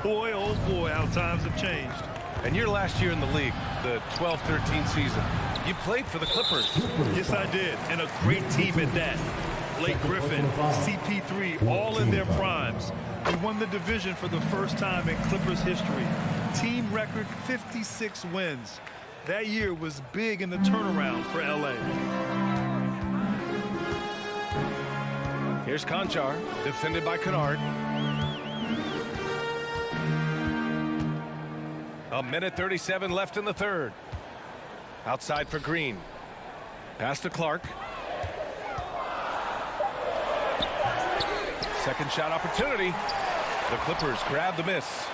Boy, oh boy, how times have changed. And your last year in the league, the 12-13 season, you played for the Clippers. Yes, I did, and a great team at that. Blake Griffin, CP3, all in their primes. We won the division for the first time in Clippers history. Team record 56 wins. That year was big in the turnaround for LA. Here's Conchar, defended by Kennard. A minute 37 left in the third. Outside for Green. Pass to Clark. Second shot opportunity. The Clippers grab the miss.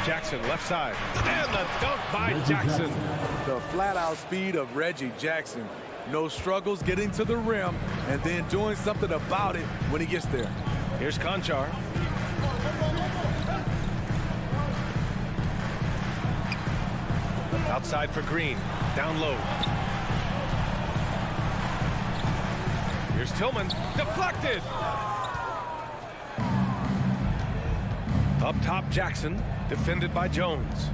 Jackson left side. And the dunk by Jackson. The flat-out speed of Reggie Jackson. No struggles getting to the rim and then doing something about it when he gets there. Here's Conchar. Outside for Green. Down low. Here's Tillman. Deflected. Up top, Jackson. Defended by Jones.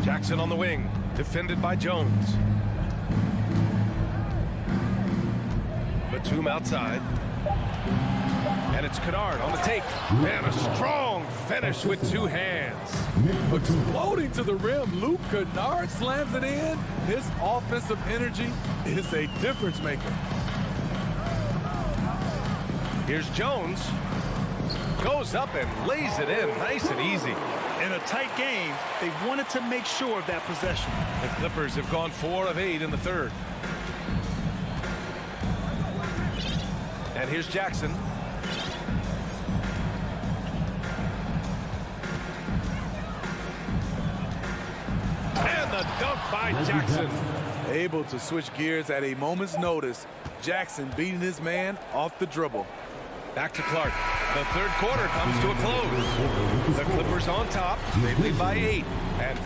Jackson on the wing. Defended by Jones. Batum outside. And it's Kennard on the take. And a strong finish with two hands. Exploding to the rim, Luke Kennard slams it in. His offensive energy is a difference maker. Here's Jones. Goes up and lays it in nice and easy. In a tight game, they wanted to make sure of that possession. The Clippers have gone 4 of 8 in the third. And here's Jackson. And the dunk by Jackson. Able to switch gears at a moment's notice. Jackson beating his man off the dribble. Back to Clark. The third quarter comes to a close. The Clippers on top. They lead by 8. And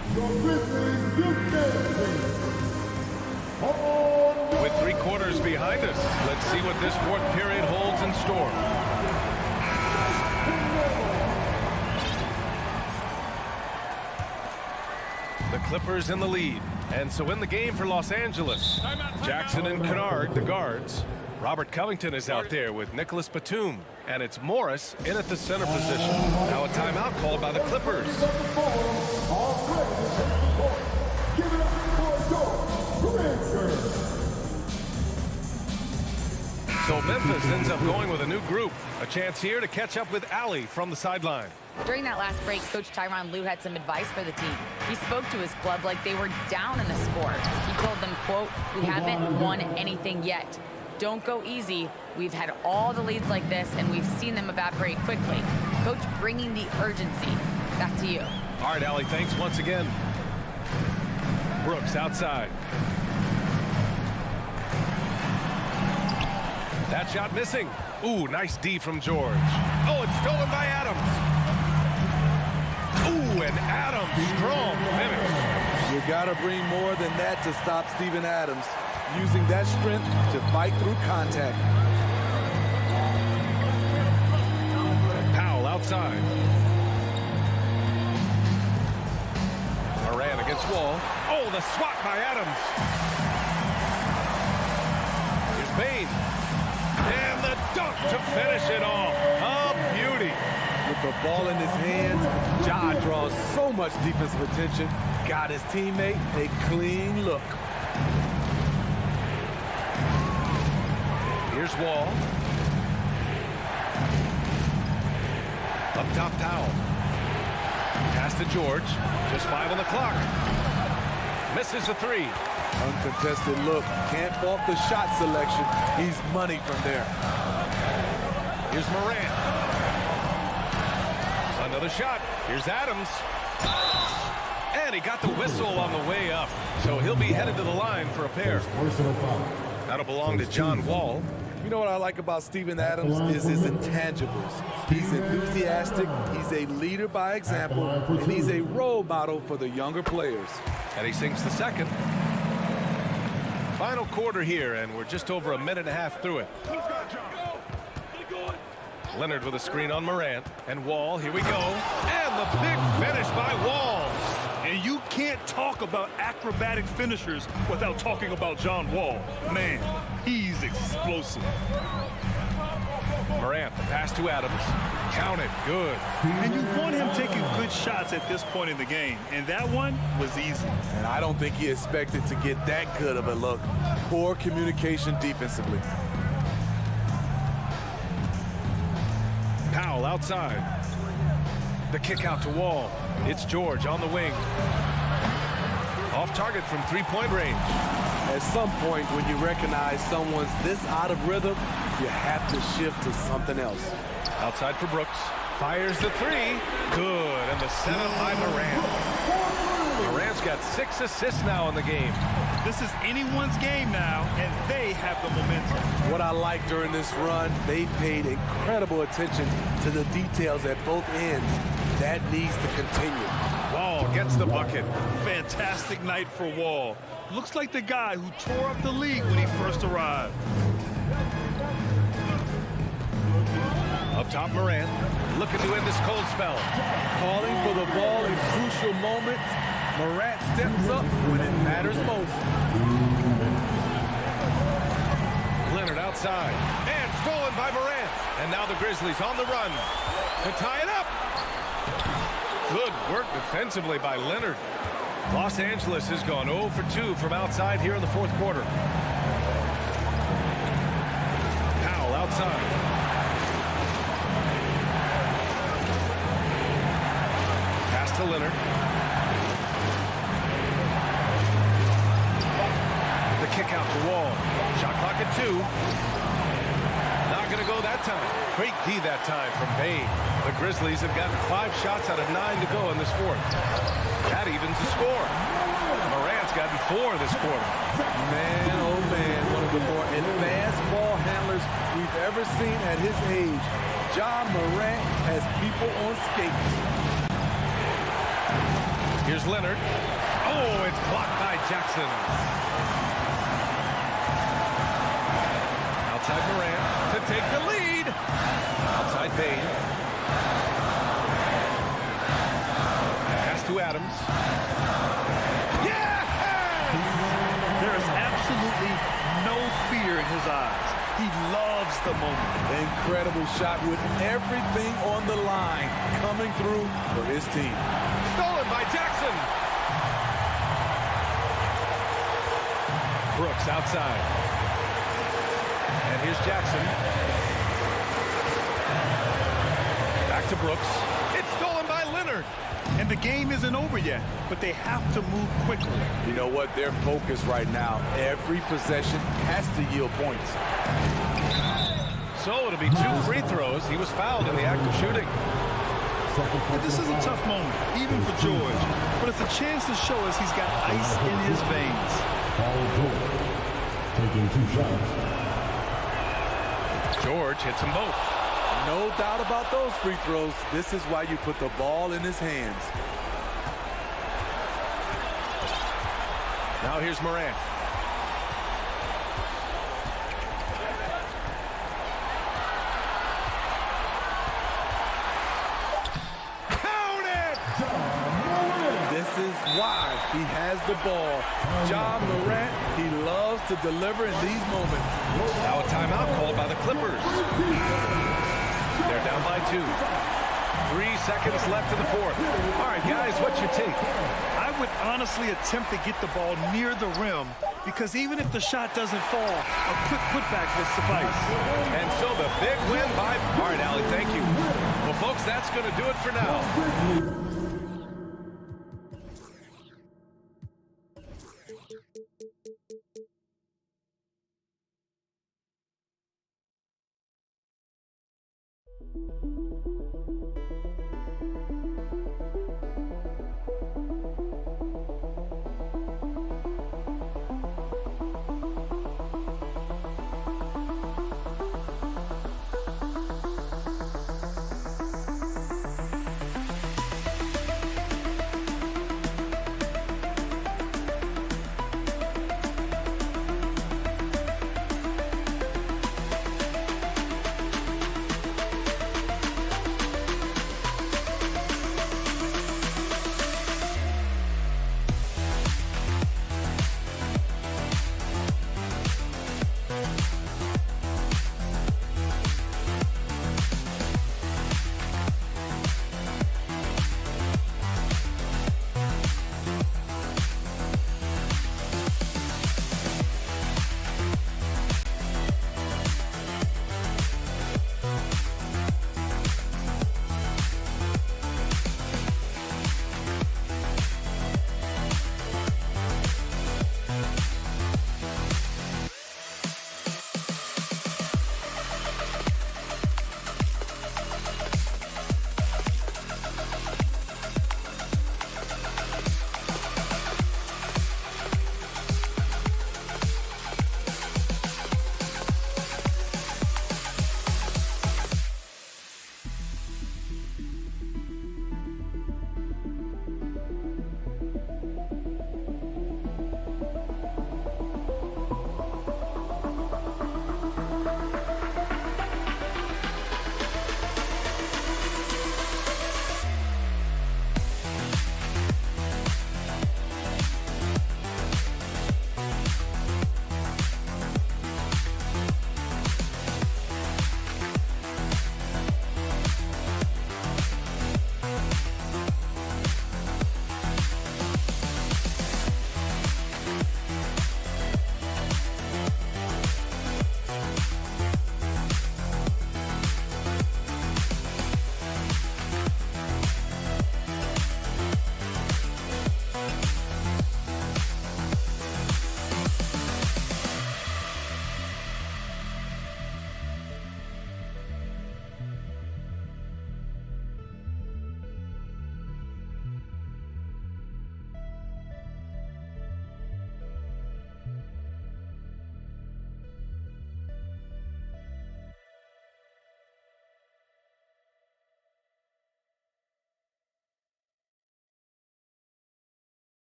with 3 quarters behind us, let's see what this fourth period holds in store. The Clippers in the lead. And so in the game for Los Angeles, Jackson and Kennard, the guards. Robert Covington is out there with Nicholas Batum. And it's Morris in at the center position. Now a timeout called by the Clippers. So Memphis ends up going with a new group. A chance here to catch up with Allie from the sideline. During that last break, Coach Tyronn Lue had some advice for the team. He spoke to his club like they were down in the score. He told them, quote, "We haven't won anything yet. Don't go easy. We've had all the leads like this, and we've seen them evaporate quickly." Coach bringing the urgency. Back to you. All right, Allie, thanks once again. Brooks outside. That shot missing. Ooh, nice D from George. Oh, it's stolen by Adams. Ooh, and Adams, strong finish. You got to bring more than that to stop Steven Adams. Using that strength to fight through contact. Powell outside. Moran against Wall. Oh, the swat by Adams. Here's Bane. And the dunk to finish it off. A beauty. With the ball in his hands, Ja draws so much defensive attention. Got his teammate a clean look. Here's Wall. Up top, Powell. Pass to George. Just 5 on the clock. Misses the 3. Uncontested look. Can't fault the shot selection. He's money from there. Here's Moran. Another shot. Here's Adams. And he got the whistle on the way up. So he'll be headed to the line for a pair. That'll belong to John Wall. You know what I like about Steven Adams is his intangibles. He's enthusiastic, he's a leader by example, and he's a role model for the younger players. And he sinks the second. Final quarter here, and we're just over a minute and a half through it. Leonard with a screen on Morant. And Wall, here we go. And the big finish by Wall. And you can't talk about acrobatic finishers without talking about John Wall. Man, he's explosive. Morant, the pass to Adams. Counted, good. And you want him taking good shots at this point in the game. And that one was easy. And I don't think he expected to get that good of a look. Poor communication defensively. Powell outside. The kick out to Wall. It's George on the wing. Off target from three-point range. At some point, when you recognize someone's this out of rhythm, you have to shift to something else. Outside for Brooks. Fires the three. Good. And the setup by Morant. Morant's got 6 assists now in the game. This is anyone's game now, and they have the momentum. What I like during this run, they paid incredible attention to the details at both ends. That needs to continue. Wall gets the bucket. Fantastic night for Wall. Looks like the guy who tore up the league when he first arrived. Up top, Morant. Looking to end this cold spell. Calling for the ball in crucial moments. Morant steps up when it matters most. Leonard outside. And stolen by Morant. And now the Grizzlies on the run to tie it up. Good work defensively by Leonard. Los Angeles has gone 0 for 2 from outside here in the fourth quarter. Powell outside. Pass to Leonard. The kick out to Wall. Shot clock at 2. Not going to go that time. Great D that time from Bain. The Grizzlies have gotten 5 shots out of 9 to go in this fourth. That evens the score. Morant's gotten 4 this quarter. Man, oh man, one of the more advanced ball handlers we've ever seen at his age. John Morant has people on skates. Here's Leonard. Oh, it's blocked by Jackson. Outside Morant to take the lead. Outside Bain. Pass to Adams. Yes! There is absolutely no fear in his eyes. He loves the moment. Incredible shot with everything on the line coming through for his team. Stolen by Jackson. Brooks outside. And here's Jackson. Back to Brooks. It's stolen by Leonard. And the game isn't over yet, but they have to move quickly. You know what? They're focused right now. Every possession has to yield points. So it'll be 2 free throws. He was fouled in the act of shooting. This is a tough moment, even for George. But it's a chance to show us he's got ice in his veins. Taking 2 shots. George hits them both. No doubt about those free throws. This is why you put the ball in his hands. Now here's Morant. Count it! This is why he has the ball. John Morant, he loves to deliver in these moments. Now a timeout called by the Clippers. They're down by 2. 3 seconds left in the fourth. All right, guys, what's your take? I would honestly attempt to get the ball near the rim because even if the shot doesn't fall, a quick putback will suffice. And so the big win by... All right, Allie, thank you. Well, folks, that's going to do it for now.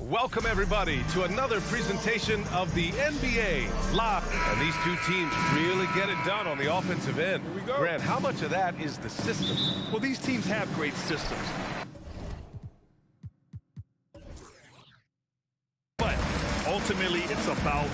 Welcome, everybody, to another presentation of the NBA Live. And these two teams really get it done on the offensive end. Here we go. Grant, how much of that is the system? Well, these teams have great systems. But ultimately, it's about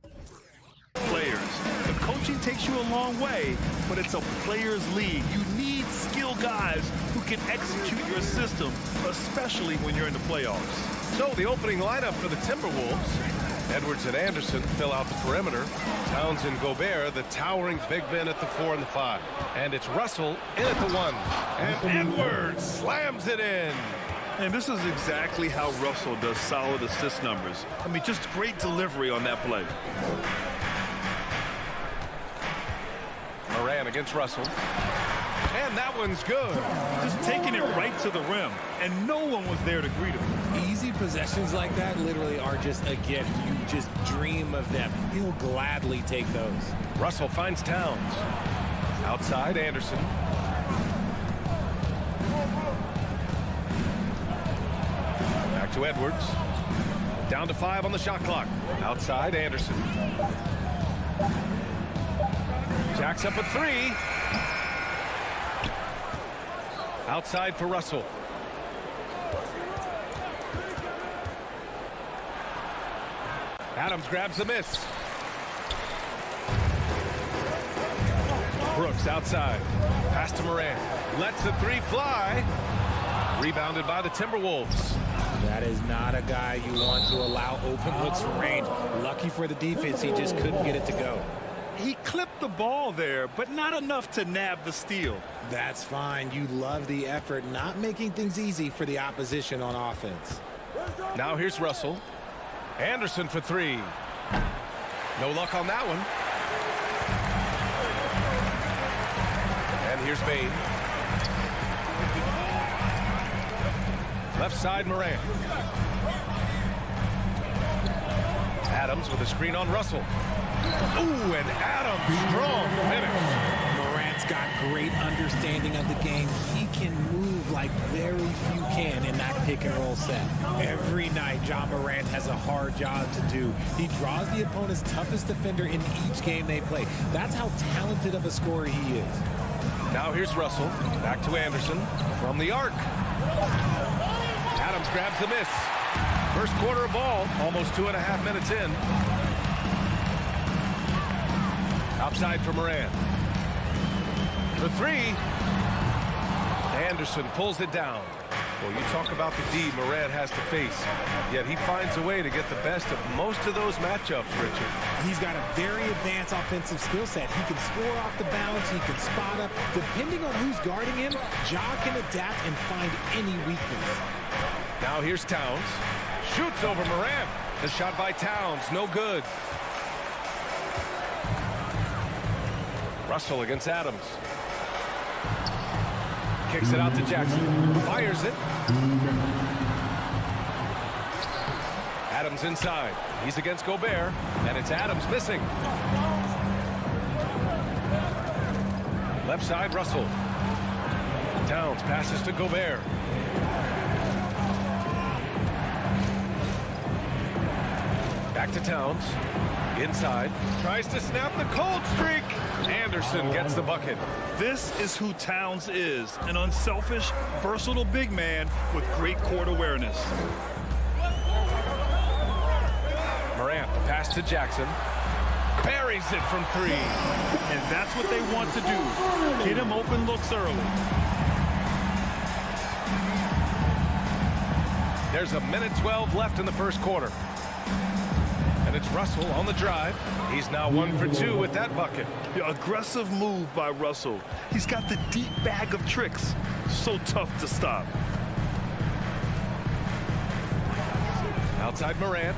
the players. The coaching takes you a long way, but it's a players' league. You need skilled guys who can execute your system, especially when you're in the playoffs. So the opening lineup for the Timberwolves: Edwards and Anderson fill out the perimeter. Towns and Gobert, the towering big men at the 4 and the 5. And it's Russell in at the 1. And Edwards slams it in. And this is exactly how Russell does solid assist numbers. I mean, just great delivery on that play. Moran against Russell. And that one's good. Just taking it right to the rim, and no one was there to greet him. Easy possessions like that literally are just a gift. You just dream of them. He'll gladly take those. Russell finds Towns. Outside, Anderson. Back to Edwards. Down to 5 on the shot clock. Outside, Anderson. Jacks up a 3. Outside for Russell. Adams grabs the miss. Brooks outside. Pass to Moran. Lets the 3 fly. Rebounded by the Timberwolves. That is not a guy you want to allow open looks for range. Lucky for the defense, he just couldn't get it to go. He clipped the ball there, but not enough to nab the steal. That's fine. You love the effort, not making things easy for the opposition on offense. Now here's Russell. Anderson for 3. No luck on that one. And here's Bane. Left side, Moran. Adams with a screen on Russell. Ooh, and Adams, strong finish. Morant's got great understanding of the game. He can move like very few can in that pick and roll set. Every night, Ja Morant has a hard job to do. He draws the opponent's toughest defender in each game they play. That's how talented of a scorer he is. Now here's Russell. Back to Anderson from the arc. Adams grabs the miss. First quarter of ball, almost 2.5 minutes in. Outside for Moran. For 3. Anderson pulls it down. Well, you talk about the D Moran has to face, yet he finds a way to get the best of most of those matchups, Richard. He's got a very advanced offensive skill set. He can score off the bounce. He can spot up. Depending on who's guarding him, Ja can adapt and find any weakness. Now here's Towns. Shoots over Moran. The shot by Towns, no good. Russell against Adams. Kicks it out to Jackson. Fires it. Adams inside. He's against Gobert. And it's Adams missing. Left side, Russell. Towns passes to Gobert. Back to Towns. Inside. Tries to snap the cold streak. Anderson gets the bucket. This is who Towns is. An unselfish, versatile big man with great court awareness. Morant, the pass to Jackson. Buries it from 3. And that's what they want to do. Get him open looks early. There's 1:12 left in the first quarter. And it's Russell on the drive. He's now 1 for 2 with that bucket. Yeah, aggressive move by Russell. He's got the deep bag of tricks. So tough to stop. Outside Morant.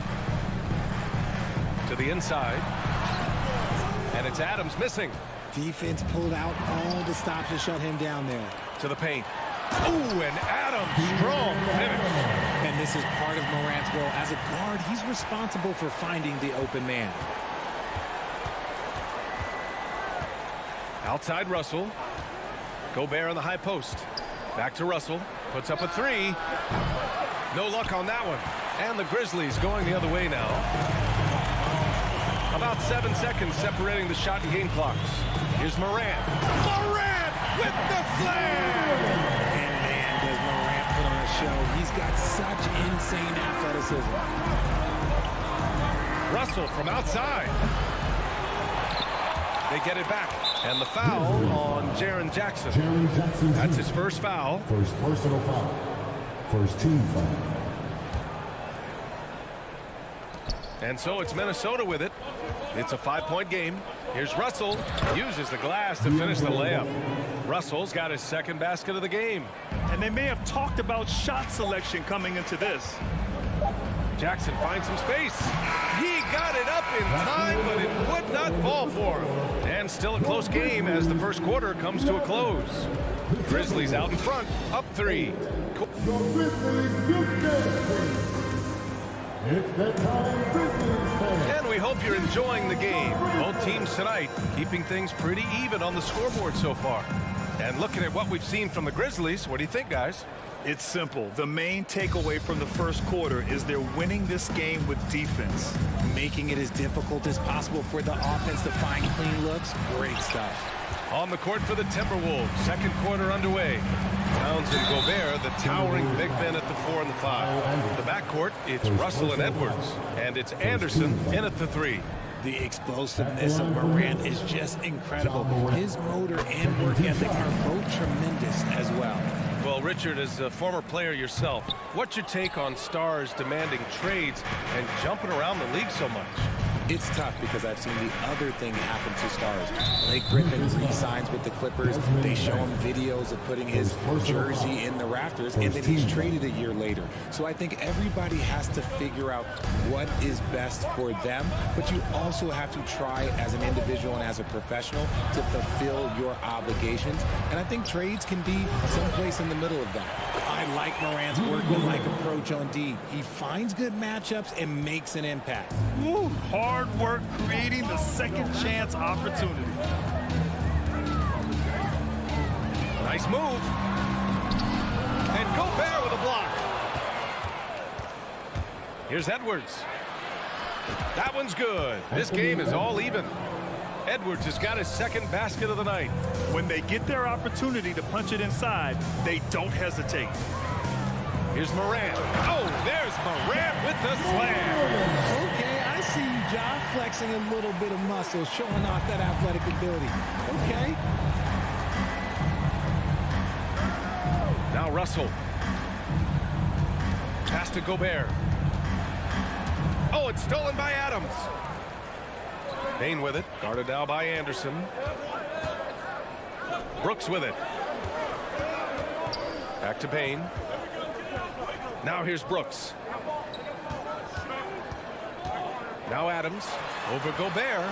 To the inside. And it's Adams missing. Defense pulled out all the stops to shut him down there. To the paint. Ooh, and Adams, strong finish. And this is part of Morant's role. As a guard, he's responsible for finding the open man. Outside Russell. Gobert on the high post. Back to Russell. Puts up a three. No luck on that one. And the Grizzlies going the other way now. About 7 seconds separating the shot and game clocks. Here's Morant. Morant with the slam! And man, does Morant put on a show. He's got such insane athleticism. Russell from outside. They get it back. And the foul on Jaren Jackson. That's his first foul. First personal foul. First team foul. And so it's Minnesota with it. It's a 5-point game. Here's Russell. Uses the glass to finish the layup. Russell's got his second basket of the game. And they may have talked about shot selection coming into this. Jackson finds some space. He got it up in time, but it would not fall for him. And still a close game as the first quarter comes to a close. Grizzlies out in front, up 3. And we hope you're enjoying the game. Both teams tonight keeping things pretty even on the scoreboard so far. And looking at what we've seen from the Grizzlies, what do you think, guys? It's simple. The main takeaway from the first quarter is they're winning this game with defense. Making it as difficult as possible for the offense to find clean looks. Great stuff. On the court for the Timberwolves, second quarter underway. Towns and Gobert, the towering big men at the 4 and the 5. The backcourt, it's Russell and Edwards. And it's Anderson in at the 3. The explosiveness of Morant is just incredible. His motor and work ethic are both tremendous as well. Well, Richard, as a former player yourself, what's your take on stars demanding trades and jumping around the league so much? It's tough because I've seen the other thing happen to stars. Blake Griffin re-signs with the Clippers. They show him videos of putting his jersey in the rafters, and then he's traded a year later. So I think everybody has to figure out what is best for them, but you also have to try as an individual and as a professional to fulfill your obligations. And I think trades can be someplace in the middle of that. I like Morant's workman-like approach on D. He finds good matchups and makes an impact. Woo, hard work creating the second chance opportunity. Nice move. And Gobert with a block. Here's Edwards. That one's good. This game is all even. Edwards has got his second basket of the night. When they get their opportunity to punch it inside, they don't hesitate. Here's Morant. Oh, there's Morant with the slam. Okay, I see you, Ja, flexing a little bit of muscle, showing off that athletic ability. Okay. Now Russell. Pass to Gobert. Oh, it's stolen by Adams. Payne with it. Guarded now by Anderson. Brooks with it. Back to Payne. Now here's Brooks. Now Adams over Gobert.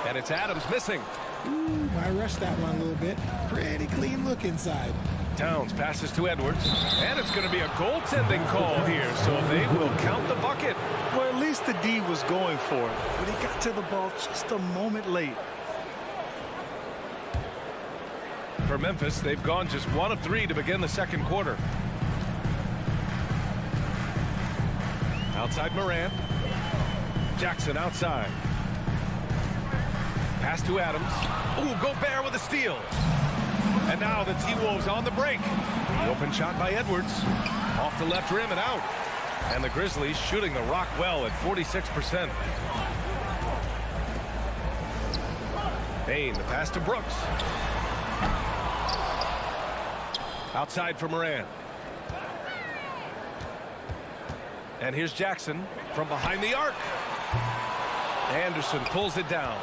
And it's Adams missing. Ooh, I rushed that one a little bit. Pretty clean look inside. Towns passes to Edwards. And it's going to be a goaltending call here, so they will count the bucket. Well, at least the D was going for it, but he got to the ball just a moment late. For Memphis, they've gone just 1 of 3 to begin the second quarter. Outside Morant. Jackson outside. Pass to Adams. Ooh, Gobert with a steal. And now the T-Wolves on the break. The open shot by Edwards. Off the left rim and out. And the Grizzlies shooting the rock well at 46%. Payne, the pass to Brooks. Outside for Morant. And here's Jackson from behind the arc. Anderson pulls it down.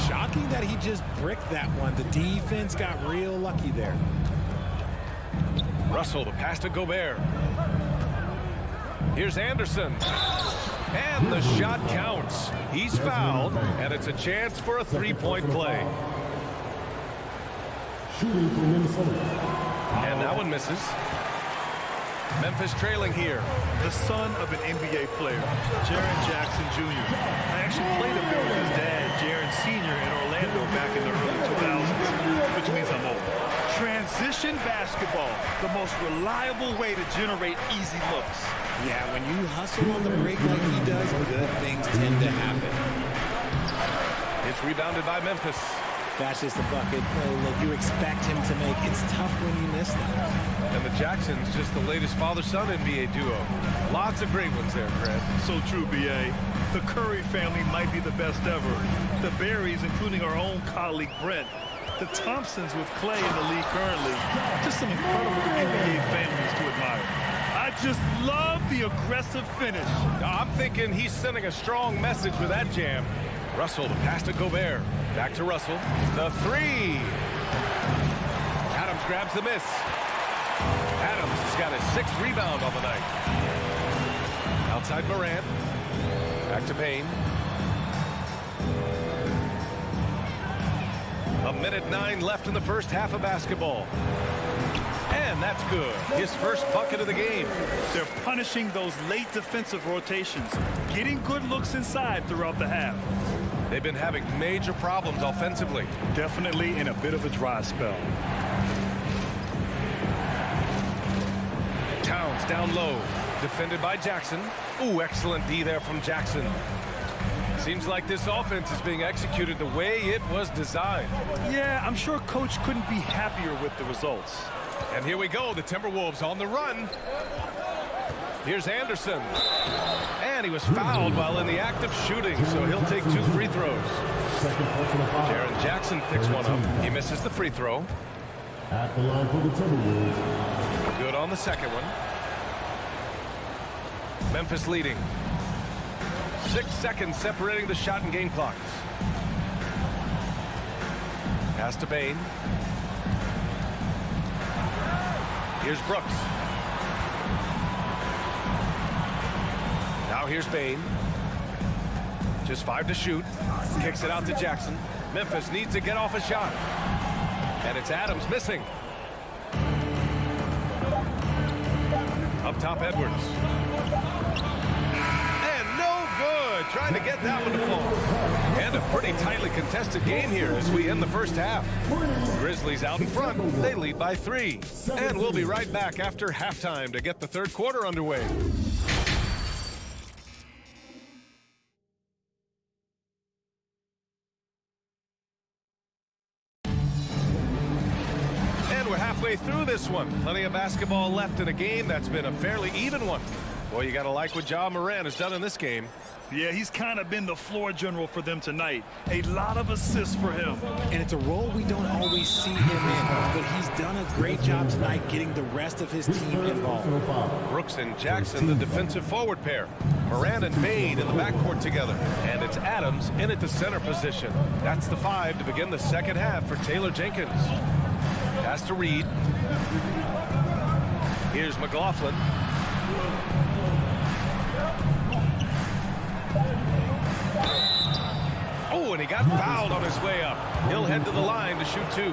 Shocking that he just bricked that one. The defense got real lucky there. Russell, the pass to Gobert. Here's Anderson. And the shot counts. He's fouled, and it's a chance for a three-point play. Shooting for Minnesota. And that one misses. Memphis trailing here. The son of an NBA player, Jaren Jackson Jr. I actually played a bit with his dad, Jaren Sr. in Orlando back in the early 2000s, which means I'm old. Transition basketball, the most reliable way to generate easy looks. Yeah, when you hustle on the break like he does, good things tend to happen. It's rebounded by Memphis. That's just a bucket that you expect him to make. It's tough when you miss that. And the Jacksons, just the latest father-son NBA duo. Lots of great ones there, Fred. So true, B.A. The Curry family might be the best ever. The Berries, including our own colleague Brent. The Thompsons with Clay in the league currently. Just some incredible NBA families to admire. I just love the aggressive finish. I'm thinking he's sending a strong message with that jam. Russell, the pass to Gobert. Back to Russell. The three. Adams grabs the miss. Adams has got his 6th rebound on the night. Outside Morant. Back to Payne. 1:09 left in the first half of basketball. And that's good. His first bucket of the game. They're punishing those late defensive rotations, getting good looks inside throughout the half. They've been having major problems offensively. Definitely in a bit of a dry spell. Towns down low. Defended by Jackson. Ooh, excellent D there from Jackson. Seems like this offense is being executed the way it was designed. Yeah, I'm sure Coach couldn't be happier with the results. And here we go, the Timberwolves on the run. Here's Anderson. And he was fouled while in the act of shooting, so he'll take 2 free throws. Jaren Jackson picks one up. He misses the free throw. At the line for the Timberwolves. Good on the second one. Memphis leading. 6 seconds separating the shot and game clocks. Pass to Bain. Here's Brooks. Now here's Bain. Just 5 to shoot. Kicks it out to Jackson. Memphis needs to get off a shot. And it's Adams missing. Up top, Edwards. And no good. Trying to get that one to fall. And a pretty tightly contested game here as we end the first half. Grizzlies out in front. They lead by 3. And we'll be right back after halftime to get the third quarter underway. Halfway through this one. Plenty of basketball left in a game that's been a fairly even one. Boy, you got to like what Ja Morant has done in this game. Yeah, he's kind of been the floor general for them tonight. A lot of assists for him. And it's a role we don't always see him in, but he's done a great job tonight getting the rest of his team involved. Brooks and Jackson, the defensive forward pair. Morant and Bain in the backcourt together. And it's Adams in at the center position. That's the 5 to begin the second half for Taylor Jenkins. Pass to Reed. Here's McLaughlin. Oh, and he got fouled on his way up. He'll head to the line to shoot 2.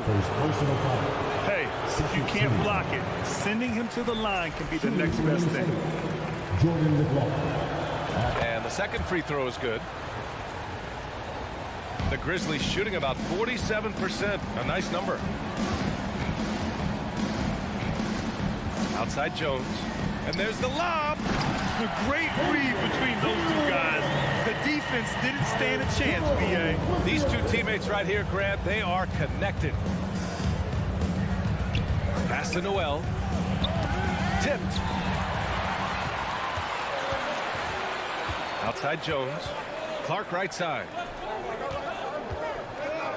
Hey, if you can't block it, sending him to the line can be the next best thing. And the second free throw is good. The Grizzlies shooting about 47%. A nice number. Outside Jones. And there's the lob. A great read between those 2 guys. The defense didn't stand a chance, B.A. These 2 teammates right here, Grant, they are connected. Pass to Noel. Tipped. Outside Jones. Clark right side.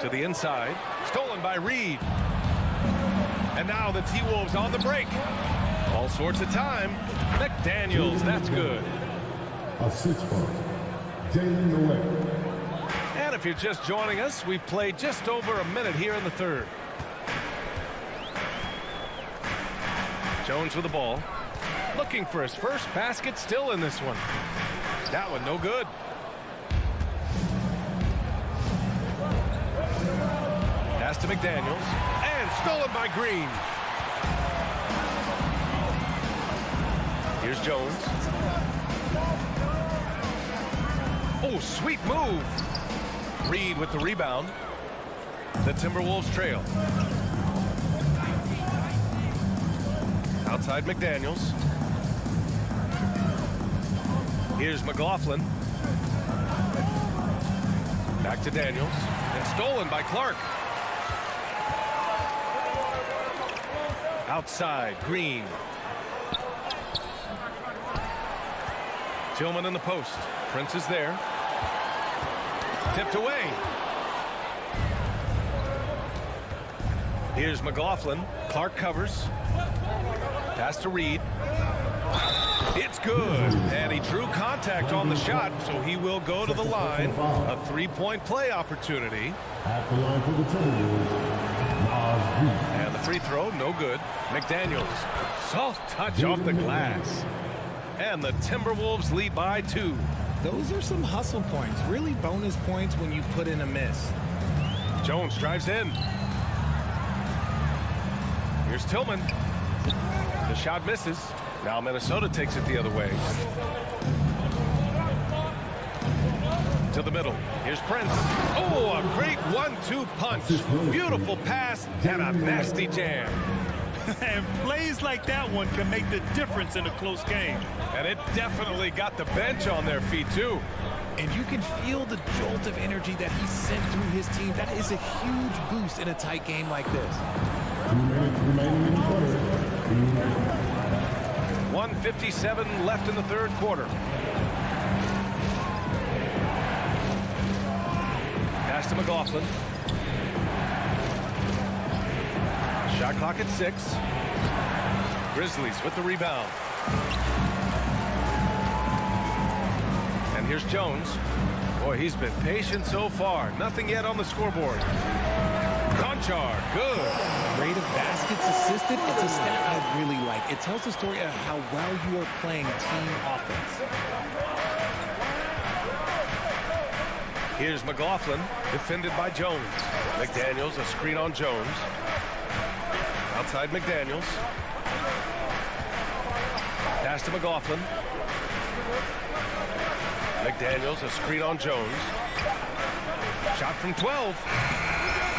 To the inside. Stolen by Reed. And now the T-Wolves on the break. All sorts of time. McDaniels, that's good. A 6-point. Jalen Noel. And if you're just joining us, we've played just over a minute here in the third. Jones with the ball. Looking for his first basket still in this one. That one no good. Pass to McDaniels. And stolen by Green. Here's Jones. Oh, sweet move. Reed with the rebound. The Timberwolves trail. Outside McDaniels. Here's McLaughlin. Back to Daniels. And stolen by Clark. Outside, Green. Tillman in the post. Prince is there. Tipped away. Here's McLaughlin. Clark covers. Pass to Reed. It's good. And he drew contact on the shot, so he will go to the line. A three-point play opportunity. At the line for the Timberwolves, and the free throw, no good. McDaniels, soft touch off the glass. And the Timberwolves lead by 2. Those are some hustle points, really bonus points when you put in a miss. Jones drives in. Here's Tillman. The shot misses. Now Minnesota takes it the other way. To the middle. Here's Prince. Oh, a great 1-2 punch. Beautiful pass and a nasty jam. And plays like that one can make the difference in a close game. And it definitely got the bench on their feet, too. And you can feel the jolt of energy that he sent through his team. That is a huge boost in a tight game like this. 2 minutes remaining in the quarter. 1:57 left in the third quarter. Pass to McLaughlin. Shot clock at 6. Grizzlies with the rebound. And here's Jones. Boy, he's been patient so far. Nothing yet on the scoreboard. Conchar, good. Rate of baskets assisted, it's a stat I really like. It tells the story of how well you are playing team offense. Here's McLaughlin, defended by Jones. McDaniels, a screen on Jones. Outside McDaniels. Pass to McLaughlin. McDaniels, a screen on Jones. Shot from 12.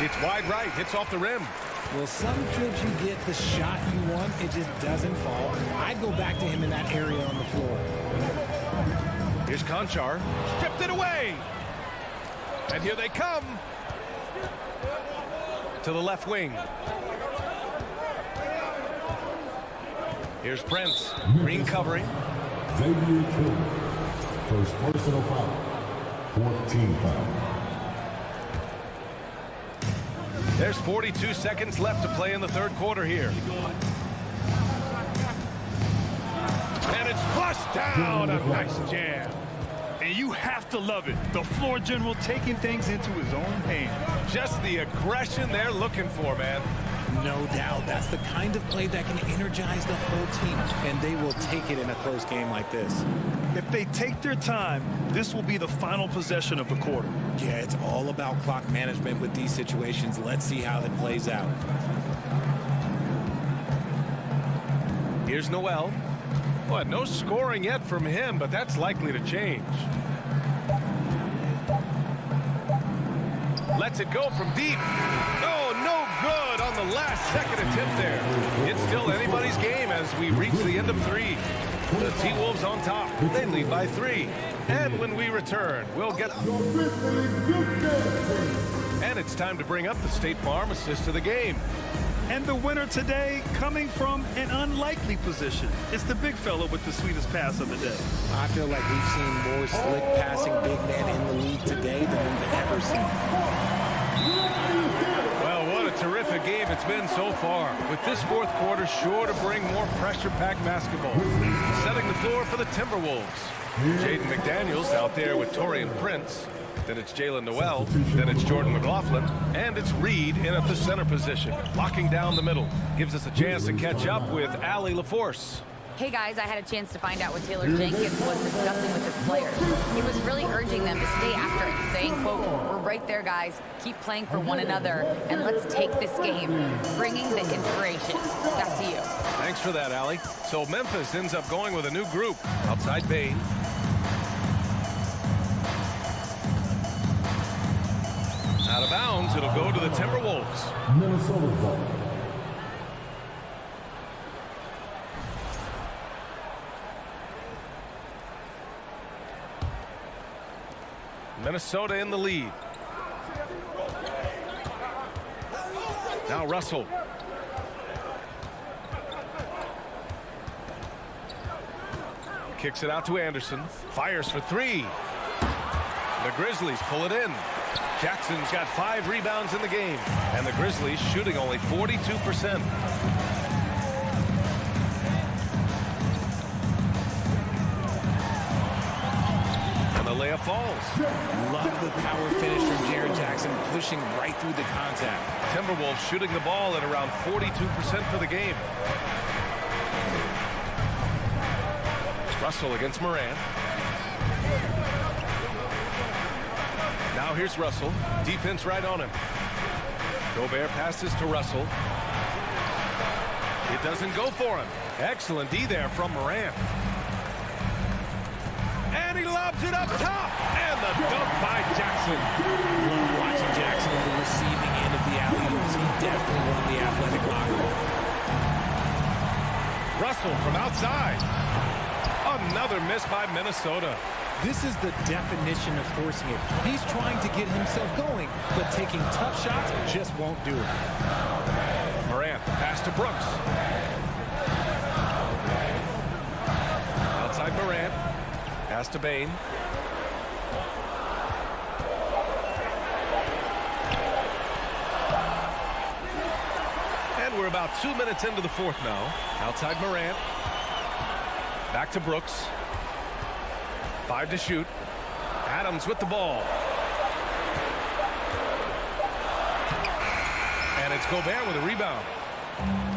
It's wide right, hits off the rim. Well, some trips you get the shot you want, it just doesn't fall. I'd go back to him in that area on the floor. Here's Conchar, stripped it away. And here they come. To the left wing. Here's Prince, Green covering. Xavier Tillman, first personal foul, 14 foul. There's 42 seconds left to play in the third quarter here. And it's flushed down. A nice jam. And you have to love it. The floor general taking things into his own hands. Just the aggression they're looking for, man. No doubt. That's the kind of play that can energize the whole team. And they will take it in a close game like this. If they take their time, this will be the final possession of the quarter. Yeah, it's all about clock management with these situations. Let's see how it plays out. Here's Noel. Well, no scoring yet from him, but that's likely to change. Lets it go from deep. Oh, no good on the last second attempt there. It's still anybody's game as we reach the end of 3. The T-Wolves on top. They lead by 3. And when we return, we'll get... And it's time to bring up the State Farm assist of the game. And the winner today coming from an unlikely position. It's the big fella with the sweetest pass of the day. I feel like we've seen more slick passing big men in the league today than we've ever seen. Well, what a terrific game it's been so far. With this fourth quarter sure to bring more pressure-packed basketball. Setting the floor for the Timberwolves. Jaden McDaniels out there with Taurean Prince. Then it's Jalen Noel. Then it's Jordan McLaughlin. And it's Reed in at the center position. Locking down the middle. Gives us a chance to catch up with Allie LaForce. Hey guys, I had a chance to find out what Taylor Jenkins was discussing with his players. He was really urging them to stay after it, saying, quote, "We're right there, guys. Keep playing for one another, and let's take this game." Bringing the inspiration. Back to you. Thanks for that, Allie. So Memphis ends up going with a new group. Outside Bain. Out of bounds, it'll go to the Timberwolves. Minnesota ball. Minnesota in the lead. Now Russell. Kicks it out to Anderson. Fires for three. The Grizzlies pull it in. Jackson's got 5 rebounds in the game. And the Grizzlies shooting only 42%. The layup falls. Love the power finish from Jaren Jackson, pushing right through the contact. Timberwolves shooting the ball at around 42% for the game. Russell against Morant. Now here's Russell. Defense right on him. Gobert passes to Russell. It doesn't go for him. Excellent D there from Morant. And he lobs it up top. And the dunk by Jackson. Love watching Jackson on the receiving end of the alley-oops. He definitely won the athletic locker room. Russell from outside. Another miss by Minnesota. This is the definition of forcing it. He's trying to get himself going, but taking tough shots just won't do it. Morant, the pass to Brooks. Outside Morant. Pass to Bain. And we're about 2 minutes into the fourth now. Outside Morant. Back to Brooks. 5 to shoot. Adams with the ball. And it's Gobert with a rebound.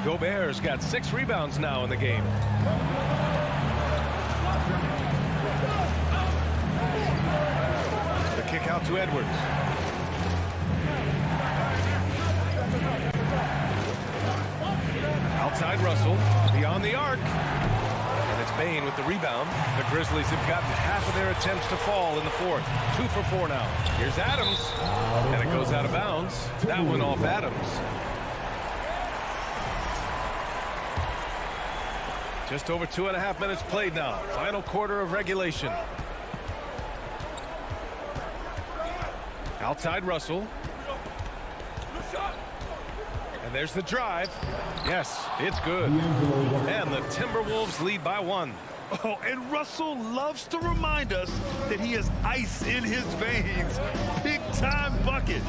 Gobert's got 6 rebounds now in the game. The kick out to Edwards. Outside Russell. Beyond the arc. And it's Bain with the rebound. The Grizzlies have gotten half of their attempts to fall in the fourth. 2 for 4 now. Here's Adams. And it goes out of bounds. That one off Adams. Just over 2.5 minutes played now. Final quarter of regulation. Outside Russell. And there's the drive. Yes, it's good. And the Timberwolves lead by 1. Oh, and Russell loves to remind us that he has ice in his veins. Big time bucket.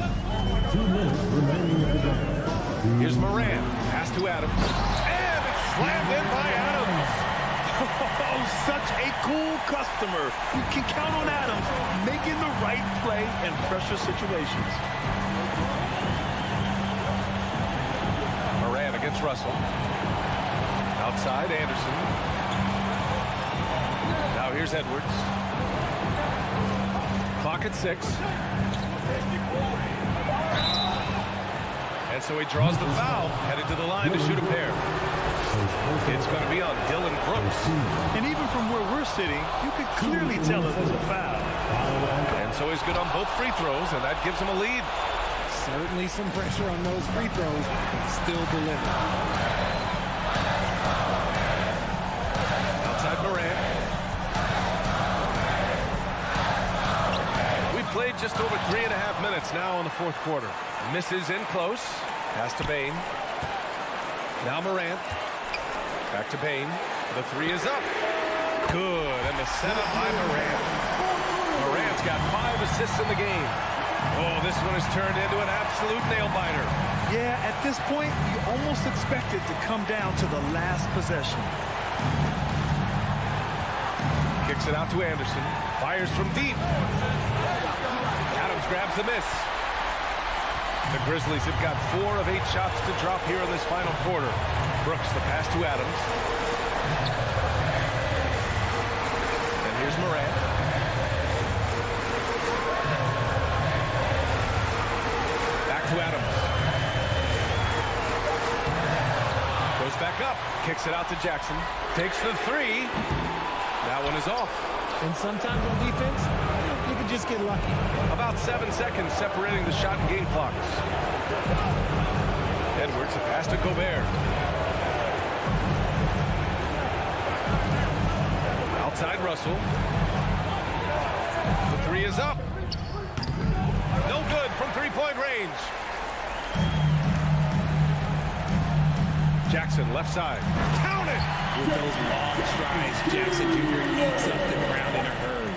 2 minutes remaining in the game. Here's Morant. Pass to Adams. And it's slammed in by Adams. Oh, such a cool customer. You can count on Adams making the right play in pressure situations. Morant against Russell. Outside, Anderson. Now here's Edwards. Clock at 6. And so he draws the foul, headed to the line to shoot a pair. It's going to be on Dylan Brooks. And even from where we're sitting, you could clearly tell it was a foul. And so he's good on both free throws, and that gives him a lead. Certainly some pressure on those free throws, but still delivered. Outside Morant. We've played just over 3.5 minutes now in the fourth quarter. Misses in close. Pass to Bain. Now Morant. Back to Bain. The 3 is up. Good. And the setup by Morant. Morant's got 5 assists in the game. Oh, this one has turned into an absolute nail-biter. Yeah, at this point, you almost expect it to come down to the last possession. Kicks it out to Anderson. Fires from deep. Adams grabs the miss. The Grizzlies have got 4 of 8 shots to drop here in this final quarter. Brooks, the pass to Adams. And here's Morant. Back to Adams. Goes back up. Kicks it out to Jackson. Takes the three. That one is off. And sometimes on defense, you can just get lucky. About 7 seconds separating the shot and game clocks. Edwards, a pass to Gobert. Outside Russell. The three is up. No good from three-point range. Jackson, left side. Count it! With those long strides, Jackson Jr. eats up the ground in a hurry.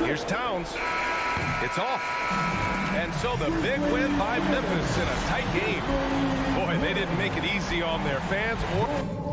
Here's Towns. It's off. And so the big win by Memphis in a tight game. Boy, they didn't make it easy on their fans or...